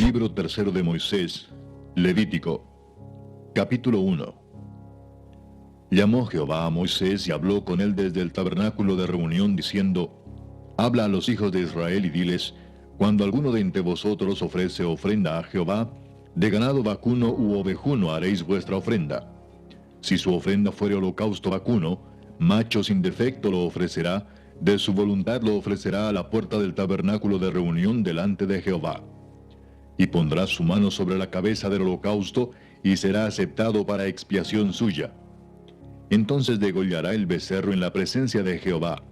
Libro tercero de Moisés, Levítico, capítulo 1. Llamó Jehová a Moisés y habló con él desde el tabernáculo de reunión, diciendo: Habla a los hijos de Israel y diles: Cuando alguno de entre vosotros ofrece ofrenda a Jehová, de ganado vacuno u ovejuno haréis vuestra ofrenda. Si su ofrenda fuere holocausto vacuno, macho sin defecto lo ofrecerá, de su voluntad lo ofrecerá a la puerta del tabernáculo de reunión delante de Jehová. Y pondrá su mano sobre la cabeza del holocausto, y será aceptado para expiación suya. Entonces degollará el becerro en la presencia de Jehová,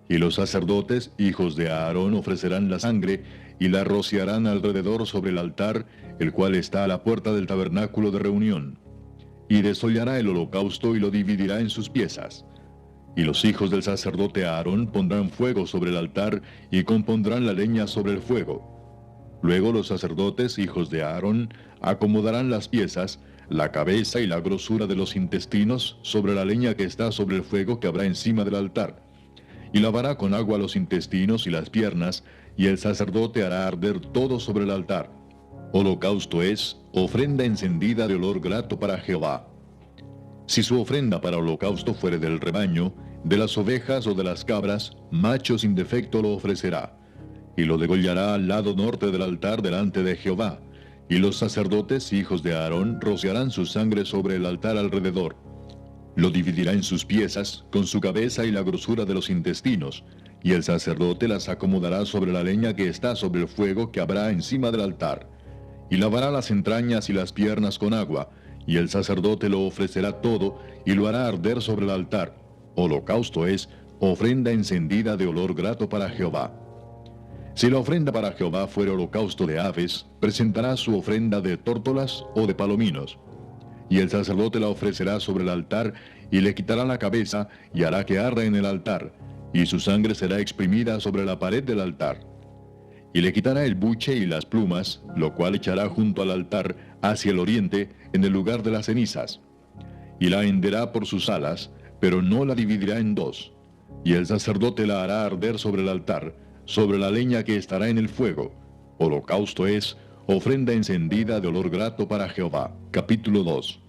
y los sacerdotes, hijos de Aarón, ofrecerán la sangre, y la rociarán alrededor sobre el altar, el cual está a la puerta del tabernáculo de reunión. Y desollará el holocausto y lo dividirá en sus piezas. Y los hijos del sacerdote Aarón pondrán fuego sobre el altar, y compondrán la leña sobre el fuego. Luego los sacerdotes, hijos de Aarón, acomodarán las piezas, la cabeza y la grosura de los intestinos sobre la leña que está sobre el fuego que habrá encima del altar. Y lavará con agua los intestinos y las piernas, y el sacerdote hará arder todo sobre el altar. Holocausto es ofrenda encendida de olor grato para Jehová. Si su ofrenda para holocausto fuere del rebaño, de las ovejas o de las cabras, macho sin defecto lo ofrecerá. Y lo degollará al lado norte del altar delante de Jehová. Y los sacerdotes, hijos de Aarón, rociarán su sangre sobre el altar alrededor. Lo dividirá en sus piezas, con su cabeza y la grosura de los intestinos, y el sacerdote las acomodará sobre la leña que está sobre el fuego que habrá encima del altar. Y lavará las entrañas y las piernas con agua, y el sacerdote lo ofrecerá todo, y lo hará arder sobre el altar. Holocausto es ofrenda encendida de olor grato para Jehová. Si la ofrenda para Jehová fuere holocausto de aves, presentará su ofrenda de tórtolas o de palominos. Y el sacerdote la ofrecerá sobre el altar, y le quitará la cabeza, y hará que arda en el altar, y su sangre será exprimida sobre la pared del altar. Y le quitará el buche y las plumas, lo cual echará junto al altar, hacia el oriente, en el lugar de las cenizas. Y la henderá por sus alas, pero no la dividirá en dos. Y el sacerdote la hará arder sobre el altar, sobre la leña que estará en el fuego. Holocausto es ofrenda encendida de olor grato para Jehová. Capítulo 2.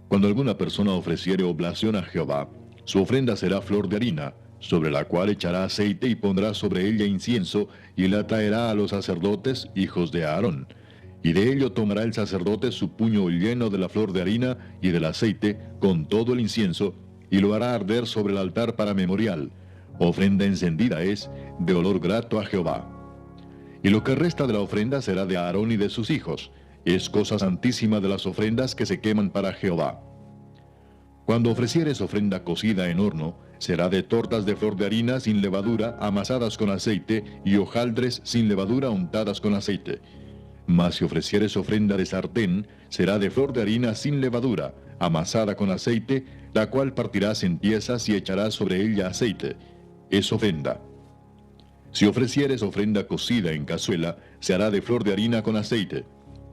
Cuando alguna persona ofreciere oblación a Jehová, su ofrenda será flor de harina, sobre la cual echará aceite y pondrá sobre ella incienso, y la traerá a los sacerdotes, hijos de Aarón. Y de ello tomará el sacerdote su puño lleno de la flor de harina y del aceite, con todo el incienso, y lo hará arder sobre el altar para memorial. Ofrenda encendida es, de olor grato a Jehová. Y lo que resta de la ofrenda será de Aarón y de sus hijos. Es cosa santísima de las ofrendas que se queman para Jehová. Cuando ofrecieres ofrenda cocida en horno, será de tortas de flor de harina sin levadura, amasadas con aceite, y hojaldres sin levadura untadas con aceite. Mas si ofrecieres ofrenda de sartén, será de flor de harina sin levadura, amasada con aceite, la cual partirás en piezas y echarás sobre ella aceite. Es ofrenda. Si ofrecieres ofrenda cocida en cazuela, se hará de flor de harina con aceite.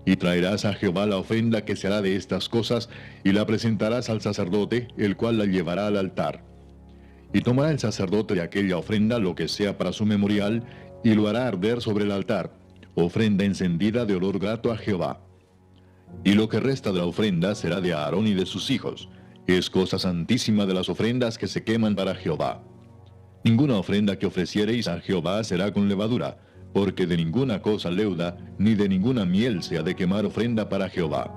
Y traerás a Jehová la ofrenda que se hará de estas cosas, y la presentarás al sacerdote, el cual la llevará al altar. Y tomará el sacerdote de aquella ofrenda lo que sea para su memorial, y lo hará arder sobre el altar, ofrenda encendida de olor grato a Jehová. Y lo que resta de la ofrenda será de Aarón y de sus hijos. Es cosa santísima de las ofrendas que se queman para Jehová. Ninguna ofrenda que ofreciereis a Jehová será con levadura, porque de ninguna cosa leuda, ni de ninguna miel se ha de quemar ofrenda para Jehová.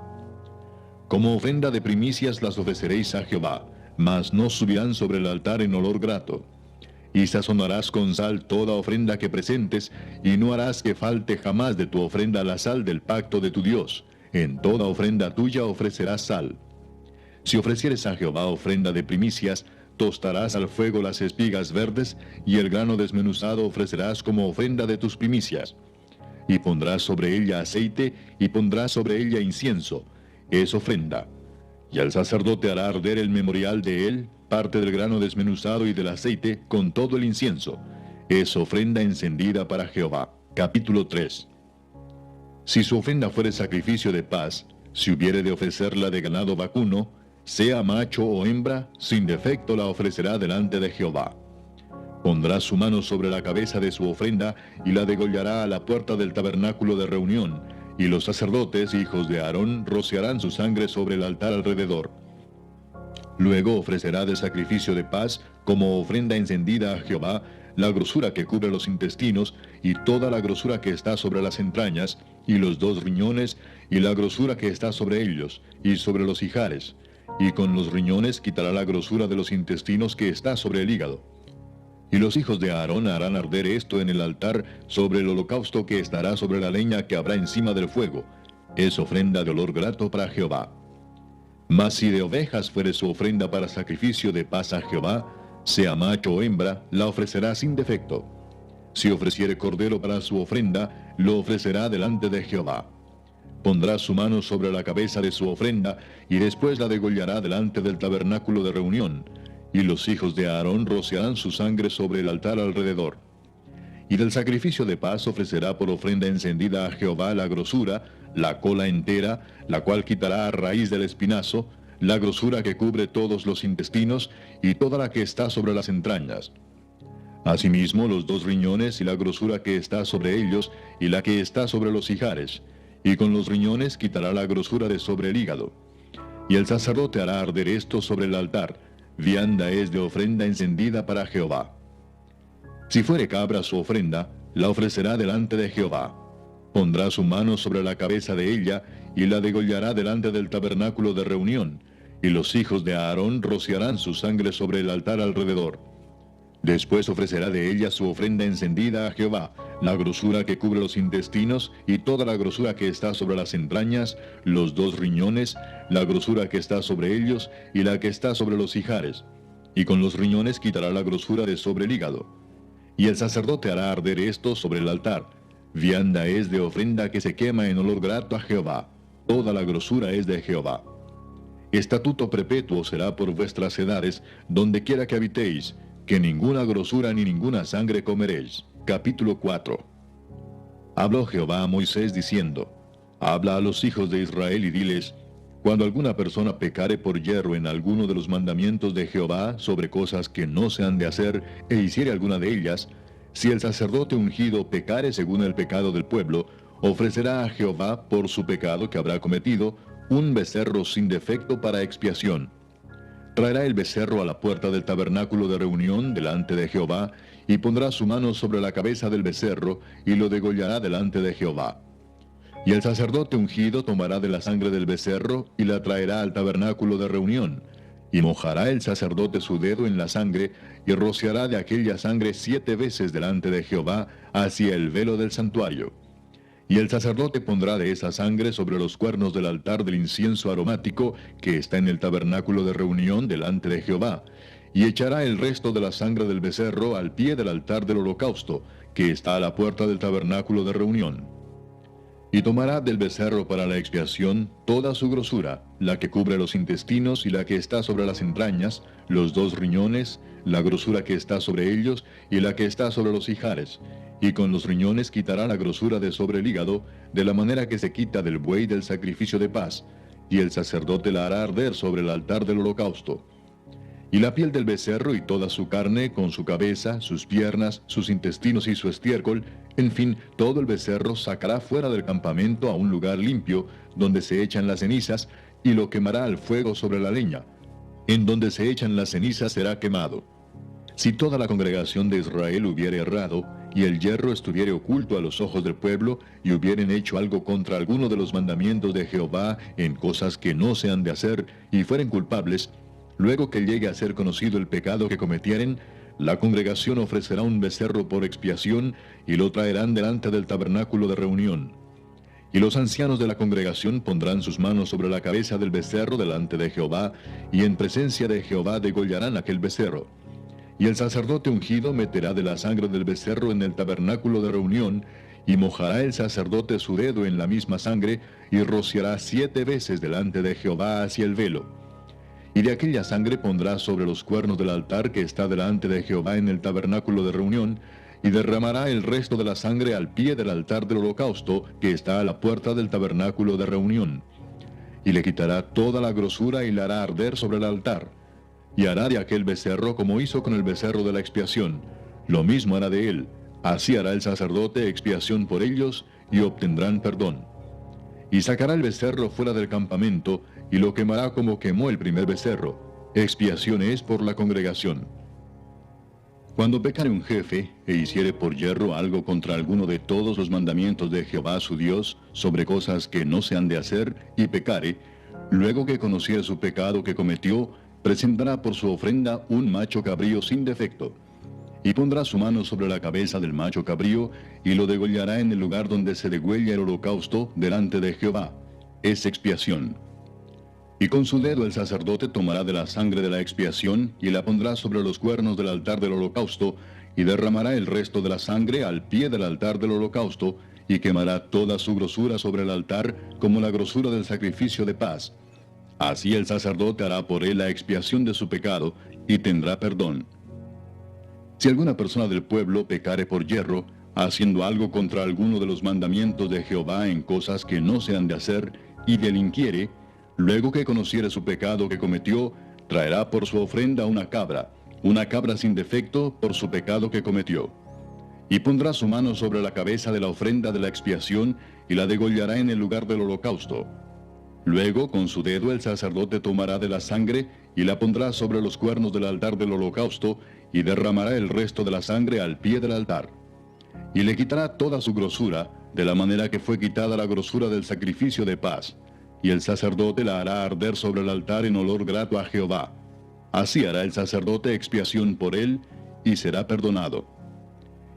Como ofrenda de primicias las ofreceréis a Jehová, mas no subirán sobre el altar en olor grato. Y sazonarás con sal toda ofrenda que presentes, y no harás que falte jamás de tu ofrenda la sal del pacto de tu Dios. En toda ofrenda tuya ofrecerás sal. Si ofrecieres a Jehová ofrenda de primicias, tostarás al fuego las espigas verdes, y el grano desmenuzado ofrecerás como ofrenda de tus primicias. Y pondrás sobre ella aceite, y pondrás sobre ella incienso. Es ofrenda. Y al sacerdote hará arder el memorial de él, parte del grano desmenuzado y del aceite, con todo el incienso. Es ofrenda encendida para Jehová. Capítulo 3. Si su ofrenda fuere sacrificio de paz, si hubiere de ofrecerla de ganado vacuno, sea macho o hembra, sin defecto la ofrecerá delante de Jehová. Pondrá su mano sobre la cabeza de su ofrenda y la degollará a la puerta del tabernáculo de reunión, y los sacerdotes, hijos de Aarón, rociarán su sangre sobre el altar alrededor. Luego ofrecerá de sacrificio de paz, como ofrenda encendida a Jehová, la grosura que cubre los intestinos, y toda la grosura que está sobre las entrañas, y los 2 riñones, y la grosura que está sobre ellos, y sobre los ijares. Y con los riñones quitará la grosura de los intestinos que está sobre el hígado. Y los hijos de Aarón harán arder esto en el altar sobre el holocausto que estará sobre la leña que habrá encima del fuego. Es ofrenda de olor grato para Jehová. Mas si de ovejas fuere su ofrenda para sacrificio de paz a Jehová, sea macho o hembra, la ofrecerá sin defecto. Si ofreciere cordero para su ofrenda, lo ofrecerá delante de Jehová. Pondrá su mano sobre la cabeza de su ofrenda, y después la degollará delante del tabernáculo de reunión, y los hijos de Aarón rociarán su sangre sobre el altar alrededor. Y del sacrificio de paz ofrecerá por ofrenda encendida a Jehová la grosura, la cola entera, la cual quitará a raíz del espinazo, la grosura que cubre todos los intestinos, y toda la que está sobre las entrañas. Asimismo los 2 riñones y la grosura que está sobre ellos, y la que está sobre los ijares, y con los riñones quitará la grosura de sobre el hígado. Y el sacerdote hará arder esto sobre el altar, vianda es de ofrenda encendida para Jehová. Si fuere cabra su ofrenda, la ofrecerá delante de Jehová. Pondrá su mano sobre la cabeza de ella, y la degollará delante del tabernáculo de reunión, y los hijos de Aarón rociarán su sangre sobre el altar alrededor. Después ofrecerá de ella su ofrenda encendida a Jehová, la grosura que cubre los intestinos, y toda la grosura que está sobre las entrañas, los 2 riñones, la grosura que está sobre ellos, y la que está sobre los ijares. Y con los riñones quitará la grosura de sobre el hígado. Y el sacerdote hará arder esto sobre el altar. Vianda es de ofrenda que se quema en olor grato a Jehová. Toda la grosura es de Jehová. Estatuto perpetuo será por vuestras edades, donde quiera que habitéis, que ninguna grosura ni ninguna sangre comeréis. Capítulo 4. Habló Jehová a Moisés diciendo: Habla a los hijos de Israel y diles: Cuando alguna persona pecare por yerro en alguno de los mandamientos de Jehová sobre cosas que no se han de hacer, e hiciere alguna de ellas, si el sacerdote ungido pecare según el pecado del pueblo, ofrecerá a Jehová por su pecado que habrá cometido un becerro sin defecto para expiación. Traerá el becerro a la puerta del tabernáculo de reunión delante de Jehová, y pondrá su mano sobre la cabeza del becerro, y lo degollará delante de Jehová. Y el sacerdote ungido tomará de la sangre del becerro, y la traerá al tabernáculo de reunión, y mojará el sacerdote su dedo en la sangre, y rociará de aquella sangre 7 veces delante de Jehová hacia el velo del santuario. Y el sacerdote pondrá de esa sangre sobre los cuernos del altar del incienso aromático que está en el tabernáculo de reunión delante de Jehová, y echará el resto de la sangre del becerro al pie del altar del holocausto, que está a la puerta del tabernáculo de reunión. Y tomará del becerro para la expiación toda su grosura, la que cubre los intestinos y la que está sobre las entrañas, los 2 riñones, la grosura que está sobre ellos y la que está sobre los ijares, y con los riñones quitará la grosura de sobre el hígado, de la manera que se quita del buey del sacrificio de paz, y el sacerdote la hará arder sobre el altar del holocausto. Y la piel del becerro y toda su carne, con su cabeza, sus piernas, sus intestinos y su estiércol, en fin, todo el becerro sacará fuera del campamento a un lugar limpio, donde se echan las cenizas, y lo quemará al fuego sobre la leña. En donde se echan las cenizas será quemado. Si toda la congregación de Israel hubiere errado, y el yerro estuviere oculto a los ojos del pueblo, y hubieren hecho algo contra alguno de los mandamientos de Jehová en cosas que no se han de hacer, y fueren culpables, luego que llegue a ser conocido el pecado que cometieren, la congregación ofrecerá un becerro por expiación, y lo traerán delante del tabernáculo de reunión. Y los ancianos de la congregación pondrán sus manos sobre la cabeza del becerro delante de Jehová, y en presencia de Jehová degollarán aquel becerro. Y el sacerdote ungido meterá de la sangre del becerro en el tabernáculo de reunión, y mojará el sacerdote su dedo en la misma sangre, y rociará 7 veces delante de Jehová hacia el velo. Y de aquella sangre pondrá sobre los cuernos del altar que está delante de Jehová en el tabernáculo de reunión, y derramará el resto de la sangre al pie del altar del holocausto que está a la puerta del tabernáculo de reunión. Y le quitará toda la grosura y la hará arder sobre el altar. Y hará de aquel becerro como hizo con el becerro de la expiación. Lo mismo hará de él. Así hará el sacerdote expiación por ellos, y obtendrán perdón. Y sacará el becerro fuera del campamento, y lo quemará como quemó el primer becerro. Expiación es por la congregación. Cuando pecare un jefe, e hiciere por yerro algo contra alguno de todos los mandamientos de Jehová su Dios, sobre cosas que no se han de hacer, y pecare, luego que conociere su pecado que cometió, presentará por su ofrenda un macho cabrío sin defecto. Y pondrá su mano sobre la cabeza del macho cabrío, y lo degollará en el lugar donde se degüella el holocausto, delante de Jehová. Es expiación. Y con su dedo el sacerdote tomará de la sangre de la expiación, y la pondrá sobre los cuernos del altar del holocausto, y derramará el resto de la sangre al pie del altar del holocausto, y quemará toda su grosura sobre el altar, como la grosura del sacrificio de paz. Así el sacerdote hará por él la expiación de su pecado, y tendrá perdón. Si alguna persona del pueblo pecare por yerro, haciendo algo contra alguno de los mandamientos de Jehová en cosas que no se han de hacer, y delinquiere, luego que conociere su pecado que cometió, traerá por su ofrenda una cabra sin defecto por su pecado que cometió. Y pondrá su mano sobre la cabeza de la ofrenda de la expiación, y la degollará en el lugar del holocausto. Luego con su dedo el sacerdote tomará de la sangre, y la pondrá sobre los cuernos del altar del holocausto, y derramará el resto de la sangre al pie del altar. Y le quitará toda su grosura, de la manera que fue quitada la grosura del sacrificio de paz. Y el sacerdote la hará arder sobre el altar en olor grato a Jehová. Así hará el sacerdote expiación por él, y será perdonado.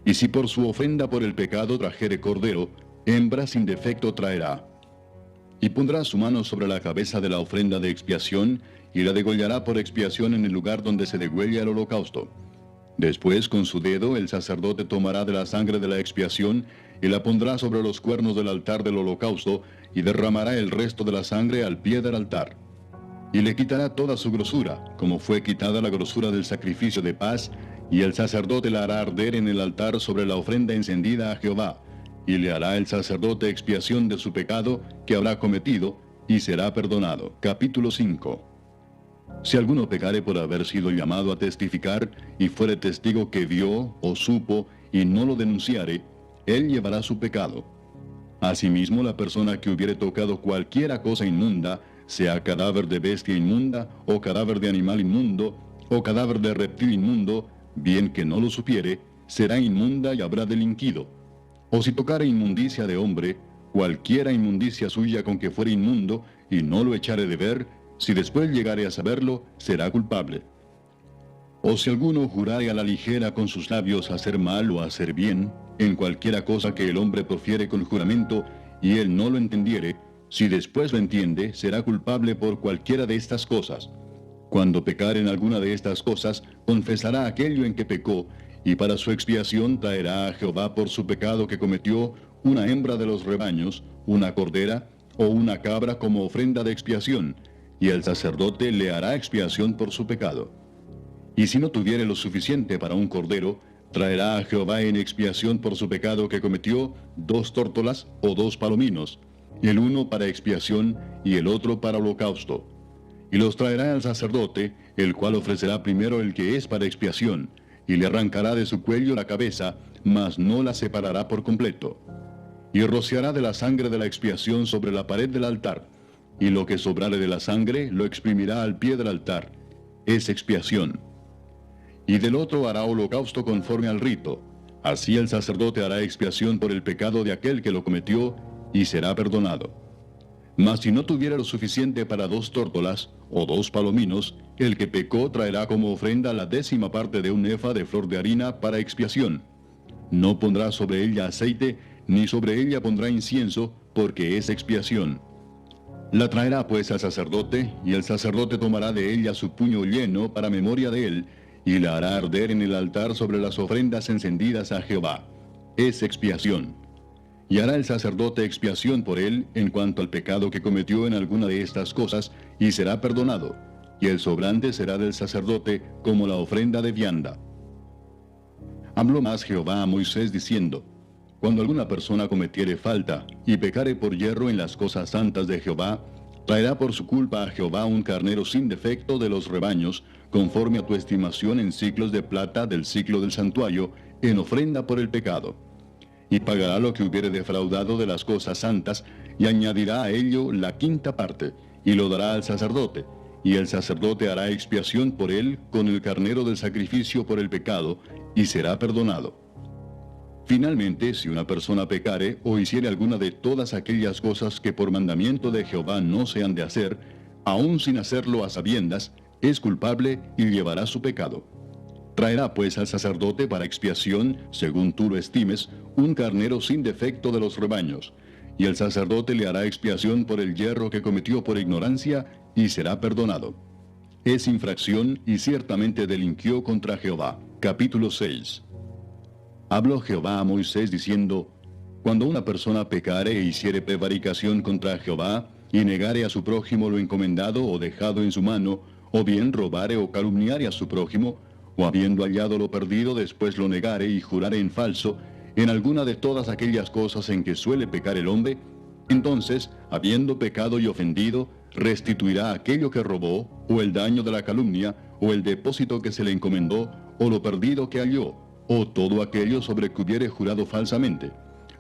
Y si por su ofrenda por el pecado trajere cordero, hembra sin defecto traerá. Y pondrá su mano sobre la cabeza de la ofrenda de expiación, y la degollará por expiación en el lugar donde se degüella el holocausto. Después con su dedo el sacerdote tomará de la sangre de la expiación, y la pondrá sobre los cuernos del altar del holocausto, y derramará el resto de la sangre al pie del altar. Y le quitará toda su grosura, como fue quitada la grosura del sacrificio de paz, y el sacerdote la hará arder en el altar sobre la ofrenda encendida a Jehová, y le hará el sacerdote expiación de su pecado que habrá cometido, y será perdonado. Capítulo 5. Si alguno pecare por haber sido llamado a testificar, y fuere testigo que vio o supo, y no lo denunciare, él llevará su pecado. Asimismo, la persona que hubiere tocado cualquiera cosa inmunda, sea cadáver de bestia inmunda, o cadáver de animal inmundo, o cadáver de reptil inmundo, bien que no lo supiere, será inmunda y habrá delinquido. O si tocare inmundicia de hombre, cualquiera inmundicia suya con que fuere inmundo, y no lo echare de ver, si después llegare a saberlo, será culpable. O si alguno jurare a la ligera con sus labios hacer mal o hacer bien, en cualquiera cosa que el hombre profiere con juramento, y él no lo entendiere, si después lo entiende, será culpable por cualquiera de estas cosas. Cuando pecare en alguna de estas cosas, confesará aquello en que pecó, y para su expiación traerá a Jehová por su pecado que cometió una hembra de los rebaños, una cordera o una cabra como ofrenda de expiación, y el sacerdote le hará expiación por su pecado. Y si no tuviere lo suficiente para un cordero, traerá a Jehová en expiación por su pecado que cometió 2 tórtolas o 2 palominos, el uno para expiación y el otro para holocausto. Y los traerá al sacerdote, el cual ofrecerá primero el que es para expiación, y le arrancará de su cuello la cabeza, mas no la separará por completo. Y rociará de la sangre de la expiación sobre la pared del altar, y lo que sobrare de la sangre lo exprimirá al pie del altar. Es expiación. Y del otro hará holocausto conforme al rito. Así el sacerdote hará expiación por el pecado de aquel que lo cometió, y será perdonado. Mas si no tuviera lo suficiente para 2 tórtolas o 2 palominos, el que pecó traerá como ofrenda la 10ª parte de un efa de flor de harina para expiación. No pondrá sobre ella aceite, ni sobre ella pondrá incienso, porque es expiación. La traerá pues al sacerdote, y el sacerdote tomará de ella su puño lleno para memoria de él, y la hará arder en el altar sobre las ofrendas encendidas a Jehová. Es expiación. Y hará el sacerdote expiación por él en cuanto al pecado que cometió en alguna de estas cosas, y será perdonado, y el sobrante será del sacerdote como la ofrenda de vianda. Habló más Jehová a Moisés diciendo: Cuando alguna persona cometiere falta, y pecare por yerro en las cosas santas de Jehová, traerá por su culpa a Jehová un carnero sin defecto de los rebaños, conforme a tu estimación en siclos de plata del siclo del santuario, en ofrenda por el pecado. y pagará lo que hubiere defraudado de las cosas santas, y añadirá a ello la quinta parte, y lo dará al sacerdote, y el sacerdote hará expiación por él con el carnero del sacrificio por el pecado, y será perdonado. Finalmente, si una persona pecare o hiciere alguna de todas aquellas cosas que por mandamiento de Jehová no se han de hacer, aun sin hacerlo a sabiendas, es culpable y llevará su pecado. Traerá pues al sacerdote para expiación, según tú lo estimes, un carnero sin defecto de los rebaños, y el sacerdote le hará expiación por el yerro que cometió por ignorancia, y será perdonado. Es infracción y ciertamente delinquió contra Jehová. Capítulo 6. Habló Jehová a Moisés diciendo: Cuando una persona pecare e hiciere prevaricación contra Jehová, y negare a su prójimo lo encomendado o dejado en su mano, o bien robare o calumniare a su prójimo, o habiendo hallado lo perdido después lo negare y jurare en falso, en alguna de todas aquellas cosas en que suele pecar el hombre, entonces, habiendo pecado y ofendido, restituirá aquello que robó, o el daño de la calumnia, o el depósito que se le encomendó, o lo perdido que halló, o todo aquello sobre que hubiere jurado falsamente.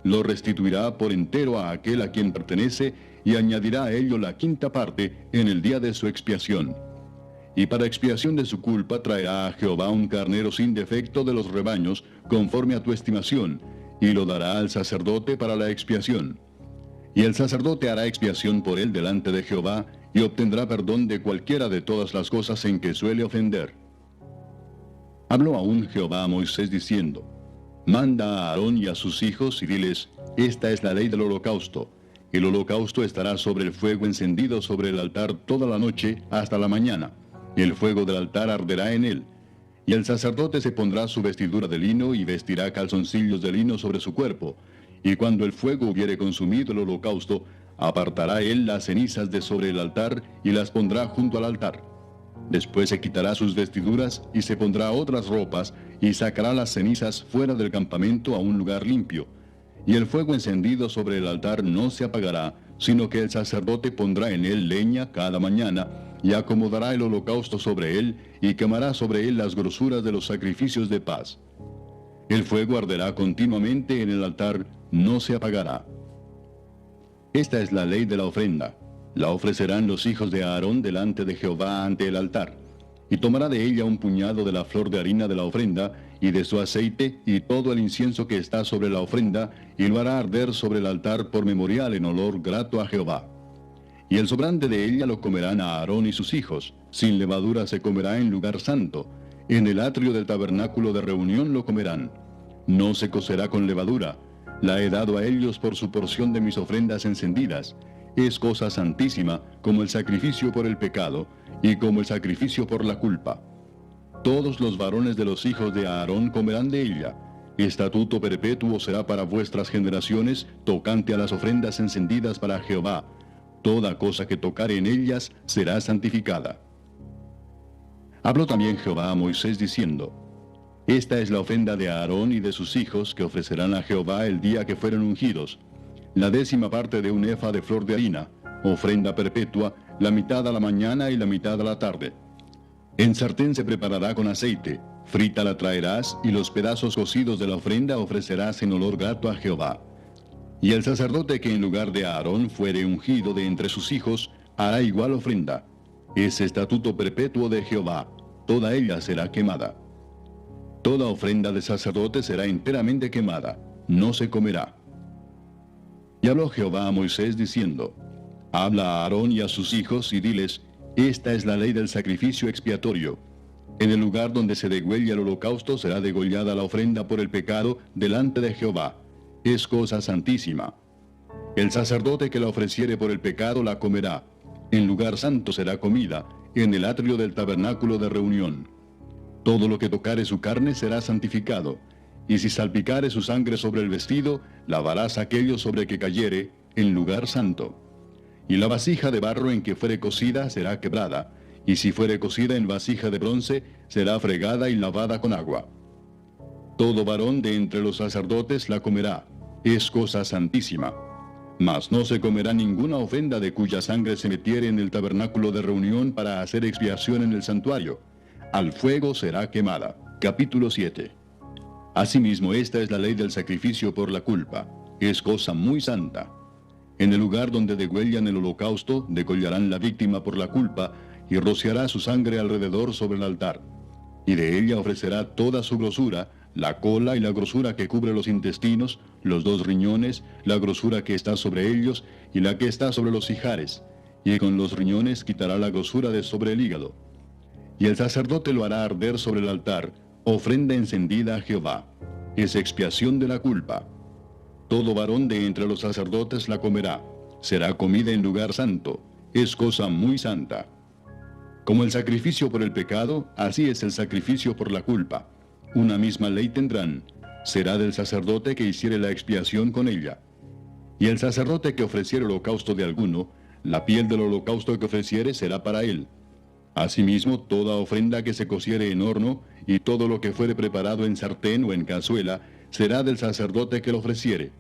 Lo restituirá por entero a aquel a quien pertenece, y añadirá a ello la quinta parte en el día de su expiación. Y para expiación de su culpa traerá a Jehová un carnero sin defecto de los rebaños, conforme a tu estimación, y lo dará al sacerdote para la expiación. Y el sacerdote hará expiación por él delante de Jehová, y obtendrá perdón de cualquiera de todas las cosas en que suele ofender. Habló aún Jehová a Moisés diciendo: Manda a Aarón y a sus hijos, y diles: Esta es la ley del holocausto. El holocausto estará sobre el fuego encendido sobre el altar toda la noche hasta la mañana. El fuego del altar arderá en él. Y el sacerdote se pondrá su vestidura de lino y vestirá calzoncillos de lino sobre su cuerpo. Y cuando el fuego hubiere consumido el holocausto, apartará él las cenizas de sobre el altar y las pondrá junto al altar. Después se quitará sus vestiduras y se pondrá otras ropas y sacará las cenizas fuera del campamento a un lugar limpio. Y el fuego encendido sobre el altar no se apagará, sino que el sacerdote pondrá en él leña cada mañana, y acomodará el holocausto sobre él, y quemará sobre él las grosuras de los sacrificios de paz. El fuego arderá continuamente en el altar, no se apagará. Esta es la ley de la ofrenda. La ofrecerán los hijos de Aarón delante de Jehová ante el altar. Y tomará de ella un puñado de la flor de harina de la ofrenda, y de su aceite, y todo el incienso que está sobre la ofrenda, y lo hará arder sobre el altar por memorial en olor grato a Jehová. Y el sobrante de ella lo comerán a Aarón y sus hijos. Sin levadura se comerá en lugar santo. En el atrio del tabernáculo de reunión lo comerán. No se cocerá con levadura. La he dado a ellos por su porción de mis ofrendas encendidas. Es cosa santísima, como el sacrificio por el pecado, y como el sacrificio por la culpa. Todos los varones de los hijos de Aarón comerán de ella. Estatuto perpetuo será para vuestras generaciones, tocante a las ofrendas encendidas para Jehová. Toda cosa que tocare en ellas será santificada. Habló también Jehová a Moisés diciendo: Esta es la ofrenda de Aarón y de sus hijos que ofrecerán a Jehová el día que fueron ungidos. La 10ª parte de un efa de flor de harina, ofrenda perpetua, la mitad a la mañana y la mitad a la tarde. En sartén se preparará con aceite, frita la traerás, y los pedazos cocidos de la ofrenda ofrecerás en olor grato a Jehová. Y el sacerdote que en lugar de Aarón fuere ungido de entre sus hijos, hará igual ofrenda. Es estatuto perpetuo de Jehová, toda ella será quemada. Toda ofrenda de sacerdote será enteramente quemada, no se comerá. Y habló Jehová a Moisés diciendo: Habla a Aarón y a sus hijos, y diles: Esta es la ley del sacrificio expiatorio. En el lugar donde se degüella el holocausto será degollada la ofrenda por el pecado delante de Jehová. Es cosa santísima. El sacerdote que la ofreciere por el pecado la comerá. En lugar santo será comida, en el atrio del tabernáculo de reunión. Todo lo que tocare su carne será santificado. Y si salpicare su sangre sobre el vestido, lavarás aquello sobre que cayere, en lugar santo. Y la vasija de barro en que fuere cocida será quebrada, y si fuere cocida en vasija de bronce, será fregada y lavada con agua. Todo varón de entre los sacerdotes la comerá, es cosa santísima. Mas no se comerá ninguna ofrenda de cuya sangre se metiere en el tabernáculo de reunión para hacer expiación en el santuario. Al fuego será quemada. Capítulo 7. Asimismo, esta es la ley del sacrificio por la culpa. Es cosa muy santa. En el lugar donde degüellan el holocausto, degollarán la víctima por la culpa, y rociará su sangre alrededor sobre el altar. Y de ella ofrecerá toda su grosura, la cola y la grosura que cubre los intestinos, los 2 riñones, la grosura que está sobre ellos, y la que está sobre los ijares. Y con los riñones quitará la grosura de sobre el hígado. Y el sacerdote lo hará arder sobre el altar, ofrenda encendida a Jehová. Es expiación de la culpa. Todo varón de entre los sacerdotes la comerá. Será comida en lugar santo. Es cosa muy santa. Como el sacrificio por el pecado, así es el sacrificio por la culpa. Una misma ley tendrán. Será del sacerdote que hiciere la expiación con ella. Y el sacerdote que ofreciere holocausto de alguno, la piel del holocausto que ofreciere será para él. Asimismo, toda ofrenda que se cociere en horno, y todo lo que fuere preparado en sartén o en cazuela, será del sacerdote que lo ofreciere.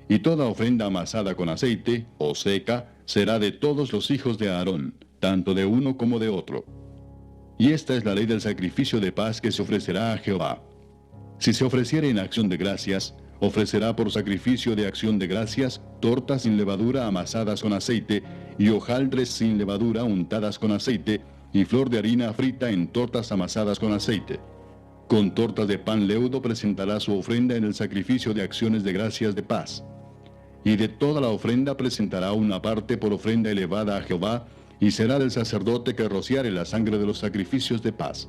Y toda ofrenda amasada con aceite, o seca, será de todos los hijos de Aarón, tanto de uno como de otro. Y esta es la ley del sacrificio de paz que se ofrecerá a Jehová. Si se ofreciere en acción de gracias, ofrecerá por sacrificio de acción de gracias tortas sin levadura amasadas con aceite, y hojaldres sin levadura untadas con aceite, y flor de harina frita en tortas amasadas con aceite. Con tortas de pan leudo presentará su ofrenda en el sacrificio de acciones de gracias de paz. Y de toda la ofrenda presentará una parte por ofrenda elevada a Jehová, y será del sacerdote que rociare la sangre de los sacrificios de paz.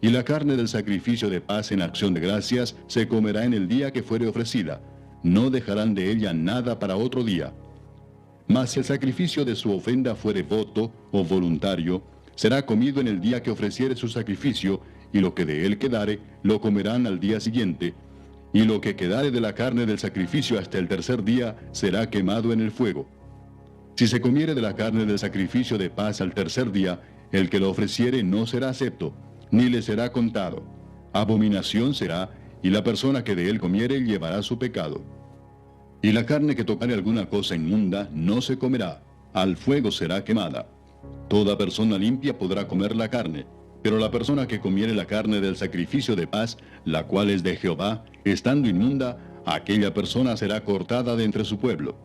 Y la carne del sacrificio de paz en acción de gracias se comerá en el día que fuere ofrecida. No dejarán de ella nada para otro día. Mas si el sacrificio de su ofrenda fuere voto o voluntario, será comido en el día que ofreciere su sacrificio, y lo que de él quedare, lo comerán al día siguiente. Y lo que quedare de la carne del sacrificio hasta el tercer día, será quemado en el fuego. Si se comiere de la carne del sacrificio de paz al tercer día, el que lo ofreciere no será acepto, ni le será contado. Abominación será, y la persona que de él comiere llevará su pecado. Y la carne que tocare alguna cosa inmunda no se comerá, al fuego será quemada. Toda persona limpia podrá comer la carne, pero la persona que comiere la carne del sacrificio de paz, la cual es de Jehová, estando inmunda, aquella persona será cortada de entre su pueblo.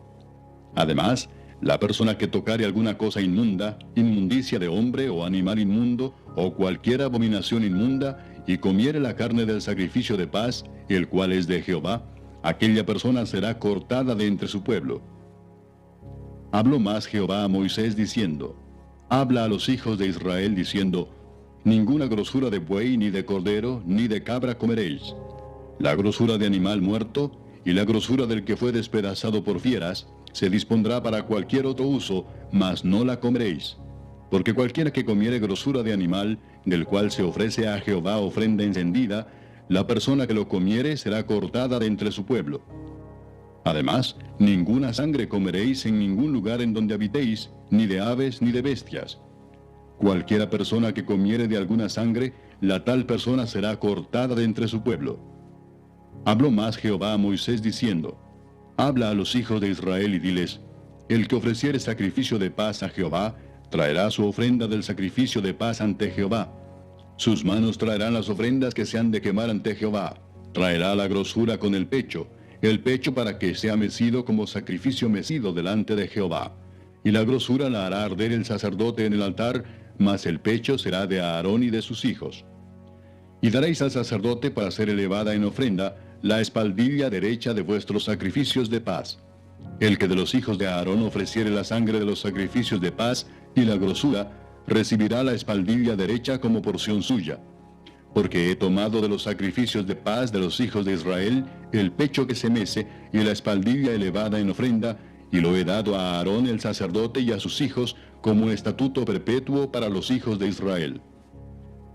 Además, la persona que tocare alguna cosa inmunda, inmundicia de hombre o animal inmundo, o cualquier abominación inmunda, y comiere la carne del sacrificio de paz, el cual es de Jehová, aquella persona será cortada de entre su pueblo. Habló más Jehová a Moisés diciendo: Habla a los hijos de Israel diciendo: Ninguna grosura de buey, ni de cordero, ni de cabra comeréis. La grosura de animal muerto, y la grosura del que fue despedazado por fieras, se dispondrá para cualquier otro uso, mas no la comeréis. Porque cualquiera que comiere grosura de animal, del cual se ofrece a Jehová ofrenda encendida, la persona que lo comiere será cortada de entre su pueblo. Además, ninguna sangre comeréis en ningún lugar en donde habitéis, ni de aves ni de bestias. Cualquiera persona que comiere de alguna sangre, la tal persona será cortada de entre su pueblo. Habló más Jehová a Moisés diciendo: Habla a los hijos de Israel y diles: El que ofreciere sacrificio de paz a Jehová, traerá su ofrenda del sacrificio de paz ante Jehová. Sus manos traerán las ofrendas que se han de quemar ante Jehová. Traerá la grosura con el pecho para que sea mecido como sacrificio mecido delante de Jehová. Y la grosura la hará arder el sacerdote en el altar, mas el pecho será de Aarón y de sus hijos. Y daréis al sacerdote para ser elevada en ofrenda la espaldilla derecha de vuestros sacrificios de paz. El que de los hijos de Aarón ofreciere la sangre de los sacrificios de paz y la grosura, recibirá la espaldilla derecha como porción suya. Porque he tomado de los sacrificios de paz de los hijos de Israel el pecho que se mece y la espaldilla elevada en ofrenda, y lo he dado a Aarón el sacerdote y a sus hijos como estatuto perpetuo para los hijos de Israel.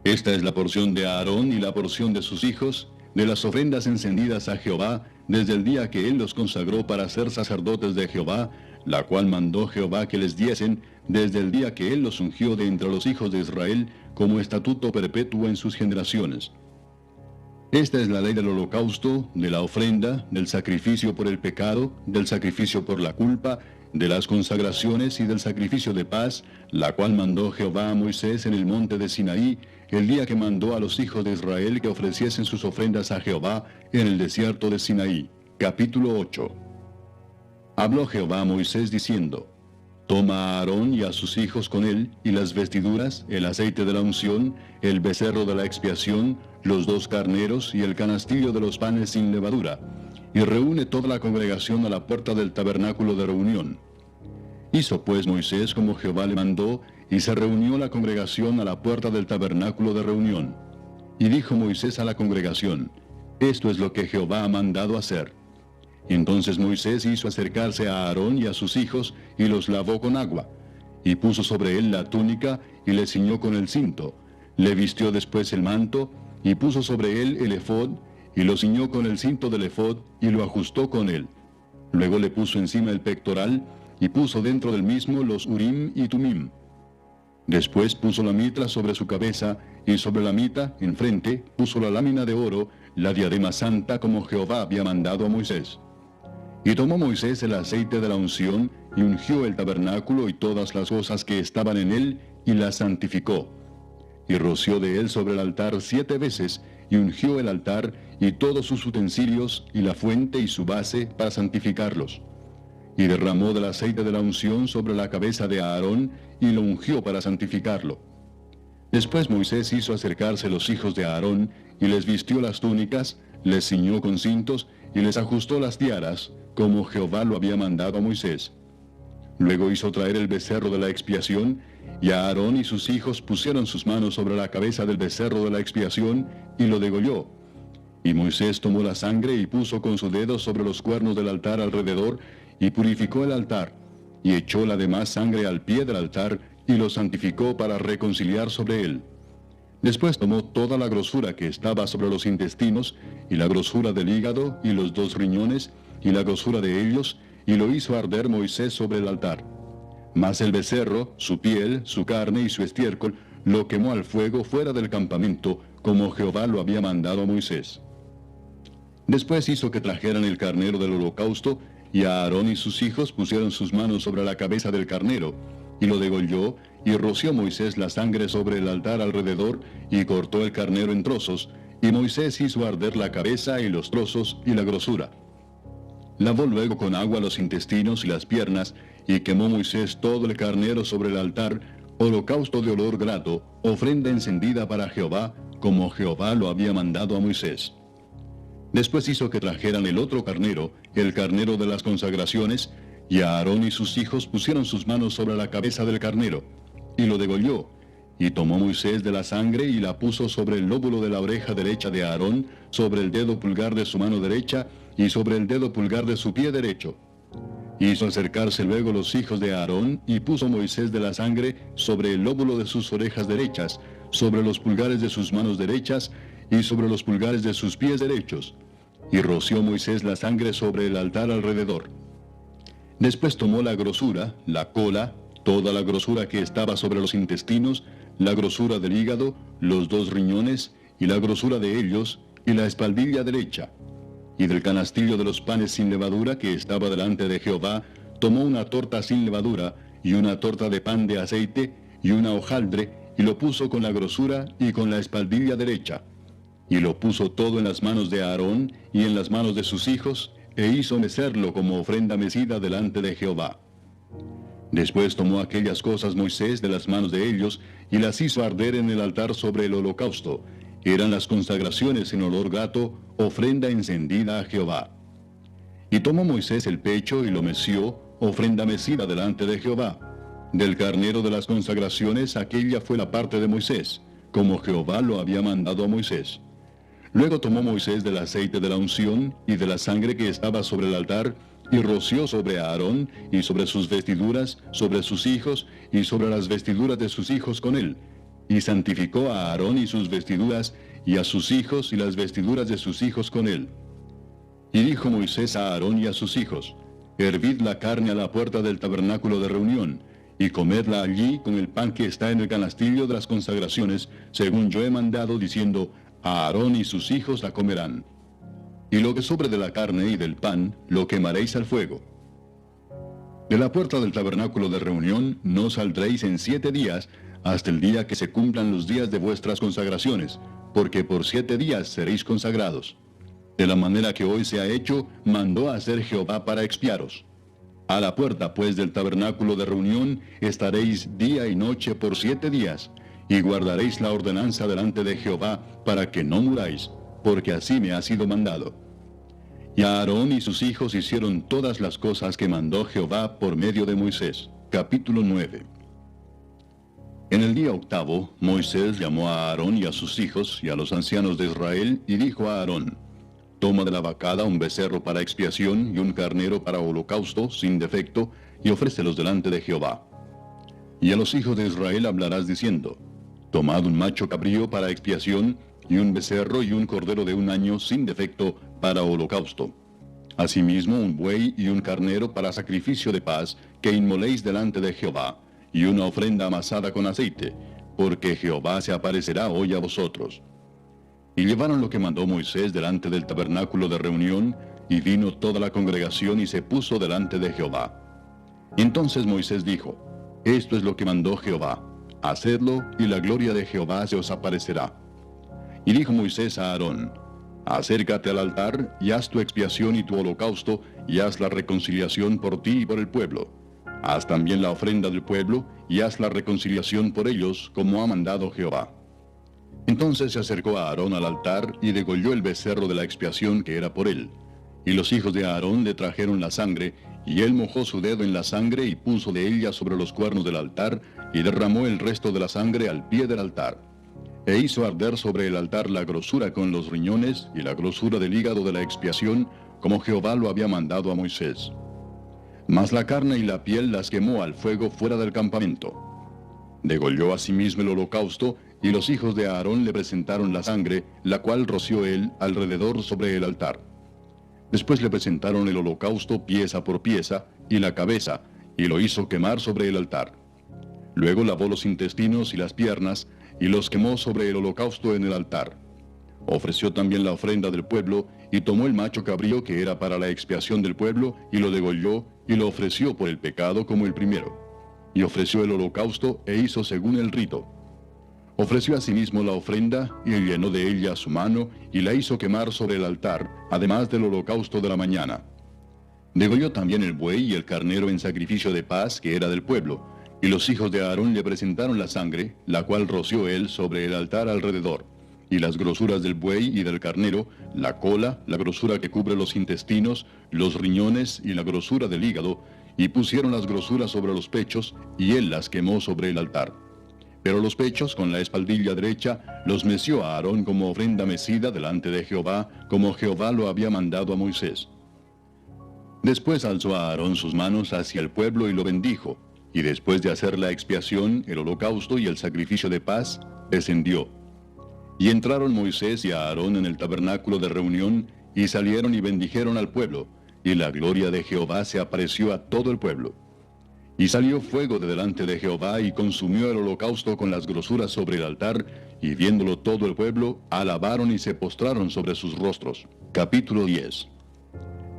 Esta es la porción de Aarón y la porción de sus hijos, de las ofrendas encendidas a Jehová, desde el día que él los consagró para ser sacerdotes de Jehová, la cual mandó Jehová que les diesen, desde el día que él los ungió de entre los hijos de Israel, como estatuto perpetuo en sus generaciones. Esta es la ley del holocausto, de la ofrenda, del sacrificio por el pecado, del sacrificio por la culpa, de las consagraciones y del sacrificio de paz, la cual mandó Jehová a Moisés en el monte de Sinaí, el día que mandó a los hijos de Israel que ofreciesen sus ofrendas a Jehová en el desierto de Sinaí. Capítulo 8. Habló Jehová a Moisés diciendo: Toma a Aarón y a sus hijos con él, y las vestiduras, el aceite de la unción, el becerro de la expiación, los 2 carneros y el canastillo de los panes sin levadura, y reúne toda la congregación a la puerta del tabernáculo de reunión. Hizo pues Moisés como Jehová le mandó, y se reunió la congregación a la puerta del tabernáculo de reunión. Y dijo Moisés a la congregación: Esto es lo que Jehová ha mandado hacer. Entonces Moisés hizo acercarse a Aarón y a sus hijos, y los lavó con agua, y puso sobre él la túnica, y le ciñó con el cinto. Le vistió después el manto, y puso sobre él el ephod, y lo ciñó con el cinto del ephod, y lo ajustó con él. Luego le puso encima el pectoral, y puso dentro del mismo los urim y tumim. Después puso la mitra sobre su cabeza, y sobre la mitra, enfrente, puso la lámina de oro, la diadema santa, como Jehová había mandado a Moisés. Y tomó Moisés el aceite de la unción, y ungió el tabernáculo y todas las cosas que estaban en él, y las santificó. Y roció de él sobre el altar 7 veces, y ungió el altar, y todos sus utensilios, y la fuente y su base, para santificarlos. Y derramó del aceite de la unción sobre la cabeza de Aarón, y lo ungió para santificarlo. Después Moisés hizo acercarse los hijos de Aarón, y les vistió las túnicas, les ciñó con cintos, y les ajustó las tiaras, como Jehová lo había mandado a Moisés. Luego hizo traer el becerro de la expiación, y Aarón y sus hijos pusieron sus manos sobre la cabeza del becerro de la expiación, y lo degolló. Y Moisés tomó la sangre y puso con su dedo sobre los cuernos del altar alrededor, y purificó el altar, y echó la demás sangre al pie del altar, y lo santificó para reconciliar sobre él. Después tomó toda la grosura que estaba sobre los intestinos, y la grosura del hígado, y los 2 riñones, y la grosura de ellos, y lo hizo arder Moisés sobre el altar. Mas el becerro, su piel, su carne y su estiércol, lo quemó al fuego fuera del campamento, como Jehová lo había mandado a Moisés. Después hizo que trajeran el carnero del holocausto, y Aarón y sus hijos pusieron sus manos sobre la cabeza del carnero, y lo degolló, y roció Moisés la sangre sobre el altar alrededor, y cortó el carnero en trozos, y Moisés hizo arder la cabeza y los trozos y la grosura. Lavó luego con agua los intestinos y las piernas, y quemó Moisés todo el carnero sobre el altar, holocausto de olor grato, ofrenda encendida para Jehová, como Jehová lo había mandado a Moisés. Después hizo que trajeran el otro carnero, el carnero de las consagraciones, y Aarón y sus hijos pusieron sus manos sobre la cabeza del carnero, y lo degolló. Y tomó Moisés de la sangre y la puso sobre el lóbulo de la oreja derecha de Aarón, sobre el dedo pulgar de su mano derecha, y sobre el dedo pulgar de su pie derecho. Hizo acercarse luego los hijos de Aarón, y puso Moisés de la sangre sobre el lóbulo de sus orejas derechas, sobre los pulgares de sus manos derechas, y sobre los pulgares de sus pies derechos. Y roció Moisés la sangre sobre el altar alrededor. Después tomó la grosura, la cola, toda la grosura que estaba sobre los intestinos, la grosura del hígado, los 2 riñones, y la grosura de ellos, y la espaldilla derecha. Y del canastillo de los panes sin levadura que estaba delante de Jehová, tomó una torta sin levadura, y una torta de pan de aceite, y una hojaldre, y lo puso con la grosura y con la espaldilla derecha. Y lo puso todo en las manos de Aarón, y en las manos de sus hijos, e hizo mecerlo como ofrenda mecida delante de Jehová. Después tomó aquellas cosas Moisés de las manos de ellos, y las hizo arder en el altar sobre el holocausto. Eran las consagraciones en olor grato, ofrenda encendida a Jehová. Y tomó Moisés el pecho y lo meció, ofrenda mecida delante de Jehová. Del carnero de las consagraciones aquella fue la parte de Moisés, como Jehová lo había mandado a Moisés. Luego tomó Moisés del aceite de la unción y de la sangre que estaba sobre el altar, y roció sobre Aarón, y sobre sus vestiduras, sobre sus hijos, y sobre las vestiduras de sus hijos con él. Y santificó a Aarón y sus vestiduras, y a sus hijos y las vestiduras de sus hijos con él. Y dijo Moisés a Aarón y a sus hijos: Hervid la carne a la puerta del tabernáculo de reunión, y comedla allí con el pan que está en el canastillo de las consagraciones, según yo he mandado, diciendo: a Aarón y sus hijos la comerán. Y lo que sobre de la carne y del pan, lo quemaréis al fuego. De la puerta del tabernáculo de reunión no saldréis en 7 días, hasta el día que se cumplan los días de vuestras consagraciones, porque por 7 días seréis consagrados. De la manera que hoy se ha hecho, mandó a hacer Jehová para expiaros. A la puerta, pues, del tabernáculo de reunión estaréis día y noche por 7 días, y guardaréis la ordenanza delante de Jehová, para que no muráis, porque así me ha sido mandado. Y Aarón y sus hijos hicieron todas las cosas que mandó Jehová por medio de Moisés. Capítulo 9. En el día 8, Moisés llamó a Aarón y a sus hijos y a los ancianos de Israel, y dijo a Aarón: Toma de la vacada un becerro para expiación y un carnero para holocausto sin defecto, y ofrécelos delante de Jehová. Y a los hijos de Israel hablarás diciendo: Tomad un macho cabrío para expiación, y un becerro y un cordero de 1 año sin defecto para holocausto. Asimismo un buey y un carnero para sacrificio de paz, que inmoléis delante de Jehová, y una ofrenda amasada con aceite, porque Jehová se aparecerá hoy a vosotros. Y llevaron lo que mandó Moisés delante del tabernáculo de reunión, y vino toda la congregación y se puso delante de Jehová. Entonces Moisés dijo: Esto es lo que mandó Jehová, hacedlo, y la gloria de Jehová se os aparecerá. Y dijo Moisés a Aarón: Acércate al altar, y haz tu expiación y tu holocausto, y haz la reconciliación por ti y por el pueblo. Haz también la ofrenda del pueblo, y haz la reconciliación por ellos, como ha mandado Jehová. Entonces se acercó a Aarón al altar, y degolló el becerro de la expiación que era por él. Y los hijos de Aarón le trajeron la sangre, y él mojó su dedo en la sangre, y puso de ella sobre los cuernos del altar, y derramó el resto de la sangre al pie del altar. E hizo arder sobre el altar la grosura con los riñones, y la grosura del hígado de la expiación, como Jehová lo había mandado a Moisés. Mas la carne y la piel las quemó al fuego fuera del campamento. Degolló asimismo el holocausto, y los hijos de Aarón le presentaron la sangre, la cual roció él alrededor sobre el altar. Después le presentaron el holocausto pieza por pieza, y la cabeza, y lo hizo quemar sobre el altar. Luego lavó los intestinos y las piernas, y los quemó sobre el holocausto en el altar. Ofreció también la ofrenda del pueblo, y tomó el macho cabrío que era para la expiación del pueblo, y lo degolló, y lo ofreció por el pecado como el primero. Y ofreció el holocausto, e hizo según el rito. Ofreció asimismo la ofrenda, y llenó de ella su mano, y la hizo quemar sobre el altar, además del holocausto de la mañana. Degolló también el buey y el carnero en sacrificio de paz, que era del pueblo, y los hijos de Aarón le presentaron la sangre, la cual roció él sobre el altar alrededor, y las grosuras del buey y del carnero, la cola, la grosura que cubre los intestinos, los riñones y la grosura del hígado, y pusieron las grosuras sobre los pechos, y él las quemó sobre el altar. Pero los pechos, con la espaldilla derecha, los meció a Aarón como ofrenda mecida delante de Jehová, como Jehová lo había mandado a Moisés. Después alzó a Aarón sus manos hacia el pueblo y lo bendijo, y después de hacer la expiación, el holocausto y el sacrificio de paz, descendió. Y entraron Moisés y Aarón en el tabernáculo de reunión, y salieron y bendijeron al pueblo, y la gloria de Jehová se apareció a todo el pueblo. Y salió fuego de delante de Jehová, y consumió el holocausto con las grosuras sobre el altar, y viéndolo todo el pueblo, alabaron y se postraron sobre sus rostros. Capítulo 10.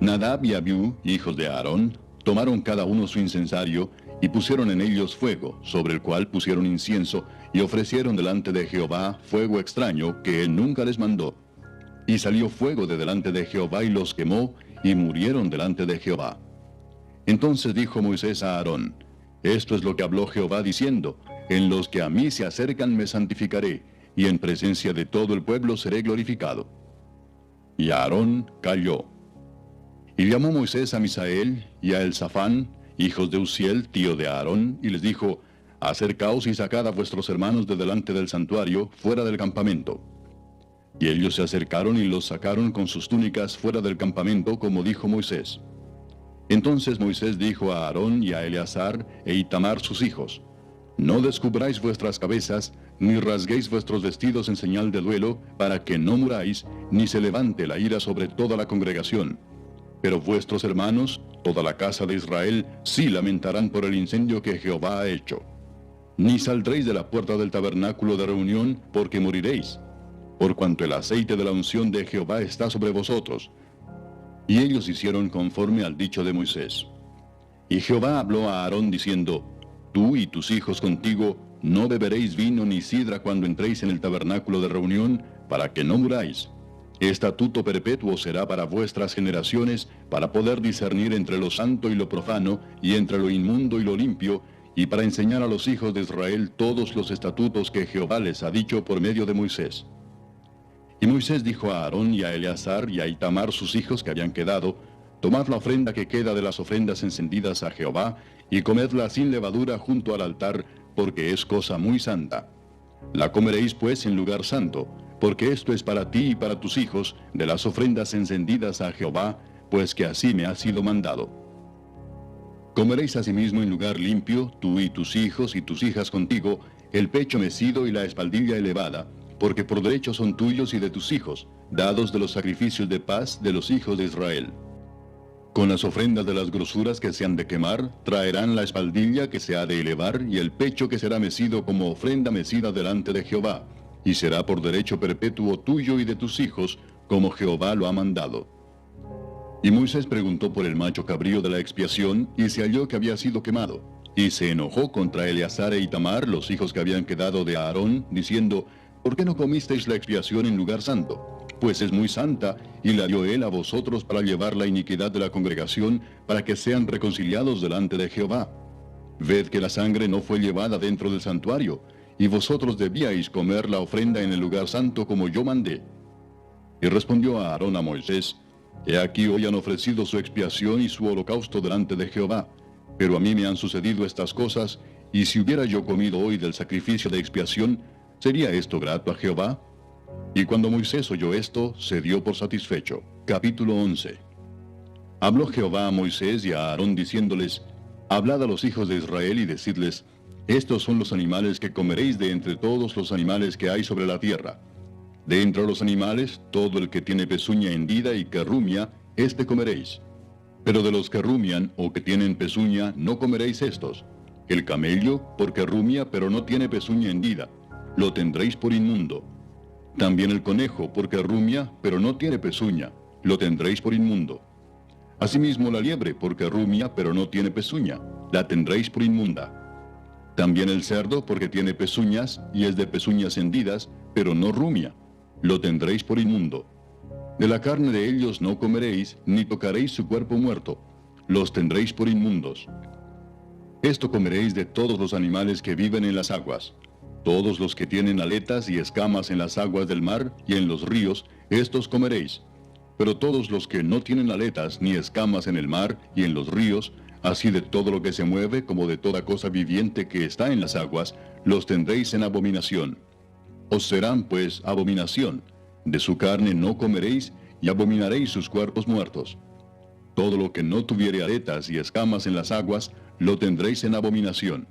Nadab y Abiú, hijos de Aarón, tomaron cada uno su incensario, y pusieron en ellos fuego, sobre el cual pusieron incienso, y ofrecieron delante de Jehová fuego extraño, que él nunca les mandó. Y salió fuego de delante de Jehová, y los quemó, y murieron delante de Jehová. Entonces dijo Moisés a Aarón: Esto es lo que habló Jehová diciendo: En los que a mí se acercan me santificaré, y en presencia de todo el pueblo seré glorificado. Y Aarón calló. Y llamó Moisés a Misael y a Elzafán, hijos de Uziel, tío de Aarón, y les dijo: Acercaos y sacad a vuestros hermanos de delante del santuario, fuera del campamento. Y ellos se acercaron y los sacaron con sus túnicas fuera del campamento, como dijo Moisés. Entonces Moisés dijo a Aarón y a Eleazar e Itamar sus hijos: No descubráis vuestras cabezas, ni rasguéis vuestros vestidos en señal de duelo, para que no muráis, ni se levante la ira sobre toda la congregación. Pero vuestros hermanos, toda la casa de Israel, sí lamentarán por el incendio que Jehová ha hecho. Ni saldréis de la puerta del tabernáculo de reunión, porque moriréis, por cuanto el aceite de la unción de Jehová está sobre vosotros. Y ellos hicieron conforme al dicho de Moisés. Y Jehová habló a Aarón diciendo: Tú y tus hijos contigo no beberéis vino ni sidra cuando entréis en el tabernáculo de reunión, para que no muráis. Estatuto perpetuo será para vuestras generaciones, para poder discernir entre lo santo y lo profano, y entre lo inmundo y lo limpio, y para enseñar a los hijos de Israel todos los estatutos que Jehová les ha dicho por medio de Moisés. Y Moisés dijo a Aarón y a Eleazar y a Itamar sus hijos que habían quedado: tomad la ofrenda que queda de las ofrendas encendidas a Jehová, y comedla sin levadura junto al altar, porque es cosa muy santa. La comeréis pues en lugar santo, porque esto es para ti y para tus hijos, de las ofrendas encendidas a Jehová, pues que así me ha sido mandado. Comeréis asimismo en lugar limpio, tú y tus hijos y tus hijas contigo, el pecho mecido y la espaldilla elevada, porque por derecho son tuyos y de tus hijos, dados de los sacrificios de paz de los hijos de Israel. Con las ofrendas de las grosuras que se han de quemar, traerán la espaldilla que se ha de elevar y el pecho que será mecido como ofrenda mecida delante de Jehová, y será por derecho perpetuo tuyo y de tus hijos, como Jehová lo ha mandado. Y Moisés preguntó por el macho cabrío de la expiación, y se halló que había sido quemado. Y se enojó contra Eleazar e Itamar, los hijos que habían quedado de Aarón, diciendo: ¿por qué no comisteis la expiación en lugar santo? Pues es muy santa, y la dio él a vosotros para llevar la iniquidad de la congregación, para que sean reconciliados delante de Jehová. Ved que la sangre no fue llevada dentro del santuario, y vosotros debíais comer la ofrenda en el lugar santo como yo mandé. Y respondió a Aarón a Moisés: he aquí hoy han ofrecido su expiación y su holocausto delante de Jehová, pero a mí me han sucedido estas cosas, y si hubiera yo comido hoy del sacrificio de expiación, ¿sería esto grato a Jehová? Y cuando Moisés oyó esto, se dio por satisfecho. Capítulo 11. Habló Jehová a Moisés y a Aarón diciéndoles: hablad a los hijos de Israel y decidles: estos son los animales que comeréis de entre todos los animales que hay sobre la tierra. De entre los animales, todo el que tiene pezuña hendida y que rumia, éste comeréis. Pero de los que rumian o que tienen pezuña, no comeréis estos. El camello, porque rumia, pero no tiene pezuña hendida, lo tendréis por inmundo. También el conejo, porque rumia, pero no tiene pezuña, lo tendréis por inmundo. Asimismo la liebre, porque rumia, pero no tiene pezuña, la tendréis por inmunda. También el cerdo, porque tiene pezuñas, y es de pezuñas hendidas, pero no rumia, lo tendréis por inmundo. De la carne de ellos no comeréis, ni tocaréis su cuerpo muerto, los tendréis por inmundos. Esto comeréis de todos los animales que viven en las aguas. Todos los que tienen aletas y escamas en las aguas del mar y en los ríos, estos comeréis. Pero todos los que no tienen aletas ni escamas en el mar y en los ríos, así de todo lo que se mueve como de toda cosa viviente que está en las aguas, los tendréis en abominación. Os serán pues abominación. De su carne no comeréis, y abominaréis sus cuerpos muertos. Todo lo que no tuviere aletas y escamas en las aguas, lo tendréis en abominación.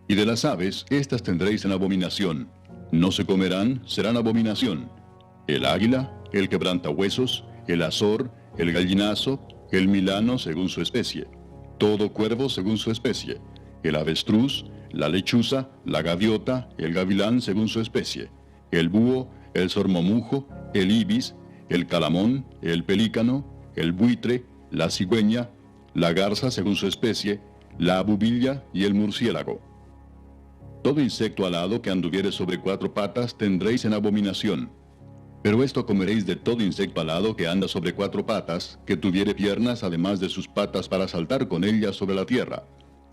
Y de las aves, estas tendréis en abominación. No se comerán, serán abominación. El águila, el quebrantahuesos, el azor, el gallinazo, el milano según su especie. Todo cuervo según su especie. El avestruz, la lechuza, la gaviota, el gavilán según su especie. El búho, el sormomujo, el ibis, el calamón, el pelícano, el buitre, la cigüeña, la garza según su especie, la abubilla y el murciélago. Todo insecto alado que anduviere sobre 4 patas tendréis en abominación. Pero esto comeréis de todo insecto alado que anda sobre 4 patas, que tuviere piernas además de sus patas para saltar con ellas sobre la tierra.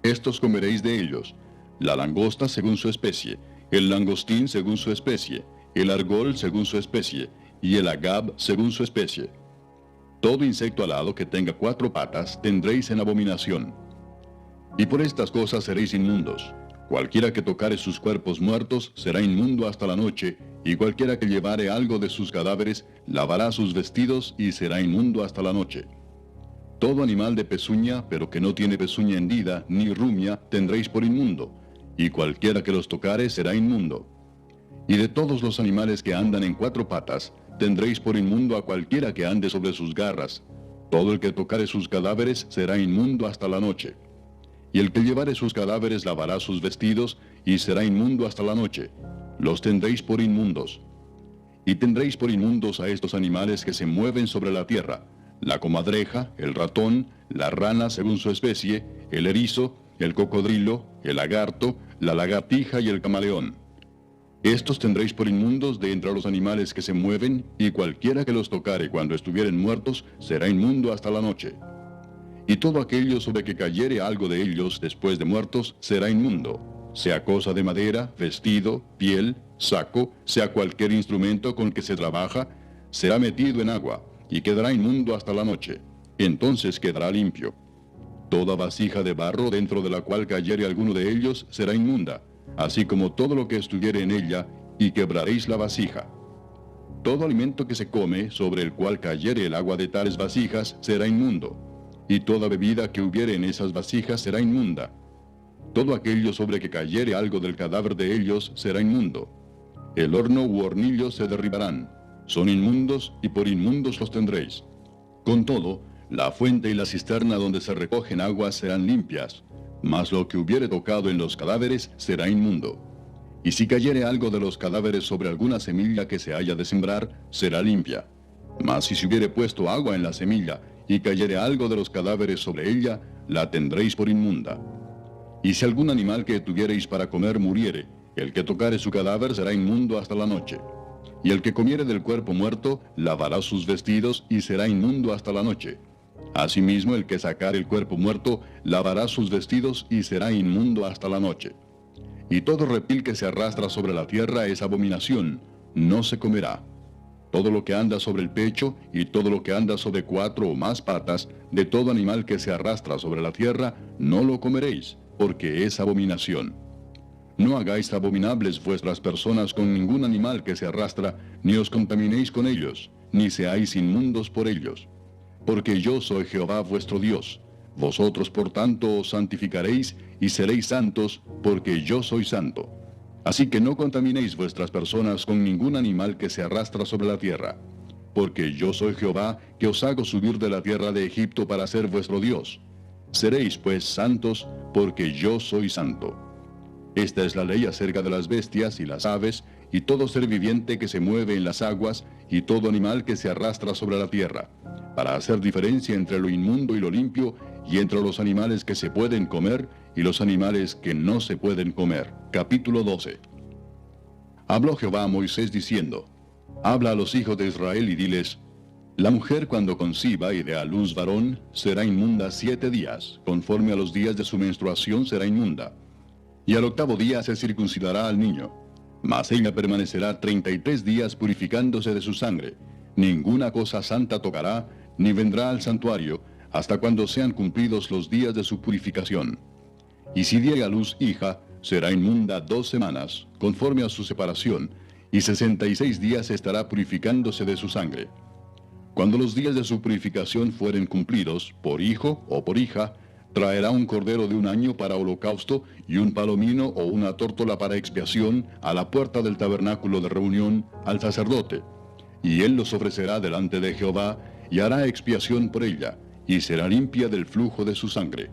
Estos comeréis de ellos: la langosta según su especie, el langostín según su especie, el argol según su especie, y el agab según su especie. Todo insecto alado que tenga 4 patas tendréis en abominación. Y por estas cosas seréis inmundos. Cualquiera que tocare sus cuerpos muertos será inmundo hasta la noche, y cualquiera que llevare algo de sus cadáveres lavará sus vestidos y será inmundo hasta la noche. Todo animal de pezuña, pero que no tiene pezuña hendida ni rumia, tendréis por inmundo, y cualquiera que los tocare será inmundo. Y de todos los animales que andan en 4 patas, tendréis por inmundo a cualquiera que ande sobre sus garras. Todo el que tocare sus cadáveres será inmundo hasta la noche. Y el que llevare sus cadáveres lavará sus vestidos, y será inmundo hasta la noche. Los tendréis por inmundos. Y tendréis por inmundos a estos animales que se mueven sobre la tierra: la comadreja, el ratón, la rana según su especie, el erizo, el cocodrilo, el lagarto, la lagartija y el camaleón. Estos tendréis por inmundos de entre los animales que se mueven, y cualquiera que los tocare cuando estuvieren muertos será inmundo hasta la noche. Y todo aquello sobre que cayere algo de ellos después de muertos será inmundo, sea cosa de madera, vestido, piel, saco, sea cualquier instrumento con que se trabaja, será metido en agua, y quedará inmundo hasta la noche. Entonces quedará limpio. Toda vasija de barro dentro de la cual cayere alguno de ellos será inmunda, así como todo lo que estuviere en ella, y quebraréis la vasija. Todo alimento que se come, sobre el cual cayere el agua de tales vasijas, será inmundo, y toda bebida que hubiere en esas vasijas será inmunda. Todo aquello sobre que cayere algo del cadáver de ellos será inmundo. El horno u hornillo se derribarán, son inmundos, y por inmundos los tendréis. Con todo, la fuente y la cisterna donde se recogen aguas serán limpias, mas lo que hubiere tocado en los cadáveres será inmundo. Y si cayere algo de los cadáveres sobre alguna semilla que se haya de sembrar, será limpia. Mas si se hubiere puesto agua en la semilla, y cayere algo de los cadáveres sobre ella, la tendréis por inmunda. Y si algún animal que tuviereis para comer muriere, el que tocare su cadáver será inmundo hasta la noche. Y el que comiere del cuerpo muerto, lavará sus vestidos, y será inmundo hasta la noche. Asimismo, el que sacare el cuerpo muerto, lavará sus vestidos, y será inmundo hasta la noche. Y todo reptil que se arrastra sobre la tierra es abominación, no se comerá. Todo lo que anda sobre el pecho, y todo lo que anda sobre 4 o más patas, de todo animal que se arrastra sobre la tierra, no lo comeréis, porque es abominación. No hagáis abominables vuestras personas con ningún animal que se arrastra, ni os contaminéis con ellos, ni seáis inmundos por ellos. Porque yo soy Jehová vuestro Dios. Vosotros por tanto os santificaréis, y seréis santos, porque yo soy santo. Así que no contaminéis vuestras personas con ningún animal que se arrastra sobre la tierra. Porque yo soy Jehová, que os hago subir de la tierra de Egipto para ser vuestro Dios. Seréis pues santos, porque yo soy santo. Esta es la ley acerca de las bestias y las aves, y todo ser viviente que se mueve en las aguas, y todo animal que se arrastra sobre la tierra, para hacer diferencia entre lo inmundo y lo limpio, y entre los animales que se pueden comer, y los animales que no se pueden comer. Capítulo 12. Habló Jehová a Moisés diciendo: Habla a los hijos de Israel y diles: La mujer cuando conciba y dé a luz varón, será inmunda 7 días, conforme a los días de su menstruación será inmunda. Y al 8º día se circuncidará al niño. Mas ella permanecerá 33 días purificándose de su sangre. Ninguna cosa santa tocará, ni vendrá al santuario, hasta cuando sean cumplidos los días de su purificación. Y si diere a luz hija, será inmunda 2 semanas, conforme a su separación, y 66 días estará purificándose de su sangre. Cuando los días de su purificación fueren cumplidos, por hijo o por hija, traerá un cordero de 1 año para holocausto, y un palomino o una tórtola para expiación a la puerta del tabernáculo de reunión al sacerdote. Y él los ofrecerá delante de Jehová, y hará expiación por ella, y será limpia del flujo de su sangre.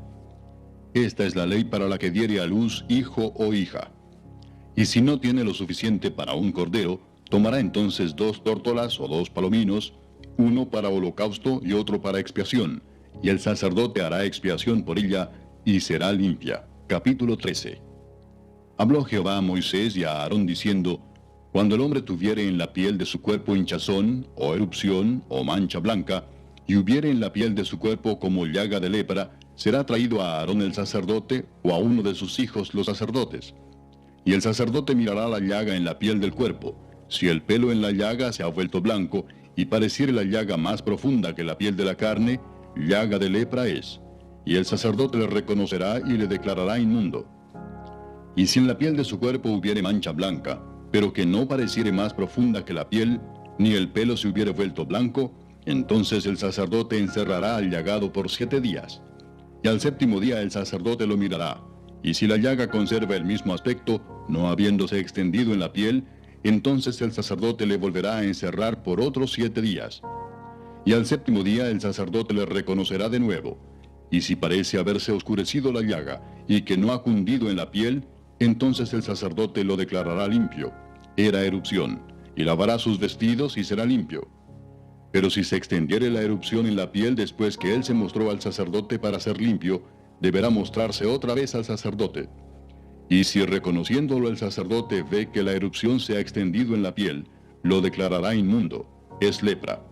Esta es la ley para la que diere a luz hijo o hija. Y si no tiene lo suficiente para un cordero, tomará entonces 2 tórtolas o 2 palominos, uno para holocausto y otro para expiación, y el sacerdote hará expiación por ella, y será limpia. Capítulo 13. Habló Jehová a Moisés y a Aarón diciendo: Cuando el hombre tuviere en la piel de su cuerpo hinchazón, o erupción, o mancha blanca, y hubiere en la piel de su cuerpo como llaga de lepra, será traído a Aarón el sacerdote, o a uno de sus hijos los sacerdotes. Y el sacerdote mirará la llaga en la piel del cuerpo. Si el pelo en la llaga se ha vuelto blanco, y pareciere la llaga más profunda que la piel de la carne, llaga de lepra es. Y el sacerdote le reconocerá y le declarará inmundo. Y si en la piel de su cuerpo hubiere mancha blanca, pero que no pareciere más profunda que la piel, ni el pelo se hubiere vuelto blanco, entonces el sacerdote encerrará al llagado por 7 días. Y al 7º día el sacerdote lo mirará, y si la llaga conserva el mismo aspecto, no habiéndose extendido en la piel, entonces el sacerdote le volverá a encerrar por otros 7 días. Y al 7º día el sacerdote le reconocerá de nuevo, y si parece haberse oscurecido la llaga, y que no ha cundido en la piel, entonces el sacerdote lo declarará limpio. Era erupción, y lavará sus vestidos y será limpio. Pero si se extendiere la erupción en la piel después que él se mostró al sacerdote para ser limpio, deberá mostrarse otra vez al sacerdote. Y si reconociéndolo el sacerdote ve que la erupción se ha extendido en la piel, lo declarará inmundo, es lepra.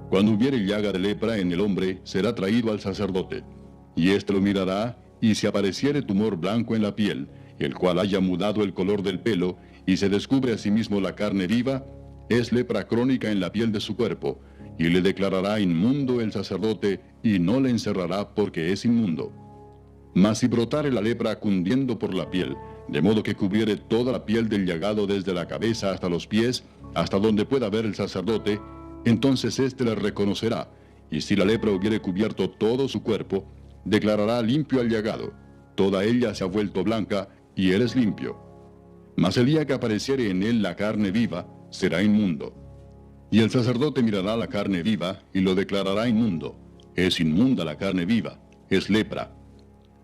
Cuando hubiere llaga de lepra en el hombre, será traído al sacerdote, y éste lo mirará, y si apareciere tumor blanco en la piel, el cual haya mudado el color del pelo, y se descubre asimismo la carne viva, es lepra crónica en la piel de su cuerpo, y le declarará inmundo el sacerdote, y no le encerrará porque es inmundo. Mas si brotare la lepra cundiendo por la piel, de modo que cubriere toda la piel del llagado desde la cabeza hasta los pies, hasta donde pueda ver el sacerdote, entonces éste le reconocerá, y si la lepra hubiere cubierto todo su cuerpo, declarará limpio al llagado. Toda ella se ha vuelto blanca, y él es limpio. Mas el día que apareciere en él la carne viva, será inmundo. Y el sacerdote mirará la carne viva, y lo declarará inmundo. Es inmunda la carne viva, es lepra.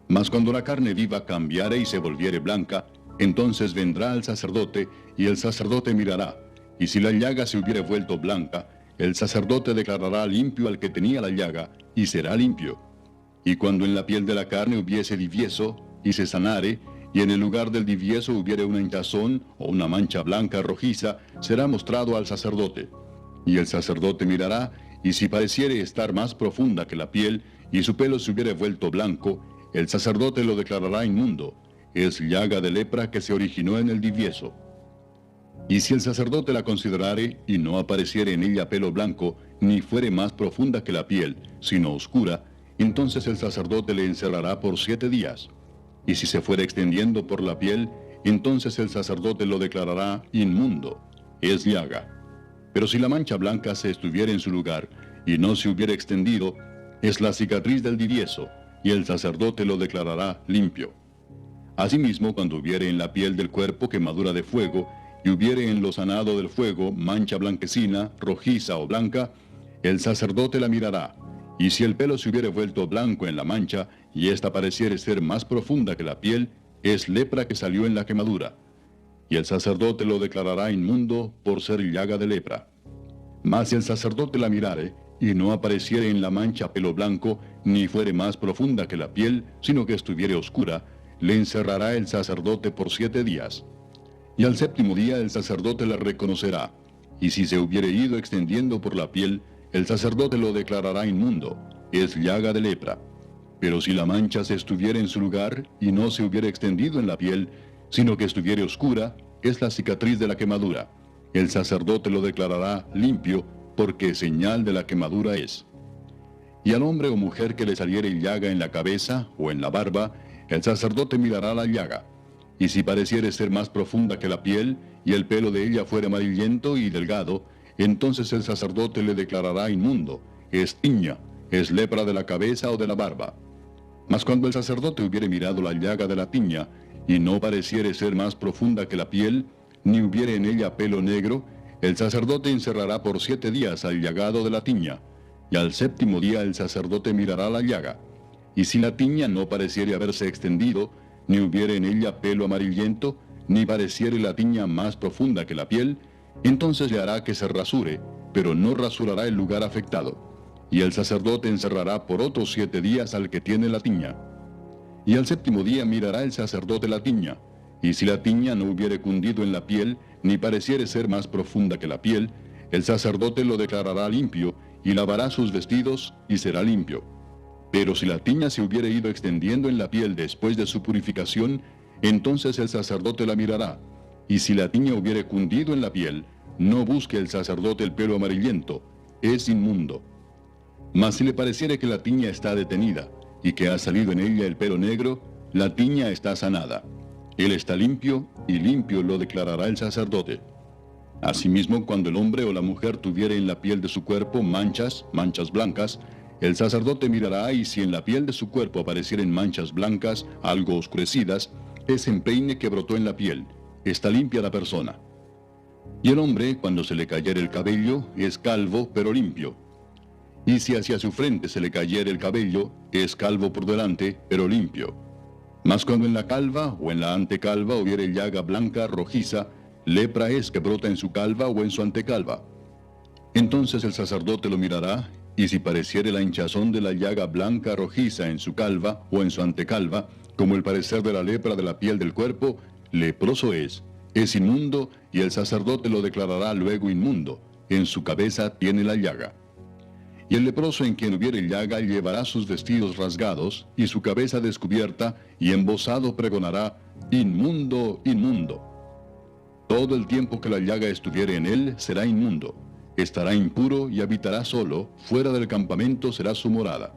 Mas cuando la carne viva cambiare y se volviere blanca, entonces vendrá al sacerdote, y el sacerdote mirará, y si la llaga se hubiere vuelto blanca, el sacerdote declarará limpio al que tenía la llaga, y será limpio. Y cuando en la piel de la carne hubiese divieso, y se sanare, y en el lugar del divieso hubiere una hinchazón o una mancha blanca rojiza, será mostrado al sacerdote. Y el sacerdote mirará, y si pareciere estar más profunda que la piel, y su pelo se hubiere vuelto blanco, el sacerdote lo declarará inmundo, es llaga de lepra que se originó en el divieso. Y si el sacerdote la considerare, y no apareciere en ella pelo blanco, ni fuere más profunda que la piel, sino oscura, entonces el sacerdote le encerrará por 7 días. Y si se fuere extendiendo por la piel, entonces el sacerdote lo declarará inmundo, es llaga. Pero si la mancha blanca se estuviera en su lugar, y no se hubiera extendido, es la cicatriz del divieso, y el sacerdote lo declarará limpio. Asimismo, cuando hubiere en la piel del cuerpo quemadura de fuego, y hubiere en lo sanado del fuego mancha blanquecina, rojiza o blanca, el sacerdote la mirará, y si el pelo se hubiere vuelto blanco en la mancha, y ésta pareciere ser más profunda que la piel, es lepra que salió en la quemadura. Y el sacerdote lo declarará inmundo por ser llaga de lepra. Mas si el sacerdote la mirare, y no apareciere en la mancha pelo blanco, ni fuere más profunda que la piel, sino que estuviere oscura, le encerrará el sacerdote por 7 días. Y al 7º día el sacerdote la reconocerá, y si se hubiere ido extendiendo por la piel, el sacerdote lo declarará inmundo, es llaga de lepra. Pero si la mancha se estuviera en su lugar, y no se hubiera extendido en la piel, sino que estuviere oscura, es la cicatriz de la quemadura. El sacerdote lo declarará limpio, porque señal de la quemadura es. Y al hombre o mujer que le saliere llaga en la cabeza o en la barba, el sacerdote mirará la llaga. Y si pareciere ser más profunda que la piel, y el pelo de ella fuere amarillento y delgado, entonces el sacerdote le declarará inmundo, es tiña, es lepra de la cabeza o de la barba. Mas cuando el sacerdote hubiere mirado la llaga de la tiña, y no pareciere ser más profunda que la piel, ni hubiere en ella pelo negro, el sacerdote encerrará por 7 días al llagado de la tiña, y al 7º día el sacerdote mirará la llaga. Y si la tiña no pareciere haberse extendido, ni hubiere en ella pelo amarillento, ni pareciere la tiña más profunda que la piel, entonces le hará que se rasure, pero no rasurará el lugar afectado. Y el sacerdote encerrará por otros 7 días al que tiene la tiña. Y al 7º día mirará el sacerdote la tiña, y si la tiña no hubiere cundido en la piel, ni pareciere ser más profunda que la piel, el sacerdote lo declarará limpio, y lavará sus vestidos, y será limpio. Pero si la tiña se hubiere ido extendiendo en la piel después de su purificación, entonces el sacerdote la mirará, y si la tiña hubiere cundido en la piel, no busque el sacerdote el pelo amarillento, es inmundo. Mas si le pareciere que la tiña está detenida, y que ha salido en ella el pelo negro, la tiña está sanada. Él está limpio, y limpio lo declarará el sacerdote. Asimismo, cuando el hombre o la mujer tuviere en la piel de su cuerpo manchas blancas, el sacerdote mirará, y si en la piel de su cuerpo aparecieren manchas blancas, algo oscurecidas, es empeine que brotó en la piel, está limpia la persona. Y el hombre, cuando se le cayere el cabello, es calvo, pero limpio. Y si hacia su frente se le cayere el cabello, es calvo por delante, pero limpio. Mas cuando en la calva o en la antecalva hubiere llaga blanca, rojiza, lepra es que brota en su calva o en su antecalva. Entonces el sacerdote lo mirará, Y si pareciere la hinchazón de la llaga blanca rojiza en su calva o en su antecalva, como el parecer de la lepra de la piel del cuerpo, leproso es inmundo, y el sacerdote lo declarará luego inmundo. En su cabeza tiene la llaga. Y el leproso en quien hubiere llaga llevará sus vestidos rasgados y su cabeza descubierta, y embozado pregonará: inmundo, inmundo. Todo el tiempo que la llaga estuviere en él será inmundo. Estará impuro y habitará solo, fuera del campamento será su morada.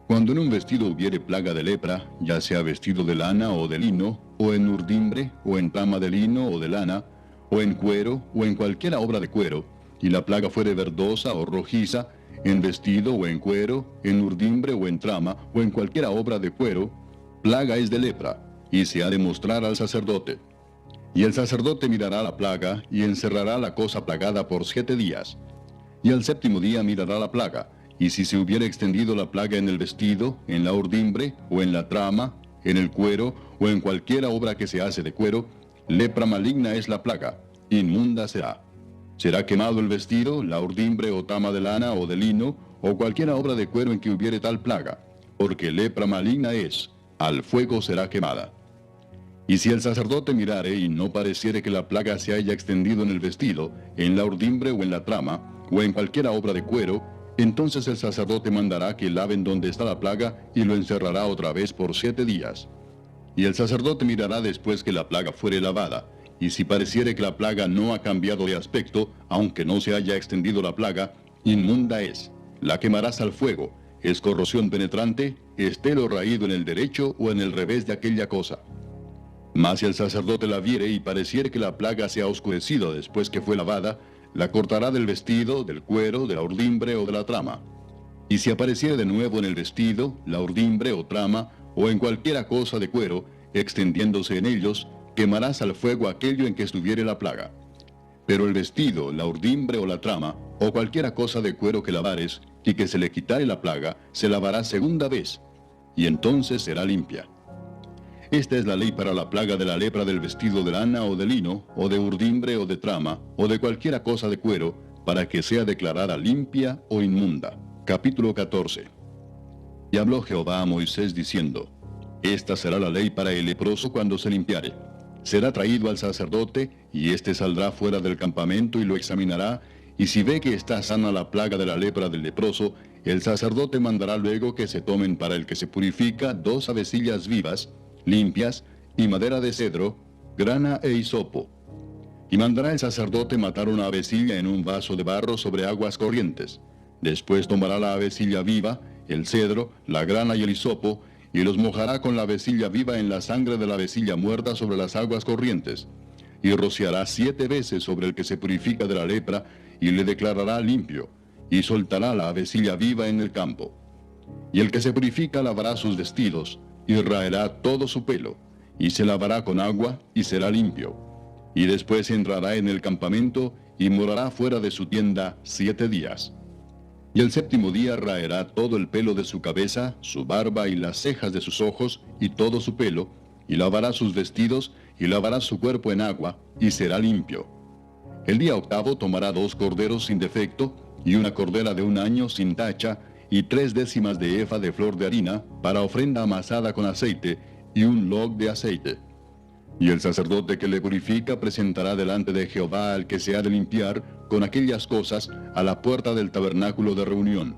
Cuando en un vestido hubiere plaga de lepra, ya sea vestido de lana o de lino, o en urdimbre, o en trama de lino o de lana, o en cuero, o en cualquiera obra de cuero, y la plaga fuere verdosa o rojiza, en vestido o en cuero, en urdimbre o en trama, o en cualquiera obra de cuero, plaga es de lepra, y se ha de mostrar al sacerdote. Y el sacerdote mirará la plaga, y encerrará la cosa plagada por 7 días. Y al 7º día mirará la plaga, y si se hubiere extendido la plaga en el vestido, en la urdimbre, o en la trama, en el cuero, o en cualquiera obra que se hace de cuero, lepra maligna es la plaga, inmunda será. Será quemado el vestido, la urdimbre o trama de lana o de lino, o cualquiera obra de cuero en que hubiere tal plaga, porque lepra maligna es, al fuego será quemada. Y si el sacerdote mirare y no pareciere que la plaga se haya extendido en el vestido, en la urdimbre o en la trama, o en cualquiera obra de cuero, entonces el sacerdote mandará que laven donde está la plaga y lo encerrará otra vez por 7 días. Y el sacerdote mirará después que la plaga fuere lavada, y si pareciere que la plaga no ha cambiado de aspecto, aunque no se haya extendido la plaga, inmunda es, la quemarás al fuego, es corrosión penetrante, esté lo raído en el derecho o en el revés de aquella cosa. Mas si el sacerdote la viere y pareciere que la plaga se ha oscurecido después que fue lavada, la cortará del vestido, del cuero, de la urdimbre o de la trama. Y si apareciere de nuevo en el vestido, la urdimbre o trama, o en cualquiera cosa de cuero, extendiéndose en ellos, quemarás al fuego aquello en que estuviere la plaga. Pero el vestido, la urdimbre o la trama, o cualquiera cosa de cuero que lavares, y que se le quitare la plaga, se lavará 2ª vez, y entonces será limpia. Esta es la ley para la plaga de la lepra del vestido de lana o de lino, o de urdimbre o de trama, o de cualquiera cosa de cuero, para que sea declarada limpia o inmunda. Capítulo 14. Y habló Jehová a Moisés diciendo: Esta será la ley para el leproso cuando se limpiare. Será traído al sacerdote, y éste saldrá fuera del campamento y lo examinará, y si ve que está sana la plaga de la lepra del leproso, el sacerdote mandará luego que se tomen para el que se purifica 2 avecillas vivas, limpias, y madera de cedro, grana e hisopo. Y mandará el sacerdote matar una avecilla en un vaso de barro sobre aguas corrientes. Después tomará la avecilla viva, el cedro, la grana y el hisopo, y los mojará con la avecilla viva en la sangre de la avecilla muerta sobre las aguas corrientes. Y rociará 7 veces sobre el que se purifica de la lepra, y le declarará limpio, y soltará la avecilla viva en el campo. Y el que se purifica lavará sus vestidos, y raerá todo su pelo, y se lavará con agua, y será limpio. Y después entrará en el campamento, y morará fuera de su tienda 7 días. Y el 7º día raerá todo el pelo de su cabeza, su barba y las cejas de sus ojos, y todo su pelo, y lavará sus vestidos, y lavará su cuerpo en agua, y será limpio. El día 8º tomará 2 corderos sin defecto, y una cordera de 1 año sin tacha, y 3 décimas de efa de flor de harina, para ofrenda amasada con aceite, y un log de aceite. Y el sacerdote que le purifica presentará delante de Jehová al que se ha de limpiar con aquellas cosas a la puerta del tabernáculo de reunión.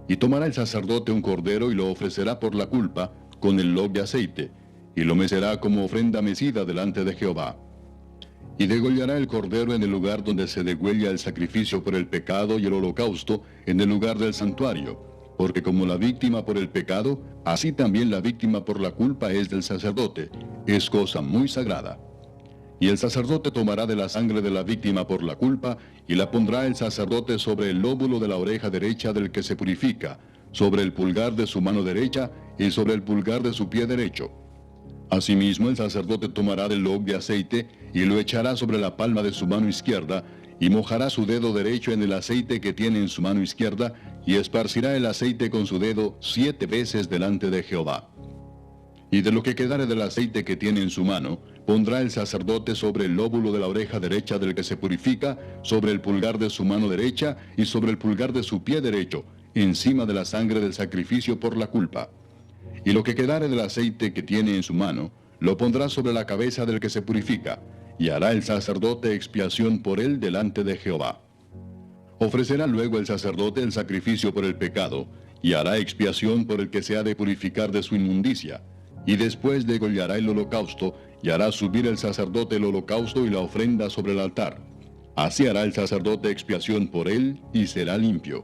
Y tomará el sacerdote un cordero y lo ofrecerá por la culpa, con el log de aceite, y lo mecerá como ofrenda mecida delante de Jehová. Y degollará el cordero en el lugar donde se degüella el sacrificio por el pecado y el holocausto, en el lugar del santuario, porque como la víctima por el pecado, así también la víctima por la culpa es del sacerdote, es cosa muy sagrada. Y el sacerdote tomará de la sangre de la víctima por la culpa, y la pondrá el sacerdote sobre el lóbulo de la oreja derecha del que se purifica, sobre el pulgar de su mano derecha, y sobre el pulgar de su pie derecho. Asimismo el sacerdote tomará del log de aceite, y lo echará sobre la palma de su mano izquierda, y mojará su dedo derecho en el aceite que tiene en su mano izquierda, y esparcirá el aceite con su dedo 7 veces delante de Jehová. Y de lo que quedare del aceite que tiene en su mano, pondrá el sacerdote sobre el lóbulo de la oreja derecha del que se purifica, sobre el pulgar de su mano derecha y sobre el pulgar de su pie derecho, encima de la sangre del sacrificio por la culpa. Y lo que quedare del aceite que tiene en su mano, lo pondrá sobre la cabeza del que se purifica, y hará el sacerdote expiación por él delante de Jehová. Ofrecerá luego el sacerdote el sacrificio por el pecado, y hará expiación por el que se ha de purificar de su inmundicia, y después degollará el holocausto, y hará subir el sacerdote el holocausto y la ofrenda sobre el altar. Así hará el sacerdote expiación por él, y será limpio.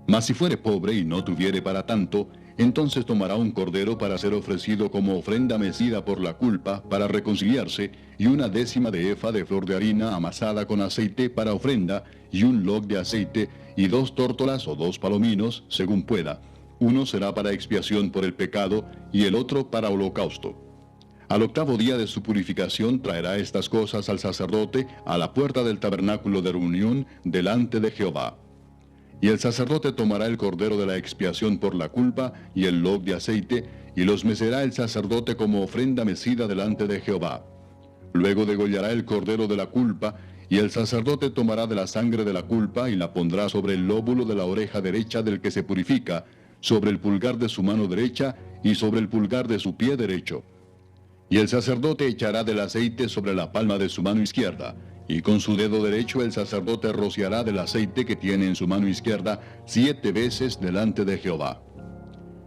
Mas si fuere pobre y no tuviere para tanto, entonces tomará un cordero para ser ofrecido como ofrenda mecida por la culpa, para reconciliarse, y 1/10 de efa de flor de harina amasada con aceite para ofrenda, y un log de aceite, y 2 tórtolas o 2 palominos, según pueda. Uno será para expiación por el pecado, y el otro para holocausto. Al 8º día de su purificación traerá estas cosas al sacerdote a la puerta del tabernáculo de reunión delante de Jehová. Y el sacerdote tomará el cordero de la expiación por la culpa y el log de aceite, y los mecerá el sacerdote como ofrenda mecida delante de Jehová. Luego degollará el cordero de la culpa, y el sacerdote tomará de la sangre de la culpa y la pondrá sobre el lóbulo de la oreja derecha del que se purifica, sobre el pulgar de su mano derecha y sobre el pulgar de su pie derecho. Y el sacerdote echará del aceite sobre la palma de su mano izquierda, y con su dedo derecho el sacerdote rociará del aceite que tiene en su mano izquierda 7 veces delante de Jehová.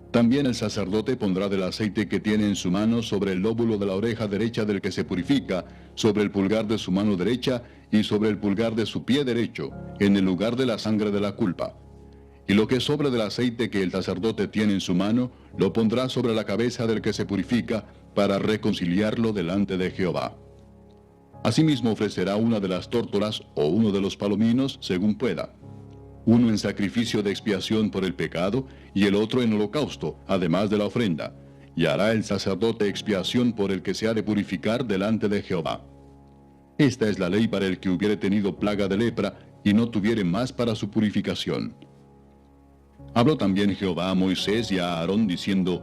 También el sacerdote pondrá del aceite que tiene en su mano sobre el lóbulo de la oreja derecha del que se purifica, sobre el pulgar de su mano derecha y sobre el pulgar de su pie derecho, en el lugar de la sangre de la culpa. Y lo que sobre del aceite que el sacerdote tiene en su mano, lo pondrá sobre la cabeza del que se purifica, para reconciliarlo delante de Jehová. Asimismo ofrecerá una de las tórtolas o uno de los palominos, según pueda. Uno en sacrificio de expiación por el pecado, y el otro en holocausto, además de la ofrenda. Y hará el sacerdote expiación por el que se ha de purificar delante de Jehová. Esta es la ley para el que hubiere tenido plaga de lepra, y no tuviere más para su purificación. Habló también Jehová a Moisés y a Aarón, diciendo: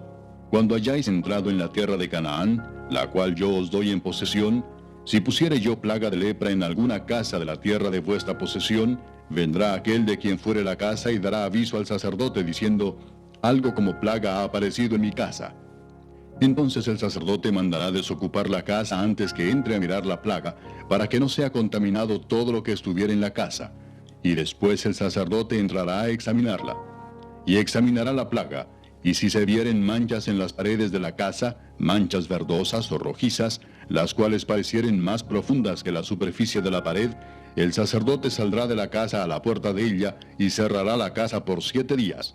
Cuando hayáis entrado en la tierra de Canaán, la cual yo os doy en posesión, si pusiere yo plaga de lepra en alguna casa de la tierra de vuestra posesión, vendrá aquel de quien fuere la casa y dará aviso al sacerdote, diciendo: Algo como plaga ha aparecido en mi casa. Entonces el sacerdote mandará desocupar la casa antes que entre a mirar la plaga, para que no sea contaminado todo lo que estuviera en la casa. Y después el sacerdote entrará a examinarla. Y examinará la plaga, y si se vieren manchas en las paredes de la casa, manchas verdosas o rojizas, las cuales parecieren más profundas que la superficie de la pared, el sacerdote saldrá de la casa a la puerta de ella y cerrará la casa por 7 días.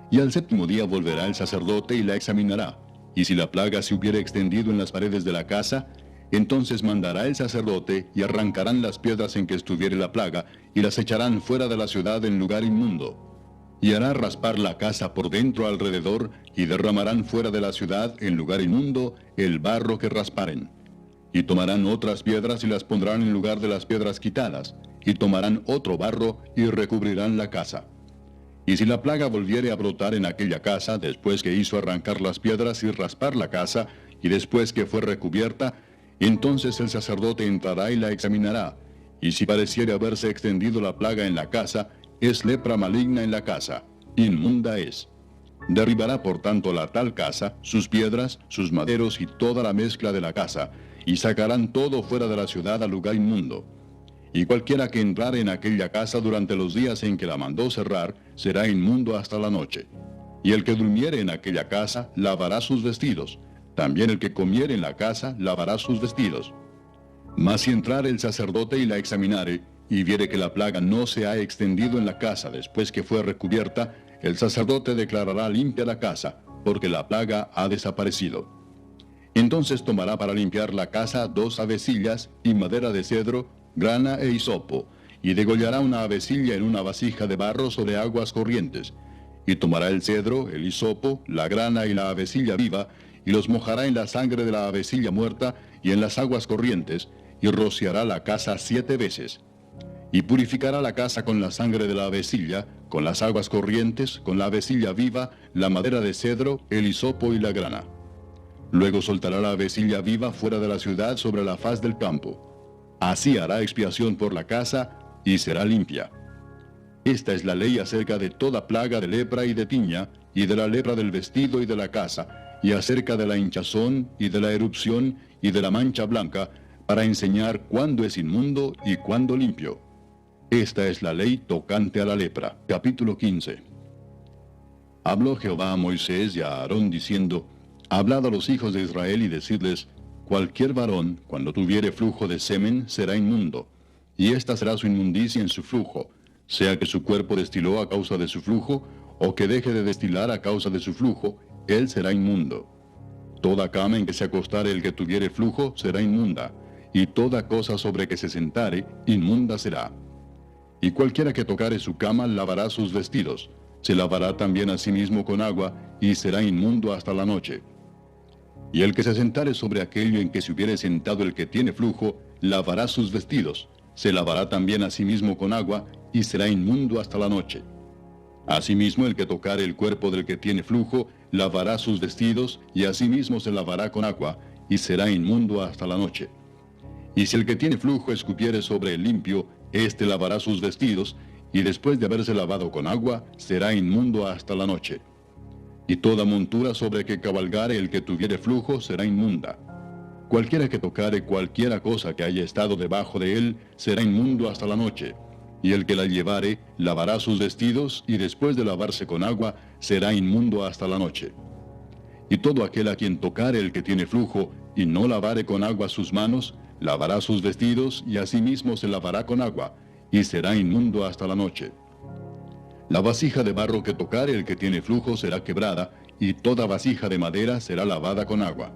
Y al 7º día volverá el sacerdote y la examinará, y si la plaga se hubiere extendido en las paredes de la casa, entonces mandará el sacerdote y arrancarán las piedras en que estuviere la plaga, y las echarán fuera de la ciudad en lugar inmundo. Y hará raspar la casa por dentro alrededor, y derramarán fuera de la ciudad, en lugar inmundo, el barro que rasparen. Y tomarán otras piedras y las pondrán en lugar de las piedras quitadas, y tomarán otro barro y recubrirán la casa. Y si la plaga volviere a brotar en aquella casa, después que hizo arrancar las piedras y raspar la casa, y después que fue recubierta, entonces el sacerdote entrará y la examinará, y si pareciere haberse extendido la plaga en la casa, es lepra maligna en la casa, inmunda es. Derribará por tanto la tal casa, sus piedras, sus maderos y toda la mezcla de la casa, y sacarán todo fuera de la ciudad al lugar inmundo. Y cualquiera que entrare en aquella casa durante los días en que la mandó cerrar, será inmundo hasta la noche. Y el que durmiere en aquella casa, lavará sus vestidos. También el que comiere en la casa, lavará sus vestidos. Mas si entrare el sacerdote y la examinare, y viere que la plaga no se ha extendido en la casa después que fue recubierta, el sacerdote declarará limpia la casa, porque la plaga ha desaparecido. Entonces tomará para limpiar la casa 2 avecillas y madera de cedro, grana e hisopo, y degollará una avecilla en una vasija de barro sobre aguas corrientes. Y tomará el cedro, el hisopo, la grana y la avecilla viva, y los mojará en la sangre de la avecilla muerta y en las aguas corrientes, y rociará la casa 7 veces. Y purificará la casa con la sangre de la avecilla, con las aguas corrientes, con la avecilla viva, la madera de cedro, el hisopo y la grana. Luego soltará la avecilla viva fuera de la ciudad sobre la faz del campo. Así hará expiación por la casa y será limpia. Esta es la ley acerca de toda plaga de lepra y de tiña, y de la lepra del vestido y de la casa, y acerca de la hinchazón y de la erupción y de la mancha blanca, para enseñar cuándo es inmundo y cuándo limpio. Esta es la ley tocante a la lepra. Capítulo 15. Habló Jehová a Moisés y a Aarón diciendo: Hablad a los hijos de Israel y decidles: cualquier varón, cuando tuviere flujo de semen, será inmundo, y esta será su inmundicia en su flujo, sea que su cuerpo destiló a causa de su flujo, o que deje de destilar a causa de su flujo, él será inmundo. Toda cama en que se acostare el que tuviere flujo será inmunda, y toda cosa sobre que se sentare, inmunda será. Y cualquiera que tocare su cama lavará sus vestidos, se lavará también a sí mismo con agua, y será inmundo hasta la noche. Y el que se sentare sobre aquello en que se hubiere sentado el que tiene flujo, lavará sus vestidos, se lavará también a sí mismo con agua, y será inmundo hasta la noche. Asimismo el que tocare el cuerpo del que tiene flujo, lavará sus vestidos, y asimismo se lavará con agua, y será inmundo hasta la noche. Y si el que tiene flujo escupiere sobre el limpio, éste lavará sus vestidos, y después de haberse lavado con agua, será inmundo hasta la noche. Y toda montura sobre que cabalgare el que tuviere flujo será inmunda. Cualquiera que tocare cualquiera cosa que haya estado debajo de él, será inmundo hasta la noche. Y el que la llevare, lavará sus vestidos, y después de lavarse con agua, será inmundo hasta la noche. Y todo aquel a quien tocare el que tiene flujo, y no lavare con agua sus manos, lavará sus vestidos, y asimismo se lavará con agua, y será inmundo hasta la noche. La vasija de barro que tocare el que tiene flujo será quebrada, y toda vasija de madera será lavada con agua.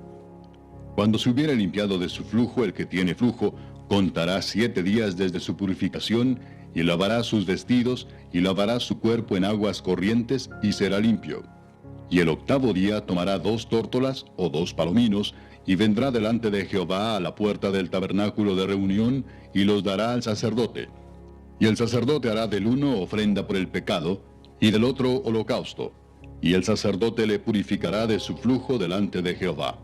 Cuando se hubiere limpiado de su flujo el que tiene flujo, contará 7 días desde su purificación, y lavará sus vestidos, y lavará su cuerpo en aguas corrientes, y será limpio. Y el 8º día tomará 2 tórtolas o 2 palominos, y vendrá delante de Jehová a la puerta del tabernáculo de reunión, y los dará al sacerdote. Y el sacerdote hará del uno ofrenda por el pecado, y del otro holocausto, y el sacerdote le purificará de su flujo delante de Jehová.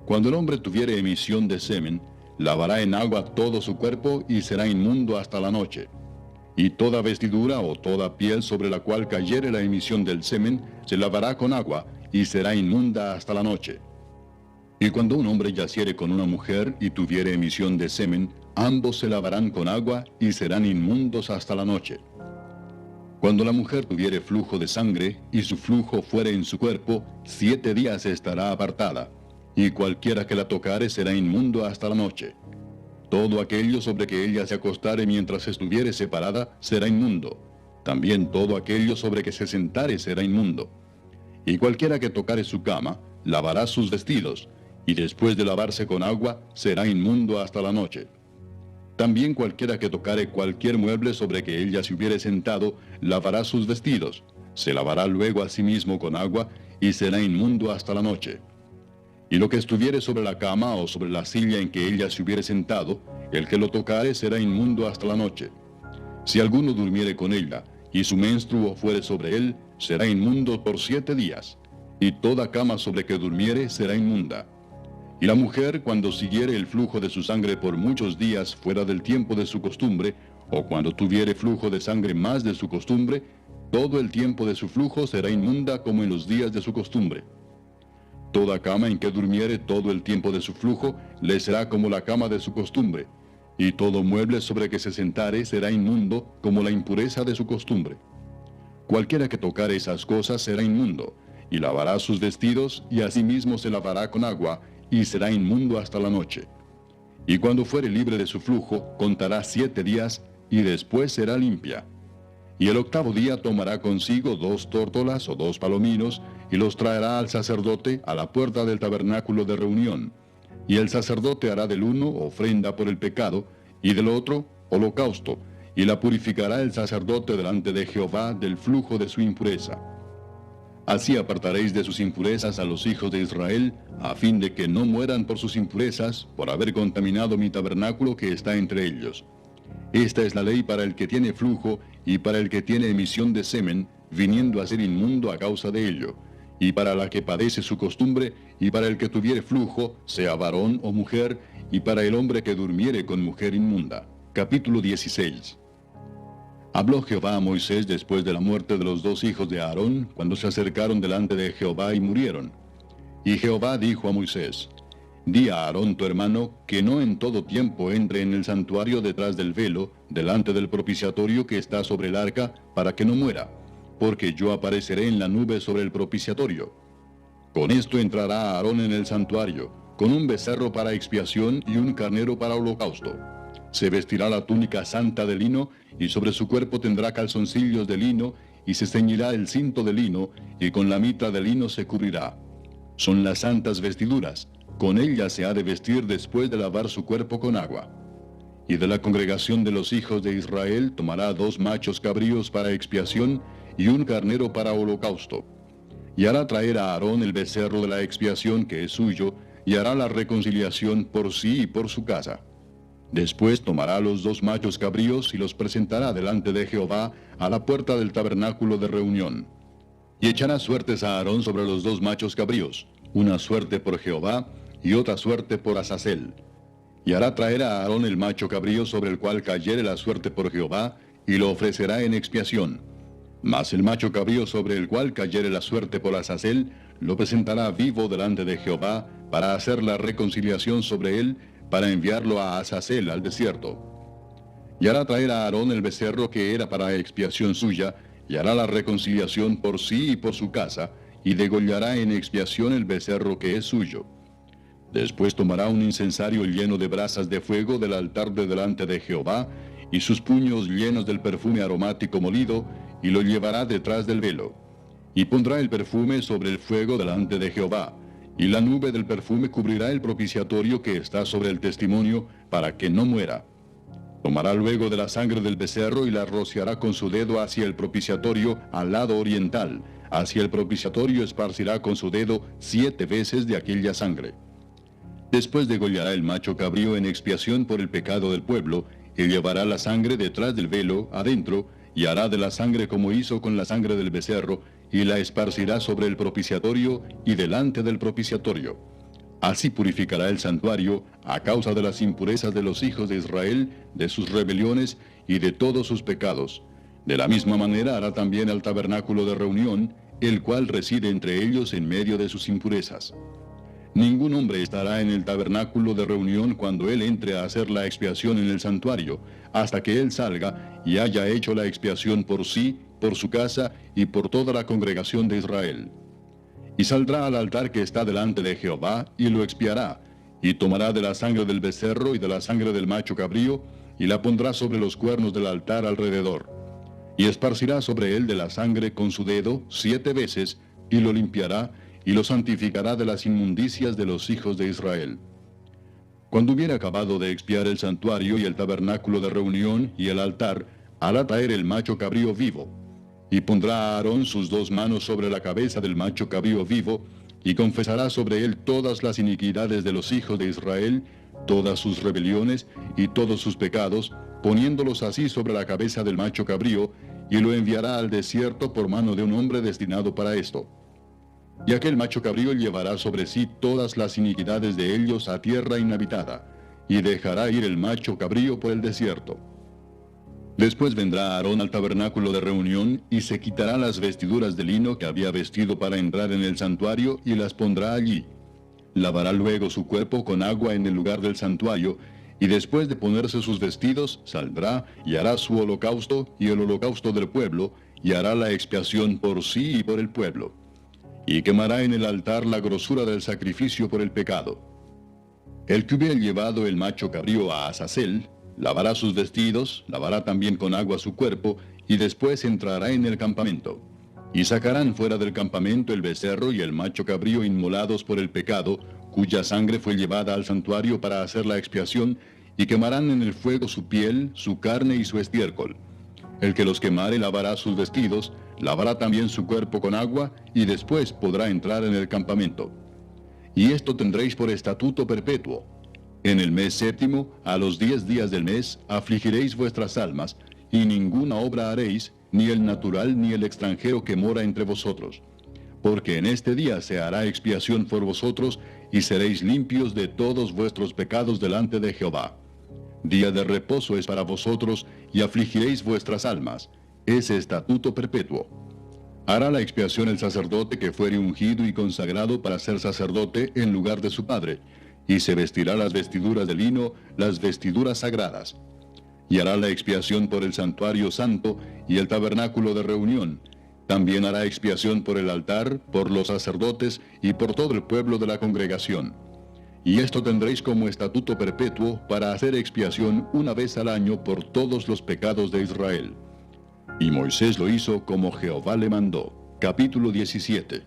Cuando el hombre tuviere emisión de semen, lavará en agua todo su cuerpo, y será inmundo hasta la noche. Y toda vestidura o toda piel sobre la cual cayere la emisión del semen, se lavará con agua, y será inmunda hasta la noche. Y cuando un hombre yaciere con una mujer y tuviere emisión de semen, ambos se lavarán con agua, y serán inmundos hasta la noche. Cuando la mujer tuviere flujo de sangre, y su flujo fuere en su cuerpo, 7 días estará apartada, y cualquiera que la tocare será inmundo hasta la noche. Todo aquello sobre que ella se acostare mientras estuviere separada será inmundo. También todo aquello sobre que se sentare será inmundo. Y cualquiera que tocare su cama, lavará sus vestidos, y después de lavarse con agua, será inmundo hasta la noche. También cualquiera que tocare cualquier mueble sobre que ella se hubiere sentado, lavará sus vestidos, se lavará luego a sí mismo con agua, y será inmundo hasta la noche. Y lo que estuviere sobre la cama o sobre la silla en que ella se hubiere sentado, el que lo tocare será inmundo hasta la noche. Si alguno durmiere con ella, y su menstruo fuere sobre él, será inmundo por 7 días, y toda cama sobre que durmiere será inmunda. Y la mujer, cuando siguiere el flujo de su sangre por muchos días fuera del tiempo de su costumbre, o cuando tuviere flujo de sangre más de su costumbre, todo el tiempo de su flujo será inmunda como en los días de su costumbre. Toda cama en que durmiere todo el tiempo de su flujo, le será como la cama de su costumbre, y todo mueble sobre que se sentare será inmundo como la impureza de su costumbre. Cualquiera que tocare esas cosas será inmundo, y lavará sus vestidos, y asimismo se lavará con agua, y será inmundo hasta la noche. Y cuando fuere libre de su flujo, contará 7 días, y después será limpia. Y el 8º día tomará consigo 2 tórtolas o 2 palominos, y los traerá al sacerdote a la puerta del tabernáculo de reunión. Y el sacerdote hará del uno ofrenda por el pecado, y del otro holocausto, y la purificará el sacerdote delante de Jehová del flujo de su impureza. Así apartaréis de sus impurezas a los hijos de Israel, a fin de que no mueran por sus impurezas, por haber contaminado mi tabernáculo que está entre ellos. Esta es la ley para el que tiene flujo, y para el que tiene emisión de semen, viniendo a ser inmundo a causa de ello, y para la que padece su costumbre, y para el que tuviere flujo, sea varón o mujer, y para el hombre que durmiere con mujer inmunda. Capítulo 16. Habló Jehová a Moisés después de la muerte de los dos hijos de Aarón, cuando se acercaron delante de Jehová y murieron. Y Jehová dijo a Moisés: Di a Aarón tu hermano que no en todo tiempo entre en el santuario detrás del velo, delante del propiciatorio que está sobre el arca, para que no muera, porque yo apareceré en la nube sobre el propiciatorio. Con esto entrará Aarón en el santuario, con un becerro para expiación y un carnero para holocausto. Se vestirá la túnica santa de lino, y sobre su cuerpo tendrá calzoncillos de lino, y se ceñirá el cinto de lino, y con la mitra de lino se cubrirá. Son las santas vestiduras, con ellas se ha de vestir después de lavar su cuerpo con agua. Y de la congregación de los hijos de Israel tomará 2 machos cabríos para expiación, y un carnero para holocausto. Y hará traer a Aarón el becerro de la expiación que es suyo, y hará la reconciliación por sí y por su casa. Después tomará los 2 machos cabríos y los presentará delante de Jehová a la puerta del tabernáculo de reunión. Y echará suertes a Aarón sobre los 2 machos cabríos, una suerte por Jehová y otra suerte por Azazel. Y hará traer a Aarón el macho cabrío sobre el cual cayere la suerte por Jehová, y lo ofrecerá en expiación. Mas el macho cabrío sobre el cual cayere la suerte por Azazel, lo presentará vivo delante de Jehová, para hacer la reconciliación sobre él, para enviarlo a Azazel al desierto. Y hará traer a Aarón el becerro que era para expiación suya, y hará la reconciliación por sí y por su casa, y degollará en expiación el becerro que es suyo. Después tomará un incensario lleno de brasas de fuego del altar de delante de Jehová, y sus puños llenos del perfume aromático molido, y lo llevará detrás del velo. Y pondrá el perfume sobre el fuego delante de Jehová, y la nube del perfume cubrirá el propiciatorio que está sobre el testimonio, para que no muera. Tomará luego de la sangre del becerro y la rociará con su dedo hacia el propiciatorio al lado oriental. Hacia el propiciatorio esparcirá con su dedo 7 veces de aquella sangre. Después degollará el macho cabrío en expiación por el pecado del pueblo, y llevará la sangre detrás del velo, adentro, y hará de la sangre como hizo con la sangre del becerro, y la esparcirá sobre el propiciatorio y delante del propiciatorio. Así purificará el santuario a causa de las impurezas de los hijos de Israel, de sus rebeliones y de todos sus pecados. De la misma manera hará también al tabernáculo de reunión, el cual reside entre ellos en medio de sus impurezas. Ningún hombre estará en el tabernáculo de reunión cuando él entre a hacer la expiación en el santuario, hasta que él salga y haya hecho la expiación por sí, por su casa y por toda la congregación de Israel. Y saldrá al altar que está delante de Jehová, y lo expiará, y tomará de la sangre del becerro y de la sangre del macho cabrío, y la pondrá sobre los cuernos del altar alrededor. Y esparcirá sobre él de la sangre con su dedo 7 veces, y lo limpiará, y lo santificará de las inmundicias de los hijos de Israel. Cuando hubiera acabado de expiar el santuario y el tabernáculo de reunión y el altar, hará traer el macho cabrío vivo, y pondrá a Aarón sus 2 manos sobre la cabeza del macho cabrío vivo, y confesará sobre él todas las iniquidades de los hijos de Israel, todas sus rebeliones y todos sus pecados, poniéndolos así sobre la cabeza del macho cabrío, y lo enviará al desierto por mano de un hombre destinado para esto. Y aquel macho cabrío llevará sobre sí todas las iniquidades de ellos a tierra inhabitada, y dejará ir el macho cabrío por el desierto. Después vendrá Aarón al tabernáculo de reunión, y se quitará las vestiduras de lino que había vestido para entrar en el santuario, y las pondrá allí. Lavará luego su cuerpo con agua en el lugar del santuario, y después de ponerse sus vestidos, saldrá y hará su holocausto y el holocausto del pueblo, y hará la expiación por sí y por el pueblo. Y quemará en el altar la grosura del sacrificio por el pecado. El que hubiera llevado el macho cabrío a Azazel, lavará sus vestidos, lavará también con agua su cuerpo, y después entrará en el campamento. Y sacarán fuera del campamento el becerro y el macho cabrío inmolados por el pecado, cuya sangre fue llevada al santuario para hacer la expiación, y quemarán en el fuego su piel, su carne y su estiércol. El que los quemare lavará sus vestidos, lavará también su cuerpo con agua, y después podrá entrar en el campamento. Y esto tendréis por estatuto perpetuo. En el mes 7, a los 10 días del mes, afligiréis vuestras almas, y ninguna obra haréis, ni el natural ni el extranjero que mora entre vosotros. porque en este día se hará expiación por vosotros, y seréis limpios de todos vuestros pecados delante de Jehová. Día de reposo es para vosotros, y afligiréis vuestras almas. Es estatuto perpetuo. Hará la expiación el sacerdote que fuere ungido y consagrado para ser sacerdote en lugar de su padre, y se vestirá las vestiduras de lino, las vestiduras sagradas. Y hará la expiación por el santuario santo y el tabernáculo de reunión. También hará expiación por el altar, por los sacerdotes y por todo el pueblo de la congregación. Y esto tendréis como estatuto perpetuo para hacer expiación una vez al año por todos los pecados de Israel. Y Moisés lo hizo como Jehová le mandó. Capítulo 17.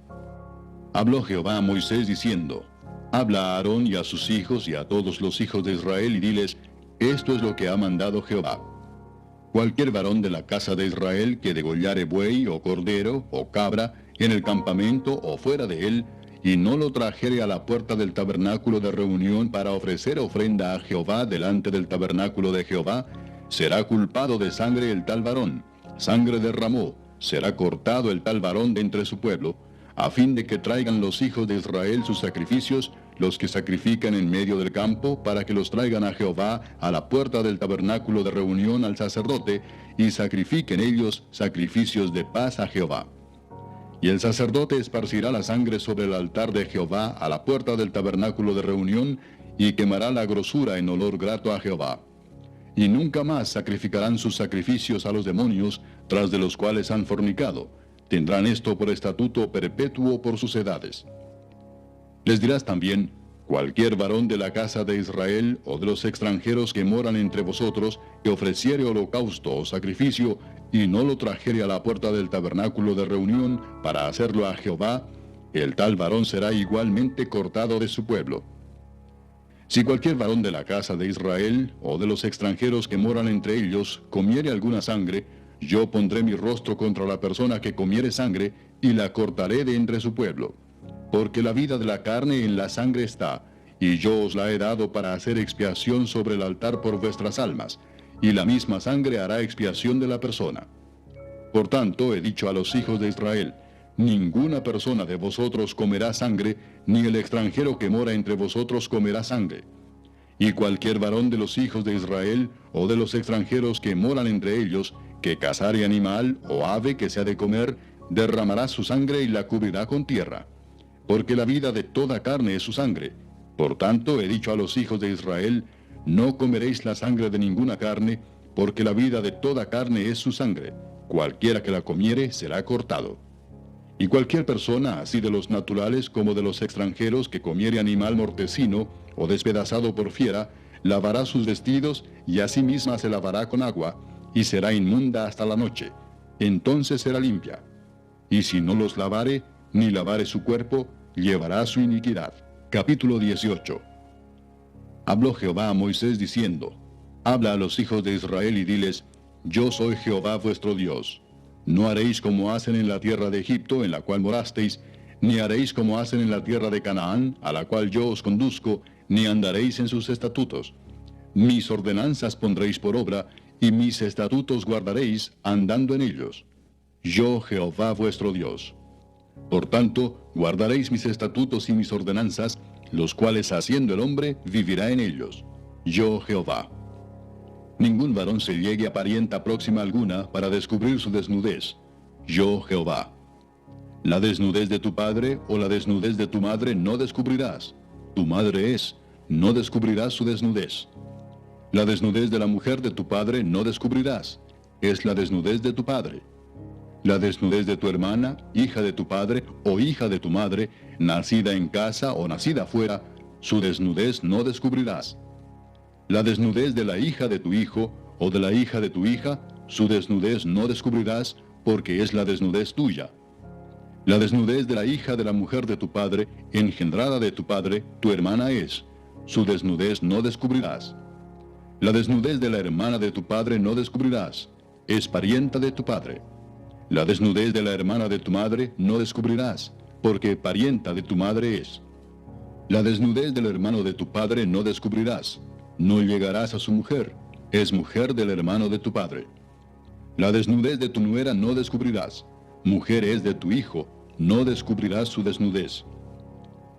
Habló Jehová a Moisés diciendo: Habla a Aarón y a sus hijos y a todos los hijos de Israel y diles: Esto es lo que ha mandado Jehová. Cualquier varón de la casa de Israel que degollare buey o cordero o cabra en el campamento o fuera de él, y no lo trajere a la puerta del tabernáculo de reunión para ofrecer ofrenda a Jehová delante del tabernáculo de Jehová, será culpado de sangre el tal varón. Sangre derramó, será cortado el tal varón de entre su pueblo, a fin de que traigan los hijos de Israel sus sacrificios, los que sacrifican en medio del campo, para que los traigan a Jehová a la puerta del tabernáculo de reunión al sacerdote, y sacrifiquen ellos sacrificios de paz a Jehová. Y el sacerdote esparcirá la sangre sobre el altar de Jehová a la puerta del tabernáculo de reunión, y quemará la grosura en olor grato a Jehová. Y nunca más sacrificarán sus sacrificios a los demonios, tras de los cuales han fornicado. Tendrán esto por estatuto perpetuo por sus edades. Les dirás también: cualquier varón de la casa de Israel o de los extranjeros que moran entre vosotros, que ofreciere holocausto o sacrificio, y no lo trajere a la puerta del tabernáculo de reunión para hacerlo a Jehová, el tal varón será igualmente cortado de su pueblo. Si cualquier varón de la casa de Israel o de los extranjeros que moran entre ellos comiere alguna sangre, yo pondré mi rostro contra la persona que comiere sangre, y la cortaré de entre su pueblo. Porque la vida de la carne en la sangre está, y yo os la he dado para hacer expiación sobre el altar por vuestras almas, y la misma sangre hará expiación de la persona. Por tanto, he dicho a los hijos de Israel: ninguna persona de vosotros comerá sangre, ni el extranjero que mora entre vosotros comerá sangre. Y cualquier varón de los hijos de Israel, o de los extranjeros que moran entre ellos, que cazare animal o ave que se ha de comer, derramará su sangre y la cubrirá con tierra. Porque la vida de toda carne es su sangre. Por tanto, he dicho a los hijos de Israel: no comeréis la sangre de ninguna carne, porque la vida de toda carne es su sangre. Cualquiera que la comiere será cortado. Y cualquier persona, así de los naturales como de los extranjeros, que comiere animal mortecino o despedazado por fiera, lavará sus vestidos, y a sí misma se lavará con agua, y será inmunda hasta la noche. Entonces será limpia. Y si no los lavare, ni lavare su cuerpo, llevará su iniquidad. Capítulo 18. Habló Jehová a Moisés diciendo: Habla a los hijos de Israel y diles: Yo soy Jehová vuestro Dios. No haréis como hacen en la tierra de Egipto, en la cual morasteis, ni haréis como hacen en la tierra de Canaán, a la cual yo os conduzco, ni andaréis en sus estatutos. Mis ordenanzas pondréis por obra, y mis estatutos guardaréis, andando en ellos. Yo, Jehová vuestro Dios. Por tanto, guardaréis mis estatutos y mis ordenanzas, los cuales haciendo el hombre, vivirá en ellos. Yo, Jehová. Ningún varón se llegue a parienta próxima alguna para descubrir su desnudez. Yo, Jehová. La desnudez de tu padre o la desnudez de tu madre no descubrirás. Tu madre es, no descubrirás su desnudez. La desnudez de la mujer de tu padre no descubrirás. Es la desnudez de tu padre. La desnudez de tu hermana, hija de tu padre o hija de tu madre, nacida en casa o nacida fuera, su desnudez no descubrirás. La desnudez de la hija de tu hijo o de la hija de tu hija, su desnudez no descubrirás, porque es la desnudez tuya. La desnudez de la hija de la mujer de tu padre, engendrada de tu padre, tu hermana es. Su desnudez no descubrirás. La desnudez de la hermana de tu padre no descubrirás. Es parienta de tu padre. La desnudez de la hermana de tu madre no descubrirás, porque parienta de tu madre es. La desnudez del hermano de tu padre no descubrirás. No llegarás a su mujer. Es mujer del hermano de tu padre. La desnudez de tu nuera no descubrirás. Mujer es de tu hijo. no descubrirás su desnudez.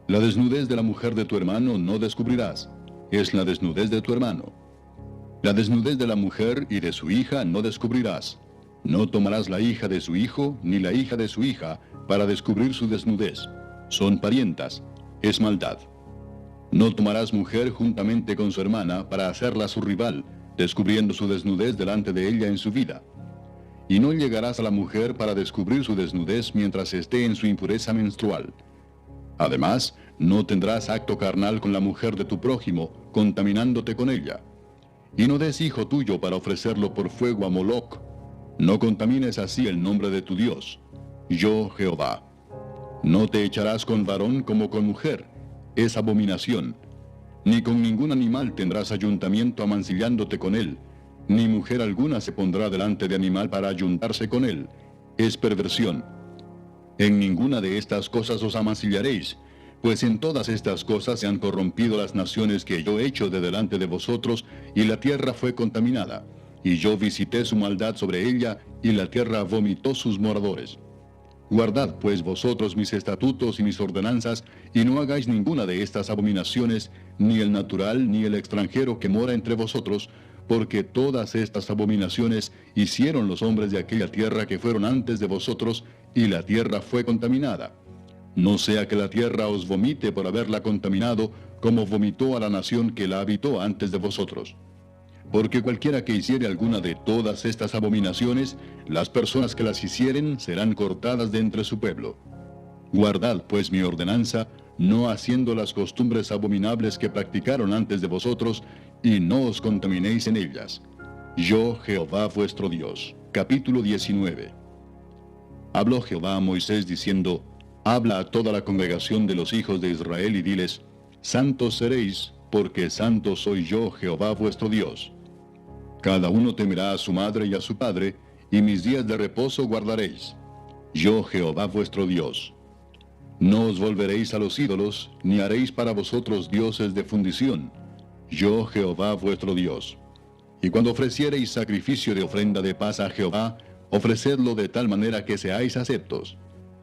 La desnudez de la mujer de tu hermano no descubrirás, es la desnudez de tu hermano. La desnudez de la mujer y de su hija no descubrirás. No tomarás la hija de su hijo ni la hija de su hija para descubrir su desnudez. Son parientas, es maldad. No tomarás mujer juntamente con su hermana para hacerla su rival, descubriendo su desnudez delante de ella en su vida. Y no llegarás a la mujer para descubrir su desnudez mientras esté en su impureza menstrual. Además, no tendrás acto carnal con la mujer de tu prójimo, contaminándote con ella. Y no des hijo tuyo para ofrecerlo por fuego a Moloc. No contamines así el nombre de tu Dios. Yo, Jehová. No te echarás con varón como con mujer, es abominación. Ni con ningún animal tendrás ayuntamiento amancillándote con él, ni mujer alguna se pondrá delante de animal para ayuntarse con él, es perversión. En ninguna de estas cosas os amancillaréis, pues en todas estas cosas se han corrompido las naciones que yo he hecho de delante de vosotros, y la tierra fue contaminada, y yo visité su maldad sobre ella, y la tierra vomitó sus moradores. Guardad pues vosotros mis estatutos y mis ordenanzas, y no hagáis ninguna de estas abominaciones, ni el natural ni el extranjero que mora entre vosotros, porque todas estas abominaciones hicieron los hombres de aquella tierra que fueron antes de vosotros, y la tierra fue contaminada. No sea que la tierra os vomite por haberla contaminado, como vomitó a la nación que la habitó antes de vosotros. Porque cualquiera que hiciere alguna de todas estas abominaciones, las personas que las hicieren serán cortadas de entre su pueblo. Guardad pues mi ordenanza, no haciendo las costumbres abominables que practicaron antes de vosotros, y no os contaminéis en ellas. Yo, Jehová vuestro Dios. Capítulo 19. Habló Jehová a Moisés diciendo: Habla a toda la congregación de los hijos de Israel y diles: Santos seréis, porque santo soy yo, Jehová vuestro Dios. Cada uno temerá a su madre y a su padre, y mis días de reposo guardaréis. Yo, Jehová vuestro Dios. No os volveréis a los ídolos, ni haréis para vosotros dioses de fundición. Yo, Jehová vuestro Dios. Y cuando ofreciereis sacrificio de ofrenda de paz a Jehová, ofrecedlo de tal manera que seáis aceptos.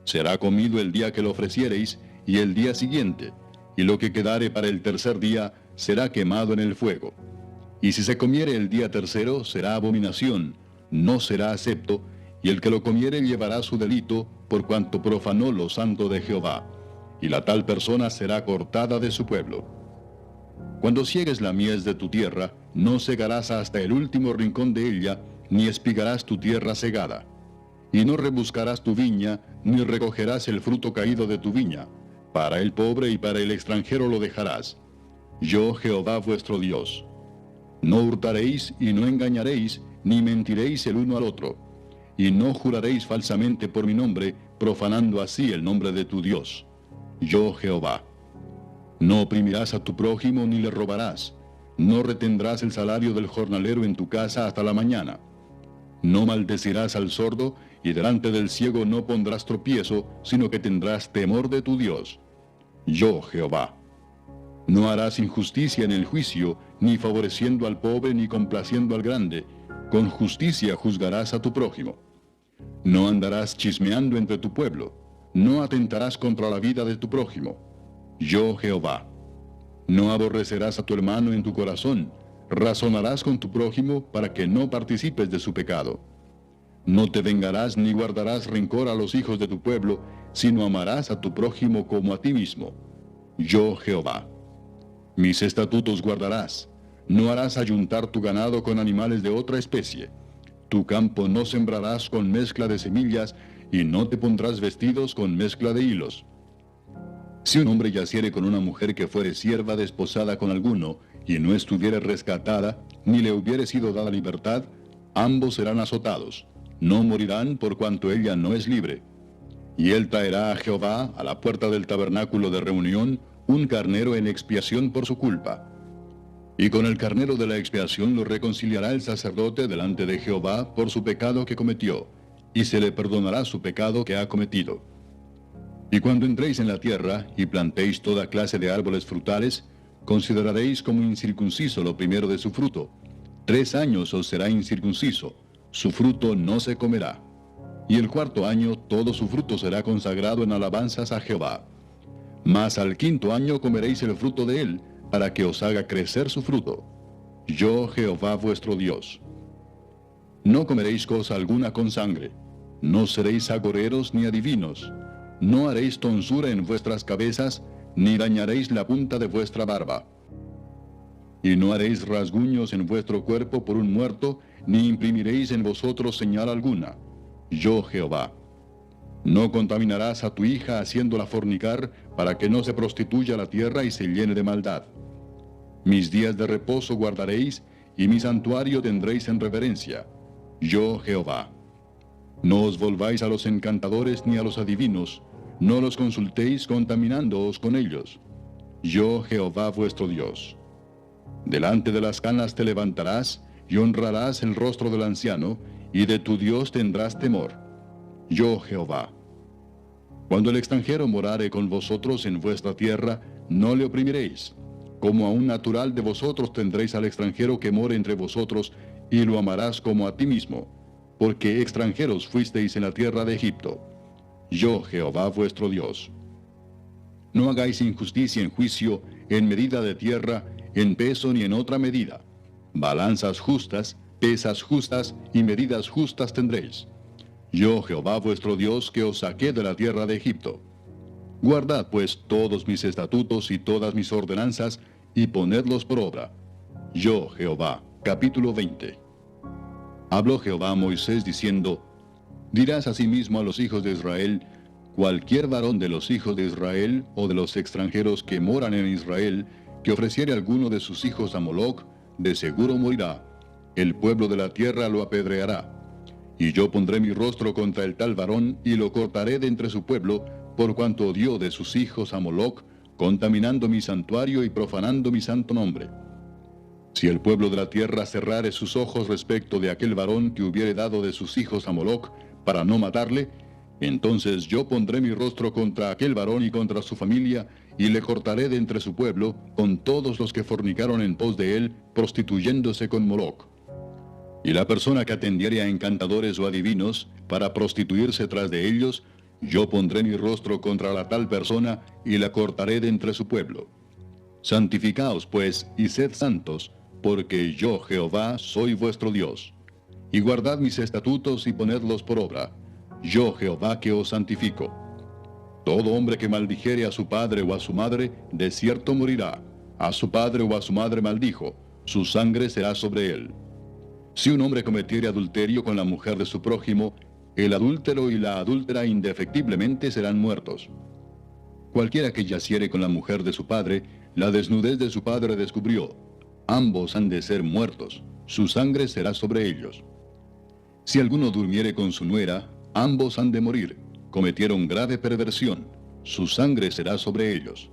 Será comido el día que lo ofreciereis, y el día siguiente, y lo que quedare para el tercer día será quemado en el fuego. Y si se comiere el día tercero, será abominación, no será acepto, y el que lo comiere llevará su delito, por cuanto profanó lo santo de Jehová, y la tal persona será cortada de su pueblo. Cuando ciegues la mies de tu tierra, no segarás hasta el último rincón de ella, ni espigarás tu tierra segada. Y no rebuscarás tu viña, ni recogerás el fruto caído de tu viña. Para el pobre y para el extranjero lo dejarás. Yo, Jehová vuestro Dios. No hurtaréis y no engañaréis, ni mentiréis el uno al otro. Y no juraréis falsamente por mi nombre, profanando así el nombre de tu Dios. Yo, Jehová. No oprimirás a tu prójimo ni le robarás. No retendrás el salario del jornalero en tu casa hasta la mañana. No maldecirás al sordo, y delante del ciego no pondrás tropiezo, sino que tendrás temor de tu Dios. Yo, Jehová. No harás injusticia en el juicio, ni favoreciendo al pobre, ni complaciendo al grande. Con justicia juzgarás a tu prójimo. No andarás chismeando entre tu pueblo. No atentarás contra la vida de tu prójimo. Yo, Jehová. No aborrecerás a tu hermano en tu corazón. Razonarás con tu prójimo para que no participes de su pecado. No te vengarás ni guardarás rencor a los hijos de tu pueblo, sino amarás a tu prójimo como a ti mismo. Yo, Jehová. Mis estatutos guardarás. No harás ayuntar tu ganado con animales de otra especie. Tu campo no sembrarás con mezcla de semillas, y no te pondrás vestidos con mezcla de hilos. Si un hombre yaciere con una mujer que fuere sierva desposada con alguno, y no estuviere rescatada, ni le hubiere sido dada libertad, ambos serán azotados. No morirán por cuanto ella no es libre. Y él traerá a Jehová, a la puerta del tabernáculo de reunión, un carnero en expiación por su culpa. Y con el carnero de la expiación lo reconciliará el sacerdote delante de Jehová por su pecado que cometió, y se le perdonará su pecado que ha cometido. Y cuando entréis en la tierra, y plantéis toda clase de árboles frutales, consideraréis como incircunciso lo primero de su fruto. 3 años os será incircunciso, su fruto no se comerá. y el cuarto año todo su fruto será consagrado en alabanzas a Jehová. Mas al quinto año comeréis el fruto de él, para que os haga crecer su fruto. Yo, Jehová vuestro Dios. No comeréis cosa alguna con sangre, no seréis agoreros ni adivinos, no haréis tonsura en vuestras cabezas, ni dañaréis la punta de vuestra barba. Y no haréis rasguños en vuestro cuerpo por un muerto, ni imprimiréis en vosotros señal alguna. Yo, Jehová. No contaminarás a tu hija haciéndola fornicar, para que no se prostituya la tierra y se llene de maldad. Mis días de reposo guardaréis, y mi santuario tendréis en reverencia. Yo, Jehová. No os volváis a los encantadores ni a los adivinos, no los consultéis contaminándoos con ellos. Yo, Jehová vuestro Dios. Delante de las canas te levantarás, y honrarás el rostro del anciano, y de tu Dios tendrás temor. Yo, Jehová. Cuando el extranjero morare con vosotros en vuestra tierra, no le oprimiréis. Como a un natural de vosotros tendréis al extranjero que more entre vosotros, y lo amarás como a ti mismo, porque extranjeros fuisteis en la tierra de Egipto. Yo, Jehová vuestro Dios. No hagáis injusticia en juicio, en medida de tierra, en peso ni en otra medida. Balanzas justas, pesas justas y medidas justas tendréis. Yo, Jehová vuestro Dios, que os saqué de la tierra de Egipto. Guardad pues todos mis estatutos y todas mis ordenanzas, y ponedlos por obra. Yo, Jehová. Capítulo 20. Habló Jehová a Moisés diciendo: Dirás asimismo a los hijos de Israel: cualquier varón de los hijos de Israel o de los extranjeros que moran en Israel, que ofreciere alguno de sus hijos a Moloc, de seguro morirá. El pueblo de la tierra lo apedreará. Y yo pondré mi rostro contra el tal varón, y lo cortaré de entre su pueblo, por cuanto odió de sus hijos a Moloc, contaminando mi santuario y profanando mi santo nombre. Si el pueblo de la tierra cerrare sus ojos respecto de aquel varón que hubiere dado de sus hijos a Moloc, para no matarle, entonces yo pondré mi rostro contra aquel varón y contra su familia, y le cortaré de entre su pueblo, con todos los que fornicaron en pos de él, prostituyéndose con Moloc. Y la persona que atendiere a encantadores o adivinos, para prostituirse tras de ellos, yo pondré mi rostro contra la tal persona, y la cortaré de entre su pueblo. Santificaos, pues, y sed santos, porque yo, Jehová, soy vuestro Dios. Y guardad mis estatutos y ponedlos por obra. Yo, Jehová, que os santifico. Todo hombre que maldijere a su padre o a su madre, de cierto morirá. A su padre o a su madre maldijo, su sangre será sobre él. Si un hombre cometiere adulterio con la mujer de su prójimo, el adúltero y la adúltera indefectiblemente serán muertos. Cualquiera que yaciere con la mujer de su padre, la desnudez de su padre descubrió. Ambos han de ser muertos, su sangre será sobre ellos. Si alguno durmiere con su nuera, ambos han de morir, cometieron grave perversión, su sangre será sobre ellos.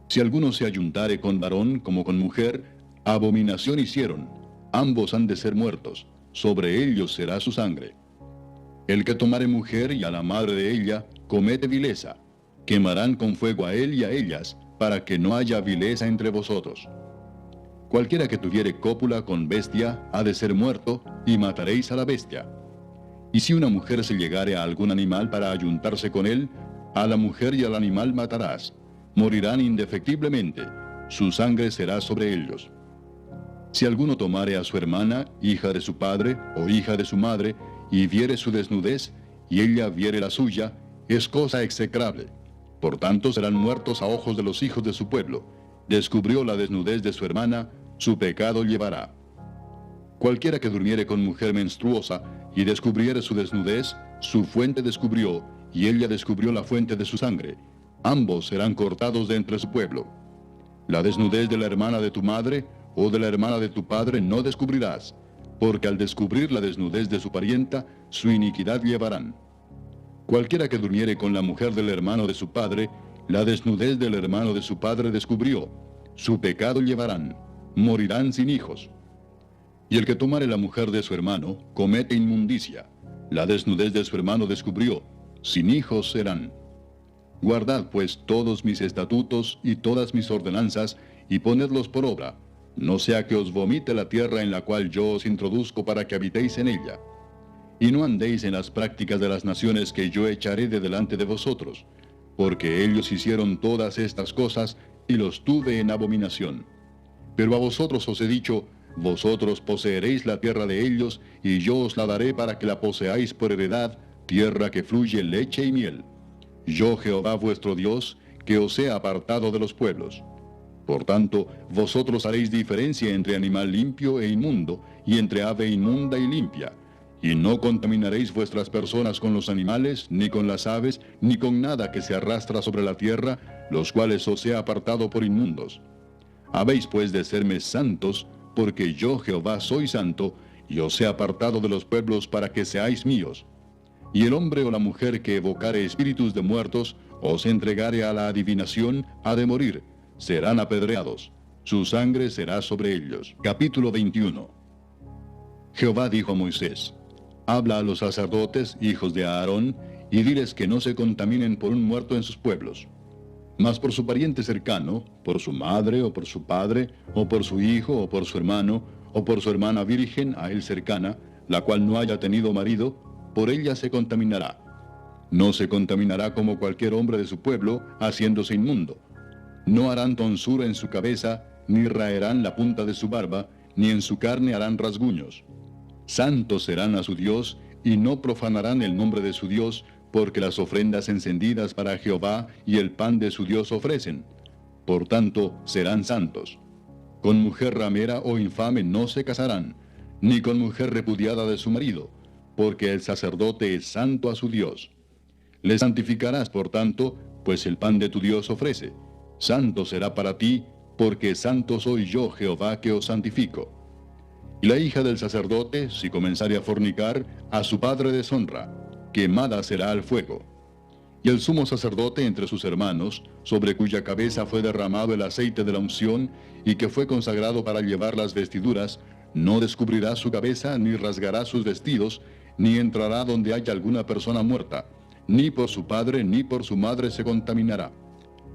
Si alguno se ayuntare con varón como con mujer, abominación hicieron, ambos han de ser muertos, sobre ellos será su sangre. El que tomare mujer y a la madre de ella, comete vileza, quemarán con fuego a él y a ellas, para que no haya vileza entre vosotros. Cualquiera que tuviere cópula con bestia, ha de ser muerto, y mataréis a la bestia. Y si una mujer se llegare a algún animal para ayuntarse con él, a la mujer y al animal matarás, morirán indefectiblemente, su sangre será sobre ellos. Si alguno tomare a su hermana, hija de su padre, o hija de su madre, y viere su desnudez, y ella viere la suya, es cosa execrable. Por tanto serán muertos a ojos de los hijos de su pueblo. Descubrió la desnudez de su hermana, su pecado llevará. Cualquiera que durmiere con mujer menstruosa, y descubriere su desnudez, su fuente descubrió, y ella descubrió la fuente de su sangre. Ambos serán cortados de entre su pueblo. La desnudez de la hermana de tu madre, o de la hermana de tu padre no descubrirás, porque al descubrir la desnudez de su parienta, su iniquidad llevarán. Cualquiera que durmiere con la mujer del hermano de su padre, la desnudez del hermano de su padre descubrió, su pecado llevarán, morirán sin hijos. Y el que tomare la mujer de su hermano, comete inmundicia, la desnudez de su hermano descubrió, sin hijos serán. Guardad pues todos mis estatutos y todas mis ordenanzas, y ponedlos por obra, no sea que os vomite la tierra en la cual yo os introduzco para que habitéis en ella. Y no andéis en las prácticas de las naciones que yo echaré de delante de vosotros, porque ellos hicieron todas estas cosas, y los tuve en abominación. Pero a vosotros os he dicho, vosotros poseeréis la tierra de ellos, y yo os la daré para que la poseáis por heredad, tierra que fluye leche y miel. Yo Jehová vuestro Dios, que os he apartado de los pueblos. Por tanto, vosotros haréis diferencia entre animal limpio e inmundo, y entre ave inmunda y limpia. Y no contaminaréis vuestras personas con los animales, ni con las aves, ni con nada que se arrastra sobre la tierra, los cuales os he apartado por inmundos. Habéis pues de serme santos, porque yo Jehová soy santo, y os he apartado de los pueblos para que seáis míos. Y el hombre o la mujer que evocare espíritus de muertos, os entregare a la adivinación, ha de morir, serán apedreados, su sangre será sobre ellos. Capítulo 21. Jehová dijo a Moisés, habla a los sacerdotes, hijos de Aarón, y diles que no se contaminen por un muerto en sus pueblos. Mas por su pariente cercano, por su madre o por su padre, o por su hijo o por su hermano, o por su hermana virgen a él cercana, la cual no haya tenido marido, por ella se contaminará. No se contaminará como cualquier hombre de su pueblo, haciéndose inmundo. No harán tonsura en su cabeza, ni raerán la punta de su barba, ni en su carne harán rasguños. Santos serán a su Dios, y no profanarán el nombre de su Dios, porque las ofrendas encendidas para Jehová y el pan de su Dios ofrecen. Por tanto, serán santos. Con mujer ramera o infame no se casarán, ni con mujer repudiada de su marido, porque el sacerdote es santo a su Dios. Le santificarás, por tanto, pues el pan de tu Dios ofrece. Santo será para ti, porque santo soy yo, Jehová, que os santifico. Y la hija del sacerdote, si comenzare a fornicar, a su padre deshonra, quemada será al fuego. Y el sumo sacerdote entre sus hermanos, sobre cuya cabeza fue derramado el aceite de la unción, y que fue consagrado para llevar las vestiduras, no descubrirá su cabeza, ni rasgará sus vestidos, ni entrará donde haya alguna persona muerta, ni por su padre ni por su madre se contaminará.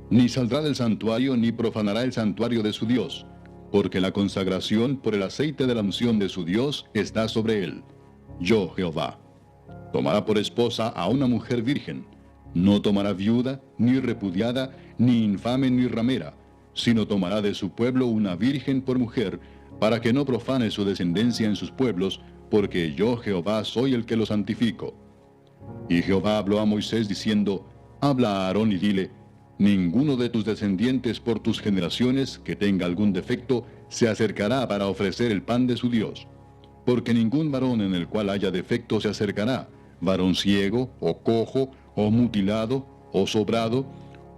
Ni saldrá del santuario, ni profanará el santuario de su Dios, porque la consagración por el aceite de la unción de su Dios está sobre él. Yo, Jehová. Tomará por esposa a una mujer virgen. No tomará viuda, ni repudiada, ni infame, ni ramera, sino tomará de su pueblo una virgen por mujer, para que no profane su descendencia en sus pueblos, porque yo, Jehová, soy el que lo santifico. Y Jehová habló a Moisés diciendo, habla a Aarón y dile, ninguno de tus descendientes por tus generaciones que tenga algún defecto se acercará para ofrecer el pan de su Dios. Porque ningún varón en el cual haya defecto se acercará, varón ciego, o cojo, o mutilado, o sobrado,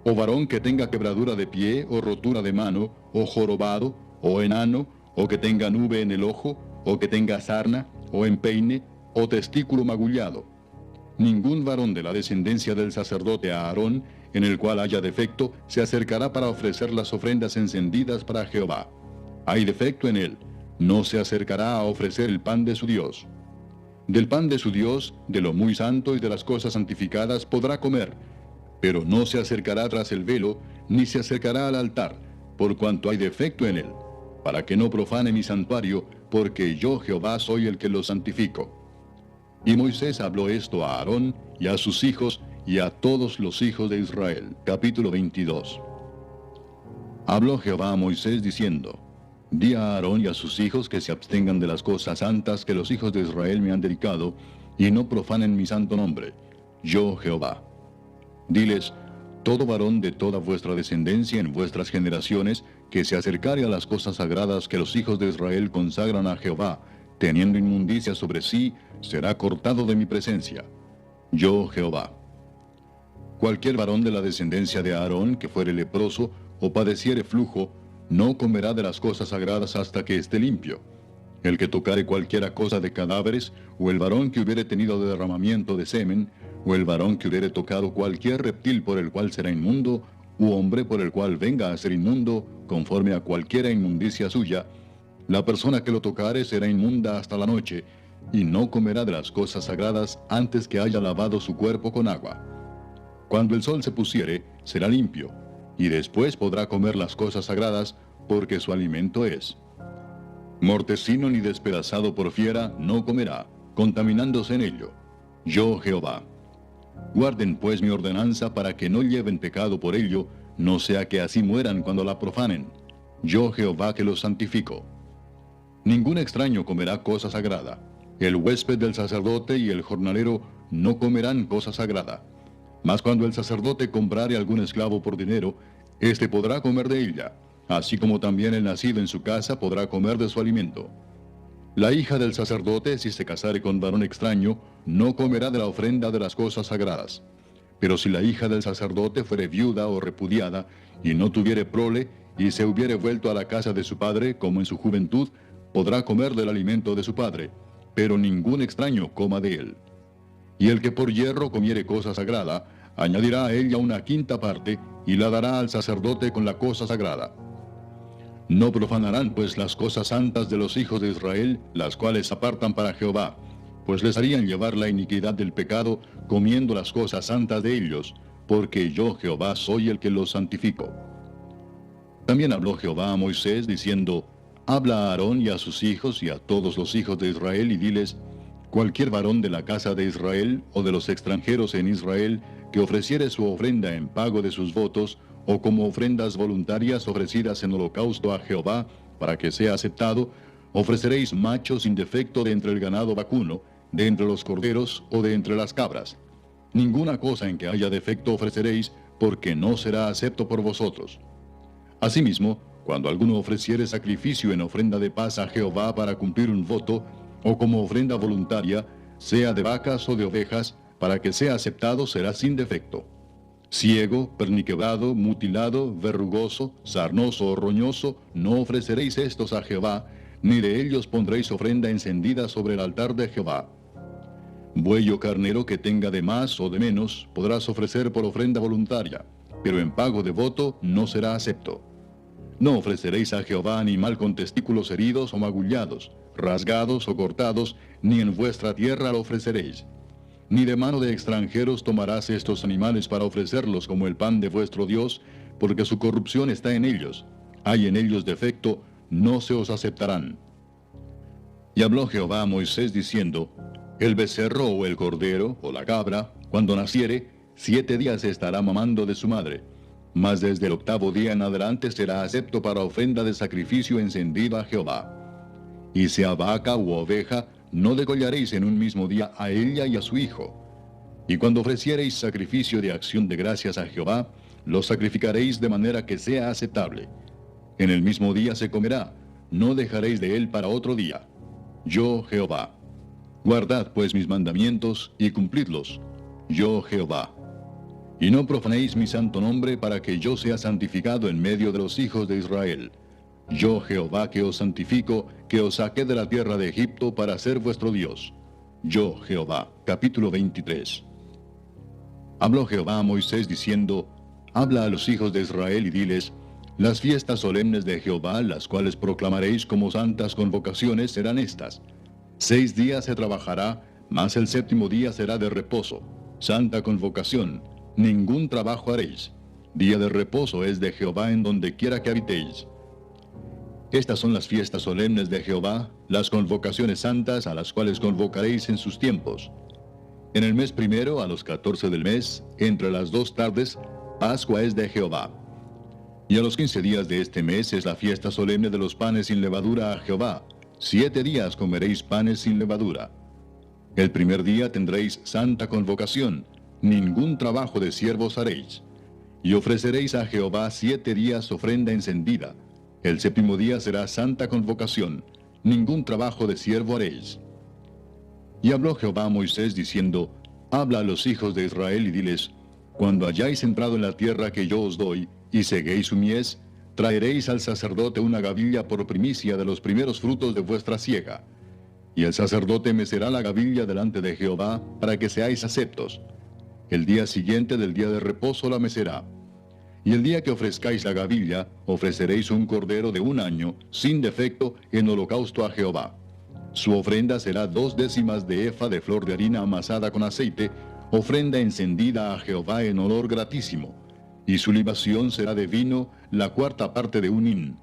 o varón que tenga quebradura de pie, o rotura de mano, o jorobado, o enano, o que tenga nube en el ojo, o que tenga sarna, o empeine, o testículo magullado. Ningún varón de la descendencia del sacerdote Aarón, en el cual haya defecto, se acercará para ofrecer las ofrendas encendidas para Jehová. Hay defecto en él, no se acercará a ofrecer el pan de su Dios. Del pan de su Dios, de lo muy santo y de las cosas santificadas podrá comer, pero no se acercará tras el velo, ni se acercará al altar, por cuanto hay defecto en él, para que no profane mi santuario, porque yo Jehová soy el que lo santifico. Y Moisés habló esto a Aarón y a sus hijos y a todos los hijos de Israel. Capítulo 22. Habló Jehová a Moisés diciendo, di a Aarón y a sus hijos que se abstengan de las cosas santas que los hijos de Israel me han dedicado, y no profanen mi santo nombre, yo Jehová. Diles, todo varón de toda vuestra descendencia en vuestras generaciones, que se acercare a las cosas sagradas que los hijos de Israel consagran a Jehová, teniendo inmundicia sobre sí, será cortado de mi presencia. Yo Jehová. Cualquier varón de la descendencia de Aarón que fuere leproso o padeciere flujo, no comerá de las cosas sagradas hasta que esté limpio. El que tocare cualquiera cosa de cadáveres, o el varón que hubiere tenido derramamiento de semen, o el varón que hubiere tocado cualquier reptil por el cual será inmundo, u hombre por el cual venga a ser inmundo, conforme a cualquiera inmundicia suya, la persona que lo tocare será inmunda hasta la noche, y no comerá de las cosas sagradas antes que haya lavado su cuerpo con agua. Cuando el sol se pusiere, será limpio, y después podrá comer las cosas sagradas, porque su alimento es. Mortecino ni despedazado por fiera no comerá, contaminándose en ello. Yo Jehová. Guarden pues mi ordenanza para que no lleven pecado por ello, no sea que así mueran cuando la profanen. Yo Jehová que los santifico. Ningún extraño comerá cosa sagrada. El huésped del sacerdote y el jornalero no comerán cosa sagrada. Mas cuando el sacerdote comprare algún esclavo por dinero, éste podrá comer de ella, así como también el nacido en su casa podrá comer de su alimento. La hija del sacerdote, si se casare con varón extraño, no comerá de la ofrenda de las cosas sagradas. Pero si la hija del sacerdote fuere viuda o repudiada, y no tuviere prole, y se hubiere vuelto a la casa de su padre, como en su juventud, podrá comer del alimento de su padre, pero ningún extraño coma de él. Y el que por hierro comiere cosa sagrada, añadirá a ella una quinta parte, y la dará al sacerdote con la cosa sagrada. No profanarán pues las cosas santas de los hijos de Israel, las cuales apartan para Jehová, pues les harían llevar la iniquidad del pecado, comiendo las cosas santas de ellos, porque yo Jehová soy el que los santifico. También habló Jehová a Moisés, diciendo, habla a Aarón y a sus hijos y a todos los hijos de Israel, y diles, cualquier varón de la casa de Israel, o de los extranjeros en Israel, que ofreciere su ofrenda en pago de sus votos, o como ofrendas voluntarias ofrecidas en holocausto a Jehová, para que sea aceptado, ofreceréis machos sin defecto de entre el ganado vacuno, de entre los corderos o de entre las cabras. Ninguna cosa en que haya defecto ofreceréis, porque no será acepto por vosotros. Asimismo, cuando alguno ofreciere sacrificio en ofrenda de paz a Jehová para cumplir un voto, o como ofrenda voluntaria, sea de vacas o de ovejas, para que sea aceptado será sin defecto. Ciego, perniquebrado, mutilado, verrugoso, sarnoso o roñoso, no ofreceréis estos a Jehová, ni de ellos pondréis ofrenda encendida sobre el altar de Jehová. Buey o carnero que tenga de más o de menos, podrás ofrecer por ofrenda voluntaria, pero en pago de voto no será acepto. No ofreceréis a Jehová animal con testículos heridos o magullados, rasgados o cortados, ni en vuestra tierra lo ofreceréis. Ni de mano de extranjeros tomarás estos animales para ofrecerlos como el pan de vuestro Dios, porque su corrupción está en ellos. Hay en ellos defecto, no se os aceptarán. Y habló Jehová a Moisés diciendo, el becerro o el cordero o la cabra, cuando naciere, 7 días estará mamando de su madre. Mas desde el 8º día en adelante será acepto para ofrenda de sacrificio encendida a Jehová. Y sea vaca u oveja, no degollaréis en un mismo día a ella y a su hijo. Y cuando ofreciereis sacrificio de acción de gracias a Jehová, lo sacrificaréis de manera que sea aceptable. En el mismo día se comerá, no dejaréis de él para otro día. Yo Jehová. Guardad pues mis mandamientos y cumplidlos. Yo Jehová. Y no profanéis mi santo nombre para que yo sea santificado en medio de los hijos de Israel. Yo Jehová que os santifico, que os saqué de la tierra de Egipto para ser vuestro Dios. Yo Jehová. Capítulo 23. Habló Jehová a Moisés diciendo, habla a los hijos de Israel y diles, las fiestas solemnes de Jehová, las cuales proclamaréis como santas convocaciones, serán estas. 6 días se trabajará, mas el 7º día será de reposo. Santa convocación, ningún trabajo haréis. Día de reposo es de Jehová en donde quiera que habitéis. Estas son las fiestas solemnes de Jehová, las convocaciones santas a las cuales convocaréis en sus tiempos. En el mes primero, a los 14 del mes, entre las 2 tardes, Pascua es de Jehová. Y a los 15 días de este mes es la fiesta solemne de los panes sin levadura a Jehová. 7 días comeréis panes sin levadura. El primer día tendréis santa convocación, ningún trabajo de siervos haréis. Y ofreceréis a Jehová 7 días ofrenda encendida. El 7º día será santa convocación, ningún trabajo de siervo haréis. Y habló Jehová a Moisés diciendo, habla a los hijos de Israel y diles, cuando hayáis entrado en la tierra que yo os doy, y seguéis su mies, traeréis al sacerdote una gavilla por primicia de los primeros frutos de vuestra siega. Y el sacerdote mecerá la gavilla delante de Jehová, para que seáis aceptos. El día siguiente del día de reposo la mecerá. Y el día que ofrezcáis la gavilla, ofreceréis un cordero de 1 año, sin defecto, en holocausto a Jehová. Su ofrenda será 2/10 de efa de flor de harina amasada con aceite, ofrenda encendida a Jehová en olor gratísimo. Y su libación será de vino, la 4ª parte de 1 hin.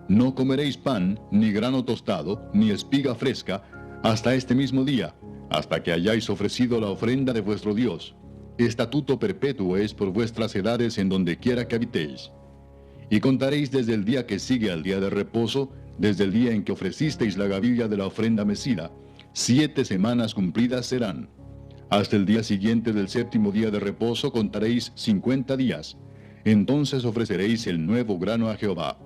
No comeréis pan, ni grano tostado, ni espiga fresca, hasta este mismo día, hasta que hayáis ofrecido la ofrenda de vuestro Dios. Estatuto perpetuo es por vuestras edades en donde quiera que habitéis. Y contaréis desde el día que sigue al día de reposo, desde el día en que ofrecisteis la gavilla de la ofrenda mecida, 7 semanas cumplidas serán. Hasta el día siguiente del 7º día de reposo contaréis 50 días. Entonces ofreceréis el nuevo grano a Jehová.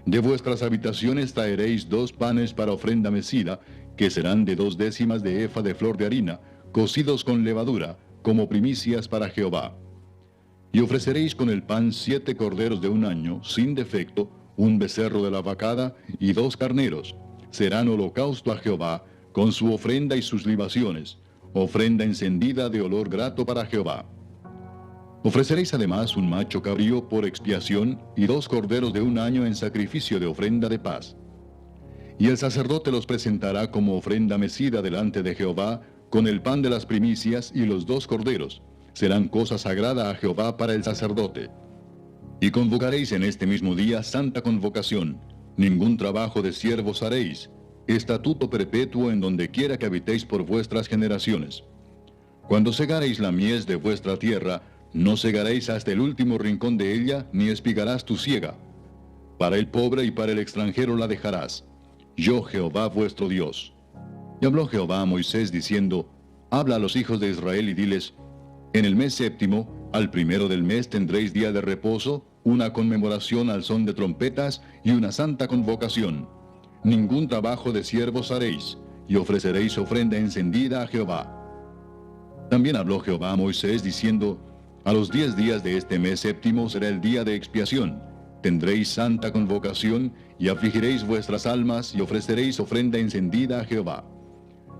De vuestras habitaciones traeréis 2 panes para ofrenda mecida, que serán de 2 décimas de efa de flor de harina, cocidos con levadura, como primicias para Jehová. Y ofreceréis con el pan 7 corderos de un año, sin defecto, un becerro de la vacada y 2 carneros. Serán holocausto a Jehová, con su ofrenda y sus libaciones, ofrenda encendida de olor grato para Jehová. Ofreceréis además un macho cabrío por expiación y 2 corderos de un año en sacrificio de ofrenda de paz. Y el sacerdote los presentará como ofrenda mecida delante de Jehová, con el pan de las primicias y los 2 corderos. Serán cosa sagrada a Jehová para el sacerdote. Y convocaréis en este mismo día santa convocación. Ningún trabajo de siervos haréis. Estatuto perpetuo en donde quiera que habitéis por vuestras generaciones. Cuando segareis la mies de vuestra tierra, no segaréis hasta el último rincón de ella, ni espigarás tu siega. Para el pobre y para el extranjero la dejarás. Yo Jehová vuestro Dios. Y habló Jehová a Moisés diciendo, habla a los hijos de Israel y diles, en el mes 7, al 1 del mes tendréis día de reposo, una conmemoración al son de trompetas y una santa convocación. Ningún trabajo de siervos haréis, y ofreceréis ofrenda encendida a Jehová. También habló Jehová a Moisés diciendo, a los 10 días de este mes 7 será el día de expiación. Tendréis santa convocación, y afligiréis vuestras almas, y ofreceréis ofrenda encendida a Jehová.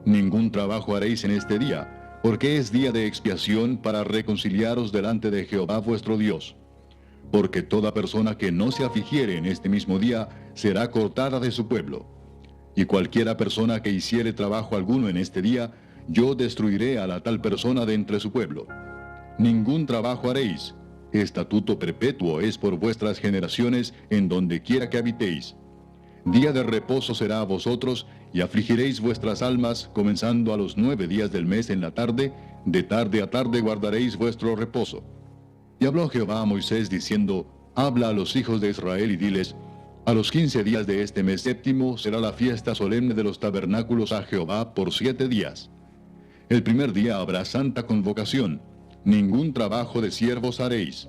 Ningún trabajo haréis en este día, porque es día de expiación para reconciliaros delante de Jehová vuestro Dios. Porque toda persona que no se afligiere en este mismo día será cortada de su pueblo. Y cualquiera persona que hiciere trabajo alguno en este día, yo destruiré a la tal persona de entre su pueblo. Ningún trabajo haréis. Estatuto perpetuo es por vuestras generaciones en donde quiera que habitéis. Día de reposo será a vosotros, y afligiréis vuestras almas, comenzando a los 9 días del mes en la tarde, de tarde a tarde guardaréis vuestro reposo. Y habló Jehová a Moisés diciendo, habla a los hijos de Israel y diles, a los 15 días de este mes 7 será la fiesta solemne de los tabernáculos a Jehová por 7 días. El primer día habrá santa convocación, ningún trabajo de siervos haréis.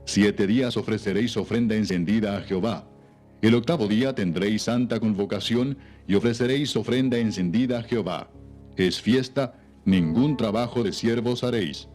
7 días ofreceréis ofrenda encendida a Jehová. El 8º día tendréis santa convocación y ofreceréis ofrenda encendida a Jehová. Es fiesta, ningún trabajo de siervos haréis.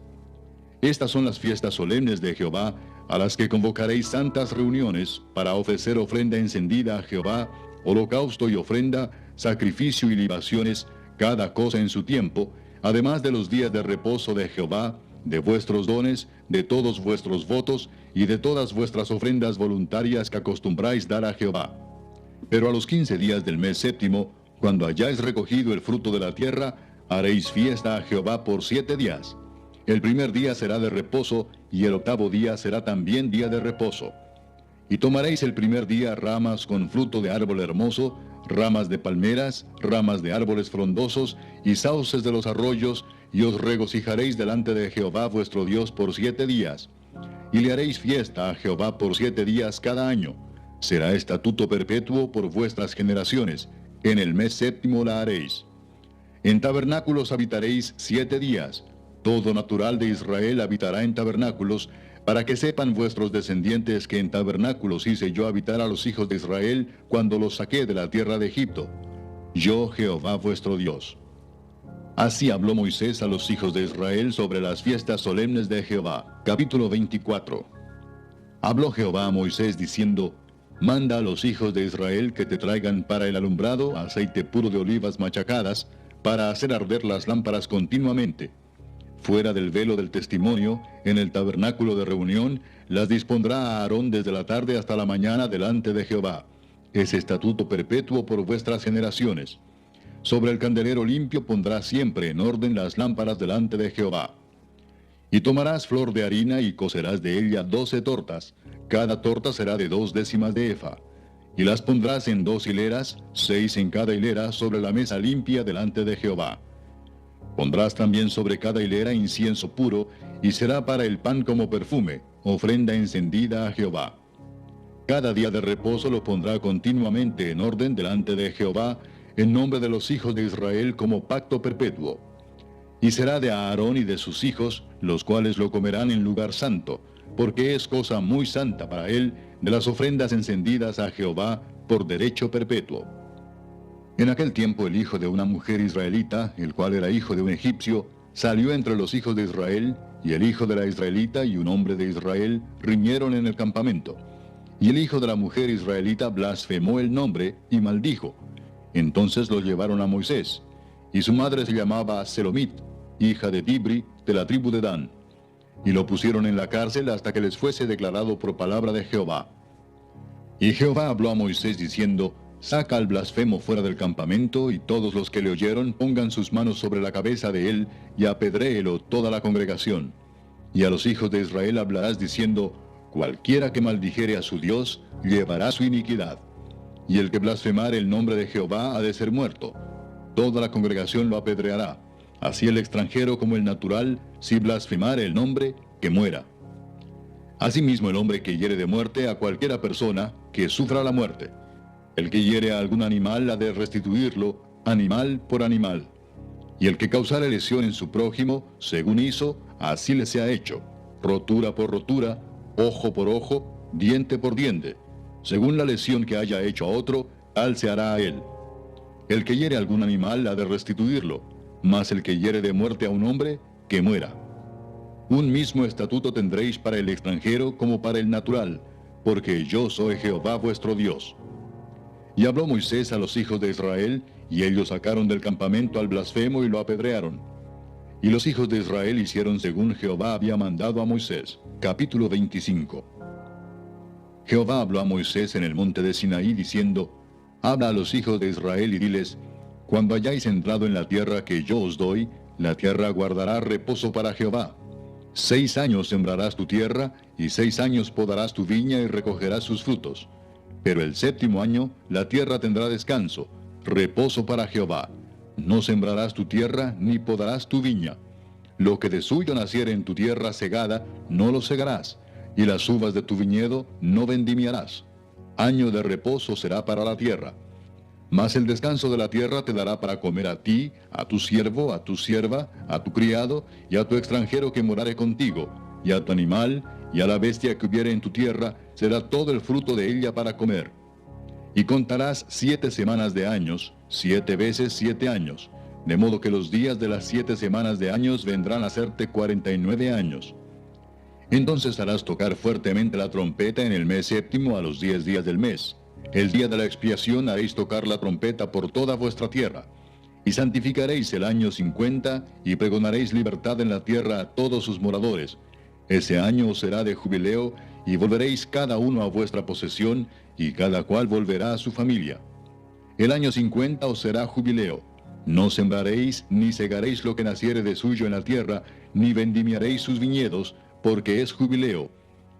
Estas son las fiestas solemnes de Jehová, a las que convocaréis santas reuniones para ofrecer ofrenda encendida a Jehová, holocausto y ofrenda, sacrificio y libaciones, cada cosa en su tiempo, además de los días de reposo de Jehová, de vuestros dones, de todos vuestros votos y de todas vuestras ofrendas voluntarias que acostumbráis dar a Jehová. Pero a los 15 días del mes 7, cuando hayáis recogido el fruto de la tierra, haréis fiesta a Jehová por 7 días. El primer día será de reposo, y el 8º día será también día de reposo. Y tomaréis el primer día ramas con fruto de árbol hermoso, ramas de palmeras, ramas de árboles frondosos, y sauces de los arroyos, y os regocijaréis delante de Jehová vuestro Dios por 7 días. Y le haréis fiesta a Jehová por 7 días cada año. Será estatuto perpetuo por vuestras generaciones. En el mes 7 la haréis. En tabernáculos habitaréis 7 días. Todo natural de Israel habitará en tabernáculos, para que sepan vuestros descendientes que en tabernáculos hice yo habitar a los hijos de Israel cuando los saqué de la tierra de Egipto. Yo Jehová vuestro Dios. Así habló Moisés a los hijos de Israel sobre las fiestas solemnes de Jehová. Capítulo 24. Habló Jehová a Moisés diciendo, manda a los hijos de Israel que te traigan para el alumbrado aceite puro de olivas machacadas, para hacer arder las lámparas continuamente. Fuera del velo del testimonio, en el tabernáculo de reunión, las dispondrá a Aarón desde la tarde hasta la mañana delante de Jehová. Es estatuto perpetuo por vuestras generaciones. Sobre el candelero limpio pondrás siempre en orden las lámparas delante de Jehová. Y tomarás flor de harina y cocerás de ella 12 tortas. Cada torta será de 2 décimas de efa. y las pondrás en 2 hileras, 6 en cada hilera, sobre la mesa limpia delante de Jehová. Pondrás también sobre cada hilera incienso puro, y será para el pan como perfume, ofrenda encendida a Jehová. Cada día de reposo lo pondrá continuamente en orden delante de Jehová, en nombre de los hijos de Israel como pacto perpetuo. Y será de Aarón y de sus hijos, los cuales lo comerán en lugar santo, porque es cosa muy santa para él, de las ofrendas encendidas a Jehová por derecho perpetuo. En aquel tiempo el hijo de una mujer israelita, el cual era hijo de un egipcio, salió entre los hijos de Israel, y el hijo de la israelita y un hombre de Israel riñeron en el campamento. Y el hijo de la mujer israelita blasfemó el nombre y maldijo. Entonces lo llevaron a Moisés, y su madre se llamaba Selomit, hija de Dibri, de la tribu de Dan. Y lo pusieron en la cárcel hasta que les fuese declarado por palabra de Jehová. Y Jehová habló a Moisés diciendo, saca al blasfemo fuera del campamento, y todos los que le oyeron pongan sus manos sobre la cabeza de él, y apedréelo toda la congregación. Y a los hijos de Israel hablarás diciendo, cualquiera que maldijere a su Dios, llevará su iniquidad. Y el que blasfemare el nombre de Jehová ha de ser muerto. Toda la congregación lo apedreará. Así el extranjero como el natural, si blasfemare el nombre, que muera. Asimismo el hombre que hiere de muerte a cualquiera persona, que sufra la muerte. El que hiere a algún animal ha de restituirlo, animal por animal. Y el que causare lesión en su prójimo, según hizo, así le sea hecho. Rotura por rotura, ojo por ojo, diente por diente. Según la lesión que haya hecho a otro, tal se hará a él. El que hiere a algún animal ha de restituirlo. Mas el que hiere de muerte a un hombre, que muera. Un mismo estatuto tendréis para el extranjero como para el natural, porque yo soy Jehová vuestro Dios. Y habló Moisés a los hijos de Israel, y ellos sacaron del campamento al blasfemo y lo apedrearon. Y los hijos de Israel hicieron según Jehová había mandado a Moisés. Capítulo 25. Jehová habló a Moisés en el monte de Sinaí, diciendo, habla a los hijos de Israel y diles, cuando hayáis entrado en la tierra que yo os doy, la tierra guardará reposo para Jehová. 6 años sembrarás tu tierra, y 6 años podarás tu viña y recogerás sus frutos. Pero el 7º año la tierra tendrá descanso, reposo para Jehová. No sembrarás tu tierra, ni podarás tu viña. Lo que de suyo naciere en tu tierra segada, no lo segarás, y las uvas de tu viñedo no vendimiarás. Año de reposo será para la tierra. Mas el descanso de la tierra te dará para comer a ti, a tu siervo, a tu sierva, a tu criado, y a tu extranjero que morare contigo, y a tu animal, y a la bestia que hubiere en tu tierra, será todo el fruto de ella para comer. Y contarás 7 semanas de años, 7 veces 7 años, de modo que los días de las 7 semanas de años vendrán a serte 49 años. Entonces harás tocar fuertemente la trompeta en el mes 7º a los 10 días del mes. El día de la expiación haréis tocar la trompeta por toda vuestra tierra. Y santificaréis el año 50, y pregonaréis libertad en la tierra a todos sus moradores. Ese año os será de jubileo, y volveréis cada uno a vuestra posesión, y cada cual volverá a su familia. El año 50 os será jubileo. No sembraréis, ni segaréis lo que naciere de suyo en la tierra, ni vendimiaréis sus viñedos, porque es jubileo.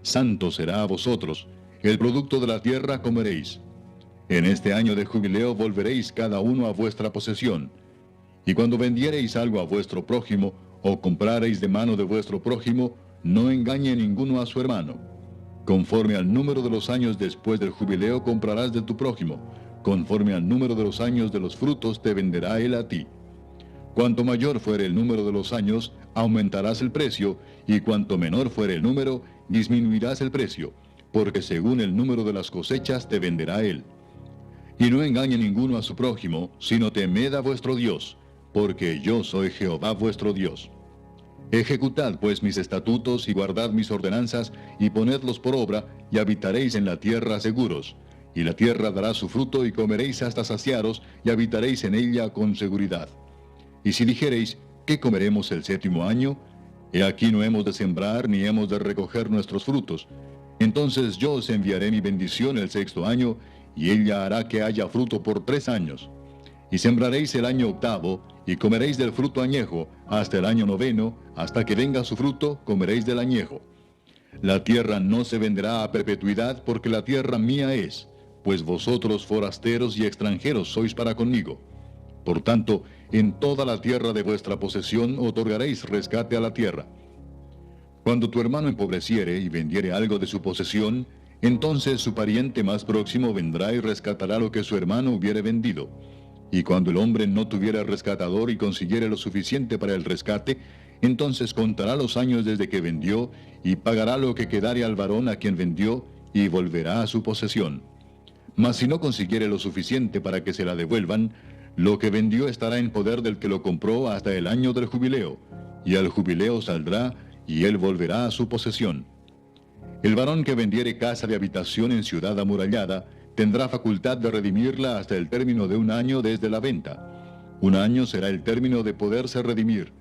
Santo será a vosotros. El producto de la tierra comeréis. En este año de jubileo volveréis cada uno a vuestra posesión. Y cuando vendiereis algo a vuestro prójimo, o comprareis de mano de vuestro prójimo, no engañe ninguno a su hermano. Conforme al número de los años después del jubileo comprarás de tu prójimo. Conforme al número de los años de los frutos te venderá él a ti. Cuanto mayor fuere el número de los años, aumentarás el precio, y cuanto menor fuere el número, disminuirás el precio. Porque según el número de las cosechas te venderá él. Y no engañe ninguno a su prójimo, sino temed a vuestro Dios, porque yo soy Jehová vuestro Dios. Ejecutad pues mis estatutos y guardad mis ordenanzas, y ponedlos por obra, y habitaréis en la tierra seguros. Y la tierra dará su fruto, y comeréis hasta saciaros, y habitaréis en ella con seguridad. Y si dijereis, ¿qué comeremos el 7º año? He aquí no hemos de sembrar, ni hemos de recoger nuestros frutos. Entonces yo os enviaré mi bendición el 6º año, y ella hará que haya fruto por 3 años. Y sembraréis el año 8º, y comeréis del fruto añejo, hasta el año 9º, hasta que venga su fruto, comeréis del añejo. La tierra no se venderá a perpetuidad, porque la tierra mía es. pues vosotros forasteros y extranjeros sois para conmigo. Por tanto, en toda la tierra de vuestra posesión otorgaréis rescate a la tierra. Cuando tu hermano empobreciere y vendiere algo de su posesión, entonces su pariente más próximo vendrá y rescatará lo que su hermano hubiere vendido. Y cuando el hombre no tuviera rescatador y consiguiere lo suficiente para el rescate, entonces contará los años desde que vendió, y pagará lo que quedare al varón a quien vendió, y volverá a su posesión. Mas si no consiguiere lo suficiente para que se la devuelvan, lo que vendió estará en poder del que lo compró hasta el año del jubileo, y al jubileo saldrá, y él volverá a su posesión. El varón que vendiere casa de habitación en ciudad amurallada, tendrá facultad de redimirla hasta el término de 1 año desde la venta. 1 año será el término de poderse redimir.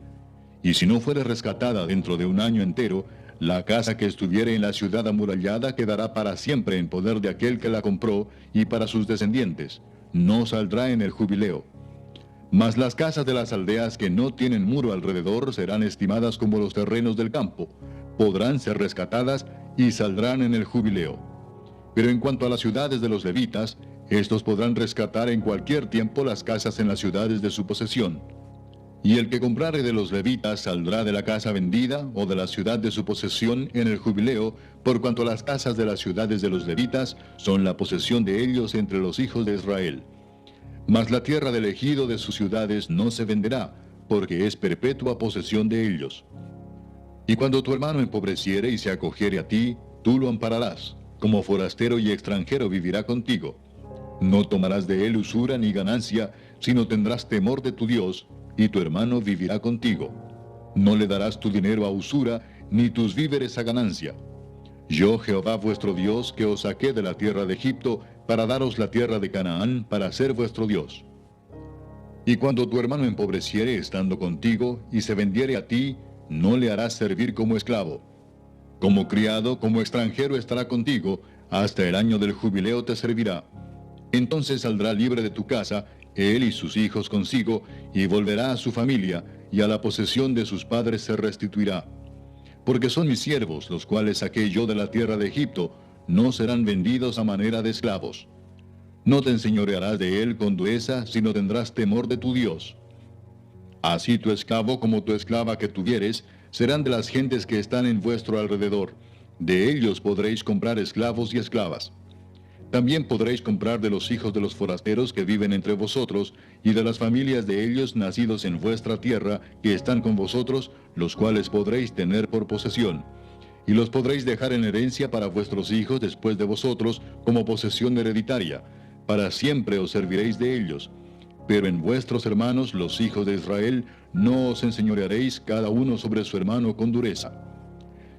Y si no fuere rescatada dentro de 1 año entero, la casa que estuviere en la ciudad amurallada quedará para siempre en poder de aquel que la compró y para sus descendientes. No saldrá en el jubileo. Mas las casas de las aldeas que no tienen muro alrededor serán estimadas como los terrenos del campo. Podrán ser rescatadas y saldrán en el jubileo. Pero en cuanto a las ciudades de los levitas, estos podrán rescatar en cualquier tiempo las casas en las ciudades de su posesión. Y el que comprare de los levitas saldrá de la casa vendida o de la ciudad de su posesión en el jubileo, por cuanto las casas de las ciudades de los levitas son la posesión de ellos entre los hijos de Israel. Mas la tierra del ejido de sus ciudades no se venderá, porque es perpetua posesión de ellos. Y cuando tu hermano empobreciere y se acogiere a ti, tú lo ampararás. Como forastero y extranjero vivirá contigo. No tomarás de él usura ni ganancia, sino tendrás temor de tu Dios, y tu hermano vivirá contigo. No le darás tu dinero a usura, ni tus víveres a ganancia. Yo, Jehová vuestro Dios, que os saqué de la tierra de Egipto, para daros la tierra de Canaán, para ser vuestro Dios. Y cuando tu hermano empobreciere estando contigo, y se vendiere a ti, no le harás servir como esclavo. Como criado, como extranjero estará contigo, hasta el año del jubileo te servirá. Entonces saldrá libre de tu casa, él y sus hijos consigo, y volverá a su familia, y a la posesión de sus padres se restituirá. Porque son mis siervos, los cuales saqué yo de la tierra de Egipto, no serán vendidos a manera de esclavos. No te enseñorearás de él con dureza, sino tendrás temor de tu Dios. Así tu esclavo como tu esclava que tuvieres, serán de las gentes que están en vuestro alrededor. De ellos podréis comprar esclavos y esclavas. También podréis comprar de los hijos de los forasteros que viven entre vosotros, y de las familias de ellos nacidos en vuestra tierra, que están con vosotros, los cuales podréis tener por posesión. Y los podréis dejar en herencia para vuestros hijos después de vosotros, como posesión hereditaria. Para siempre os serviréis de ellos. Pero en vuestros hermanos, los hijos de Israel, no os enseñorearéis cada uno sobre su hermano con dureza.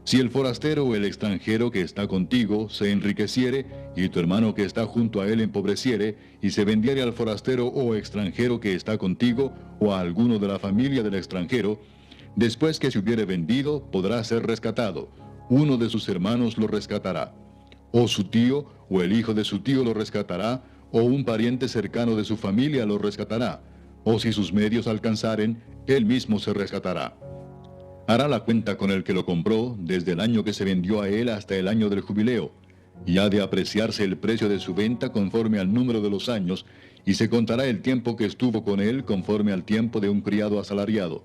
Si el forastero o el extranjero que está contigo se enriqueciere, y tu hermano que está junto a él empobreciere, y se vendiere al forastero o extranjero que está contigo, o a alguno de la familia del extranjero, después que se hubiere vendido, podrá ser rescatado. Uno de sus hermanos lo rescatará. O su tío, o el hijo de su tío lo rescatará, o un pariente cercano de su familia lo rescatará. O si sus medios alcanzaren, él mismo se rescatará. Hará la cuenta con el que lo compró, desde el año que se vendió a él hasta el año del jubileo, y ha de apreciarse el precio de su venta conforme al número de los años, y se contará el tiempo que estuvo con él conforme al tiempo de un criado asalariado.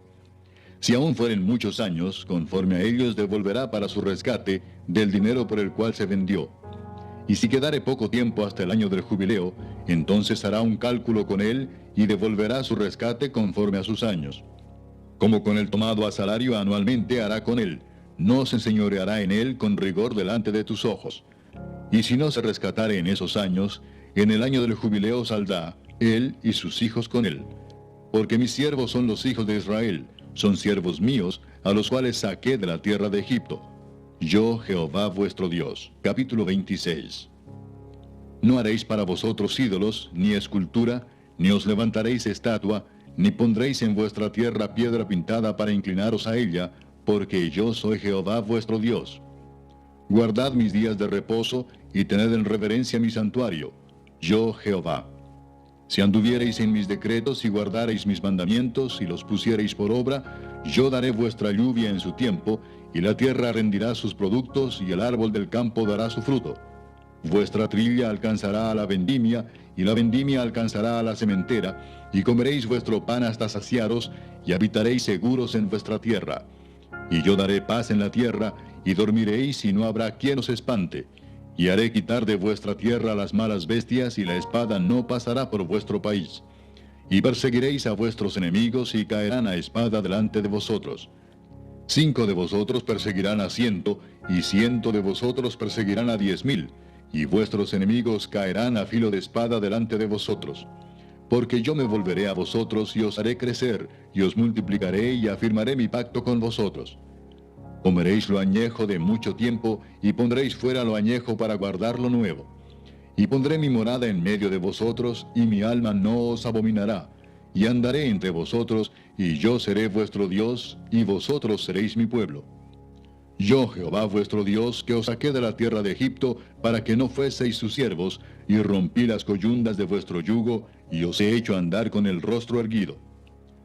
Si aún fueren muchos años, conforme a ellos devolverá para su rescate del dinero por el cual se vendió. Y si quedare poco tiempo hasta el año del jubileo, entonces hará un cálculo con él y devolverá su rescate conforme a sus años. Como con el tomado a salario anualmente hará con él, no se enseñoreará en él con rigor delante de tus ojos. Y si no se rescatare en esos años, en el año del jubileo saldrá, él y sus hijos con él. Porque mis siervos son los hijos de Israel, son siervos míos, a los cuales saqué de la tierra de Egipto. Yo, Jehová vuestro Dios. Capítulo 26. No haréis para vosotros ídolos, ni escultura, ni os levantaréis estatua, ni pondréis en vuestra tierra piedra pintada para inclinaros a ella, porque yo soy Jehová vuestro Dios. Guardad mis días de reposo, y tened en reverencia mi santuario. Yo, Jehová. Si anduviereis en mis decretos y guardareis mis mandamientos y los pusiereis por obra, yo daré vuestra lluvia en su tiempo, y la tierra rendirá sus productos, y el árbol del campo dará su fruto. vuestra trilla alcanzará a la vendimia, y la vendimia alcanzará a la sementera, y comeréis vuestro pan hasta saciaros, y habitaréis seguros en vuestra tierra. Y yo daré paz en la tierra, y dormiréis, y no habrá quien os espante. Y haré quitar de vuestra tierra las malas bestias, y la espada no pasará por vuestro país. Y perseguiréis a vuestros enemigos, y caerán a espada delante de vosotros. 5 de vosotros perseguirán a 100, y 100 de vosotros perseguirán a 10,000, y vuestros enemigos caerán a filo de espada delante de vosotros. Porque yo me volveré a vosotros, y os haré crecer, y os multiplicaré, y afirmaré mi pacto con vosotros. Comeréis lo añejo de mucho tiempo, y pondréis fuera lo añejo para guardar lo nuevo. Y pondré mi morada en medio de vosotros, y mi alma no os abominará. Y andaré entre vosotros, y yo seré vuestro Dios, y vosotros seréis mi pueblo. Yo, Jehová vuestro Dios, que os saqué de la tierra de Egipto, para que no fueseis sus siervos, y rompí las coyundas de vuestro yugo, y os he hecho andar con el rostro erguido.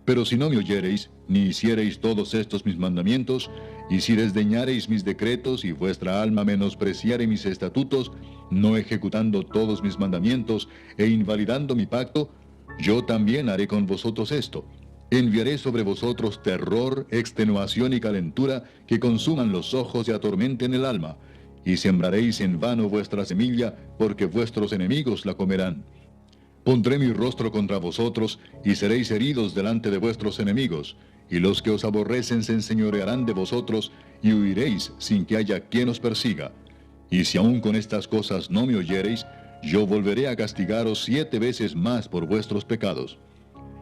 Pero si no me oyereis, ni hiciereis todos estos mis mandamientos, y si desdeñareis mis decretos, y vuestra alma menospreciare mis estatutos, no ejecutando todos mis mandamientos, e invalidando mi pacto, yo también haré con vosotros esto. Enviaré sobre vosotros terror, extenuación y calentura, que consuman los ojos y atormenten el alma. Y sembraréis en vano vuestra semilla, porque vuestros enemigos la comerán. Pondré mi rostro contra vosotros, y seréis heridos delante de vuestros enemigos, y los que os aborrecen se enseñorearán de vosotros, y huiréis sin que haya quien os persiga. Y si aún con estas cosas no me oyereis, yo volveré a castigaros 7 veces más por vuestros pecados.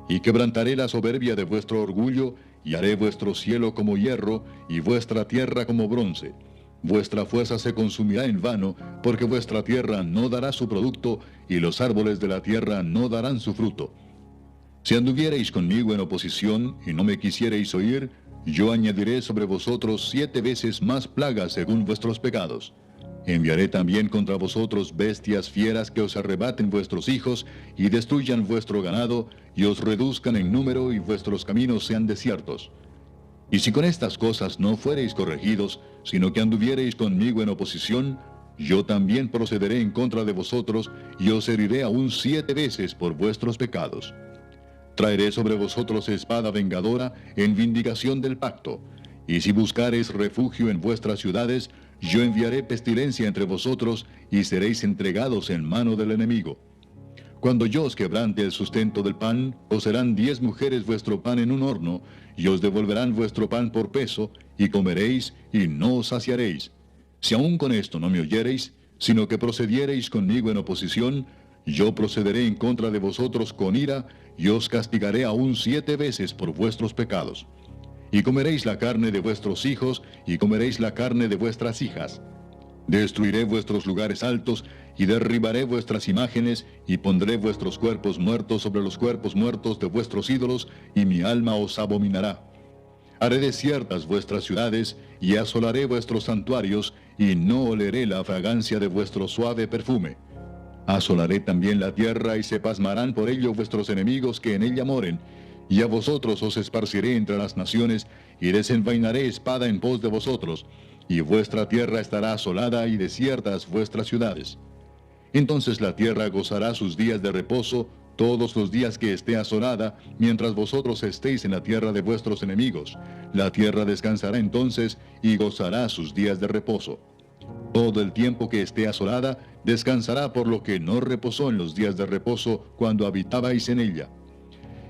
Y quebrantaré la soberbia de vuestro orgullo, y haré vuestro cielo como hierro, y vuestra tierra como bronce. Vuestra fuerza se consumirá en vano, porque vuestra tierra no dará su producto, y los árboles de la tierra no darán su fruto. Si anduviereis conmigo en oposición, y no me quisiereis oír, yo añadiré sobre vosotros 7 veces más plagas según vuestros pecados. Enviaré también contra vosotros bestias fieras que os arrebaten vuestros hijos, y destruyan vuestro ganado, y os reduzcan en número, y vuestros caminos sean desiertos. Y si con estas cosas no fuereis corregidos, sino que anduviereis conmigo en oposición, yo también procederé en contra de vosotros, y os heriré aún 7 veces por vuestros pecados. Traeré sobre vosotros espada vengadora en vindicación del pacto, y si buscareis refugio en vuestras ciudades, yo enviaré pestilencia entre vosotros, y seréis entregados en mano del enemigo. Cuando yo os quebrante el sustento del pan, os serán 10 mujeres vuestro pan en un horno, y os devolverán vuestro pan por peso, y comeréis, y no os saciaréis. Si aún con esto no me oyereis, sino que procediereis conmigo en oposición, yo procederé en contra de vosotros con ira, y os castigaré aún 7 veces por vuestros pecados. Y comeréis la carne de vuestros hijos, y comeréis la carne de vuestras hijas. Destruiré vuestros lugares altos, y derribaré vuestras imágenes, y pondré vuestros cuerpos muertos sobre los cuerpos muertos de vuestros ídolos, y mi alma os abominará. Haré desiertas vuestras ciudades, y asolaré vuestros santuarios, y no oleré la fragancia de vuestro suave perfume. Asolaré también la tierra, y se pasmarán por ello vuestros enemigos que en ella moren, y a vosotros os esparciré entre las naciones, y desenvainaré espada en pos de vosotros, y vuestra tierra estará asolada y desiertas vuestras ciudades. Entonces la tierra gozará sus días de reposo, todos los días que esté asolada, mientras vosotros estéis en la tierra de vuestros enemigos. La tierra descansará entonces, y gozará sus días de reposo. Todo el tiempo que esté asolada, descansará por lo que no reposó en los días de reposo cuando habitabais en ella.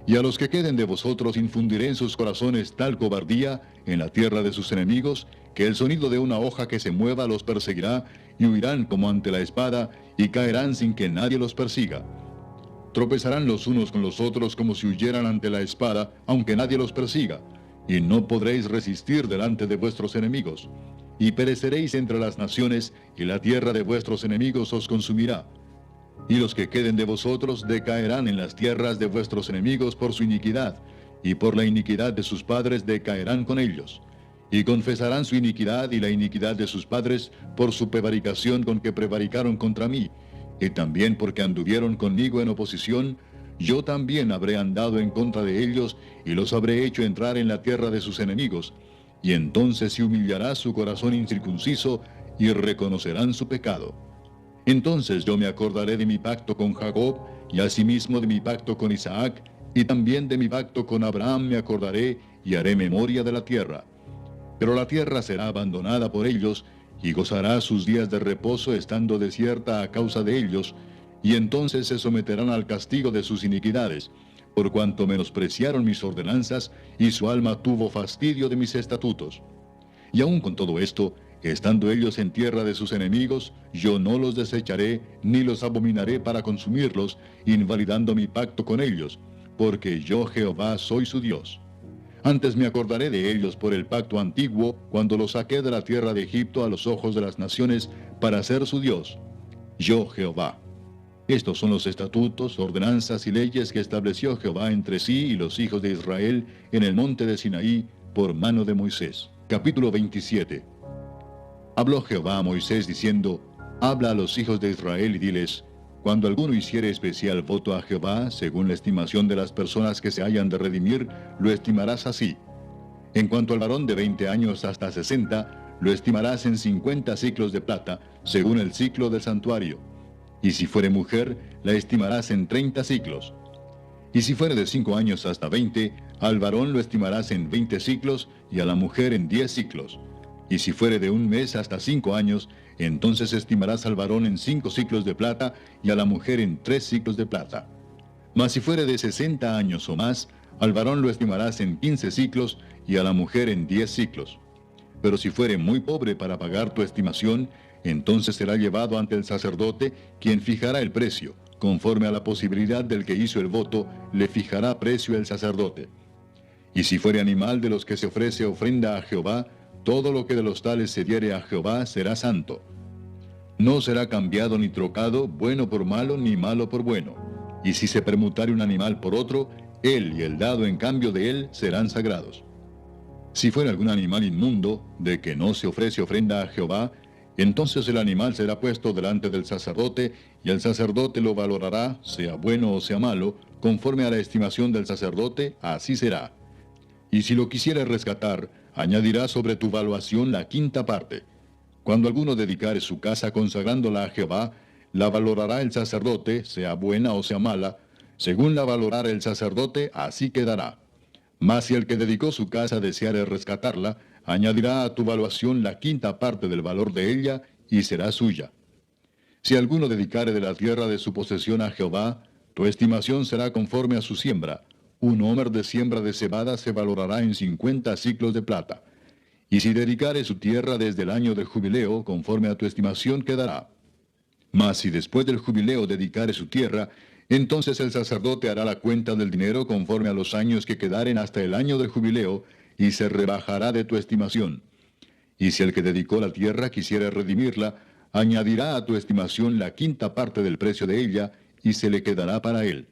Y a los que queden de vosotros infundiré en sus corazones tal cobardía en la tierra de sus enemigos, que el sonido de una hoja que se mueva los perseguirá, y huirán como ante la espada, y caerán sin que nadie los persiga. Tropezarán los unos con los otros como si huyeran ante la espada, aunque nadie los persiga, y no podréis resistir delante de vuestros enemigos. Y pereceréis entre las naciones, y la tierra de vuestros enemigos os consumirá. Y los que queden de vosotros decaerán en las tierras de vuestros enemigos por su iniquidad, y por la iniquidad de sus padres decaerán con ellos. Y confesarán su iniquidad y la iniquidad de sus padres por su prevaricación con que prevaricaron contra mí, y también porque anduvieron conmigo en oposición, yo también habré andado en contra de ellos, y los habré hecho entrar en la tierra de sus enemigos, y entonces se humillará su corazón incircunciso, y reconocerán su pecado. Entonces yo me acordaré de mi pacto con Jacob, y asimismo de mi pacto con Isaac, y también de mi pacto con Abraham me acordaré, y haré memoria de la tierra. Pero la tierra será abandonada por ellos, y gozará sus días de reposo estando desierta a causa de ellos, y entonces se someterán al castigo de sus iniquidades, por cuanto menospreciaron mis ordenanzas, y su alma tuvo fastidio de mis estatutos. Y aun con todo esto, estando ellos en tierra de sus enemigos, yo no los desecharé, ni los abominaré para consumirlos, invalidando mi pacto con ellos, porque yo Jehová soy su Dios. Antes me acordaré de ellos por el pacto antiguo, cuando los saqué de la tierra de Egipto a los ojos de las naciones, para ser su Dios. Yo Jehová. Estos son los estatutos, ordenanzas y leyes que estableció Jehová entre sí y los hijos de Israel en el monte de Sinaí, por mano de Moisés. Capítulo 27. Habló Jehová a Moisés diciendo, habla a los hijos de Israel y diles, cuando alguno hiciere especial voto a Jehová, según la estimación de las personas que se hayan de redimir, lo estimarás así. En cuanto al varón de 20 años hasta 60, lo estimarás en 50 siclos de plata, según el siclo del santuario. Y si fuere mujer, la estimarás en 30 siclos. Y si fuere de 5 años hasta 20, al varón lo estimarás en 20 siclos, y a la mujer en 10 siclos. Y si fuere de 1 mes hasta 5 años, entonces estimarás al varón en 5 siclos de plata, y a la mujer en 3 siclos de plata. Mas si fuere de 60 años o más, al varón lo estimarás en 15 siclos, y a la mujer en 10 siclos. Pero si fuere muy pobre para pagar tu estimación, entonces será llevado ante el sacerdote, quien fijará el precio. Conforme a la posibilidad del que hizo el voto, le fijará precio el sacerdote. Y si fuere animal de los que se ofrece ofrenda a Jehová, todo lo que de los tales se diere a Jehová será santo. No será cambiado ni trocado, bueno por malo, ni malo por bueno. Y si se permutare un animal por otro, él y el dado en cambio de él serán sagrados. Si fuera algún animal inmundo, de que no se ofrece ofrenda a Jehová, entonces el animal será puesto delante del sacerdote, y el sacerdote lo valorará, sea bueno o sea malo, conforme a la estimación del sacerdote, así será. Y si lo quisiere rescatar, añadirá sobre tu valuación la quinta parte. Cuando alguno dedicare su casa consagrándola a Jehová, la valorará el sacerdote, sea buena o sea mala, según la valorare el sacerdote, así quedará. Mas si el que dedicó su casa deseare rescatarla, añadirá a tu valuación la quinta parte del valor de ella, y será suya. Si alguno dedicare de la tierra de su posesión a Jehová, tu estimación será conforme a su siembra. Un homer de siembra de cebada se valorará en 50 siclos de plata. Y si dedicare su tierra desde el año del jubileo, conforme a tu estimación quedará. Mas si después del jubileo dedicare su tierra, entonces el sacerdote hará la cuenta del dinero conforme a los años que quedaren hasta el año del jubileo, y se rebajará de tu estimación. Y si el que dedicó la tierra quisiera redimirla, añadirá a tu estimación la quinta parte del precio de ella, y se le quedará para él.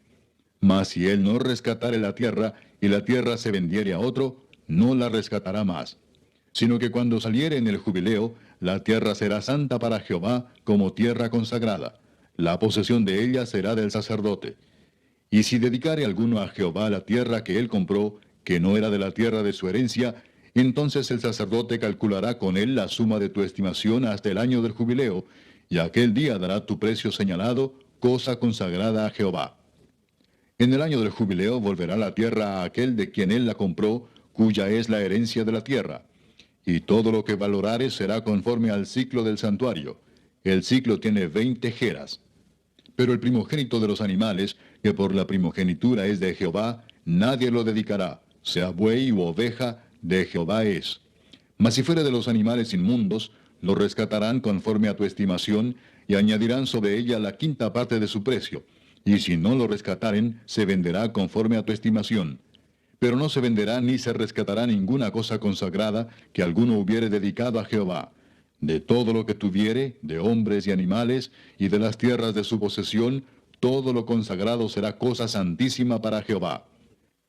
Mas si él no rescatare la tierra, y la tierra se vendiere a otro, no la rescatará más. Sino que cuando saliere en el jubileo, la tierra será santa para Jehová como tierra consagrada. La posesión de ella será del sacerdote. Y si dedicare alguno a Jehová la tierra que él compró, que no era de la tierra de su herencia, entonces el sacerdote calculará con él la suma de tu estimación hasta el año del jubileo, y aquel día dará tu precio señalado, cosa consagrada a Jehová. En el año del jubileo volverá la tierra a aquel de quien él la compró, cuya es la herencia de la tierra. Y todo lo que valorare será conforme al ciclo del santuario. El ciclo tiene 20 geras. Pero el primogénito de los animales, que por la primogenitura es de Jehová, nadie lo dedicará, sea buey u oveja, de Jehová es. Mas si fuere de los animales inmundos, lo rescatarán conforme a tu estimación, y añadirán sobre ella la quinta parte de su precio. Y si no lo rescataren, se venderá conforme a tu estimación. Pero no se venderá ni se rescatará ninguna cosa consagrada que alguno hubiere dedicado a Jehová. De todo lo que tuviere, de hombres y animales, y de las tierras de su posesión, todo lo consagrado será cosa santísima para Jehová.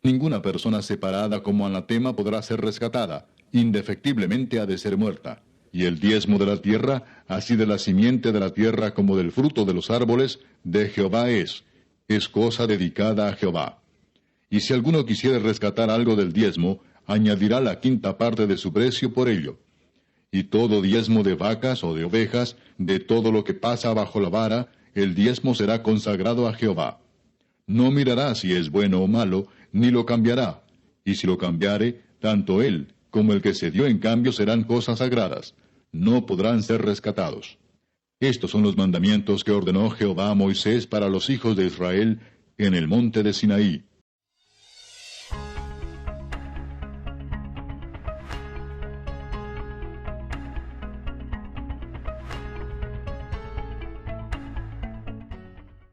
Ninguna persona separada como anatema podrá ser rescatada, indefectiblemente ha de ser muerta. Y el diezmo de la tierra, así de la simiente de la tierra como del fruto de los árboles, de Jehová es cosa dedicada a Jehová. Y si alguno quisiere rescatar algo del diezmo, añadirá la quinta parte de su precio por ello. y todo diezmo de vacas o de ovejas, de todo lo que pasa bajo la vara, el diezmo será consagrado a Jehová. No mirará si es bueno o malo, ni lo cambiará, y si lo cambiare, tanto él como el que se dio en cambio serán cosas sagradas, no podrán ser rescatados. Estos son los mandamientos que ordenó Jehová a Moisés para los hijos de Israel en el monte de Sinaí,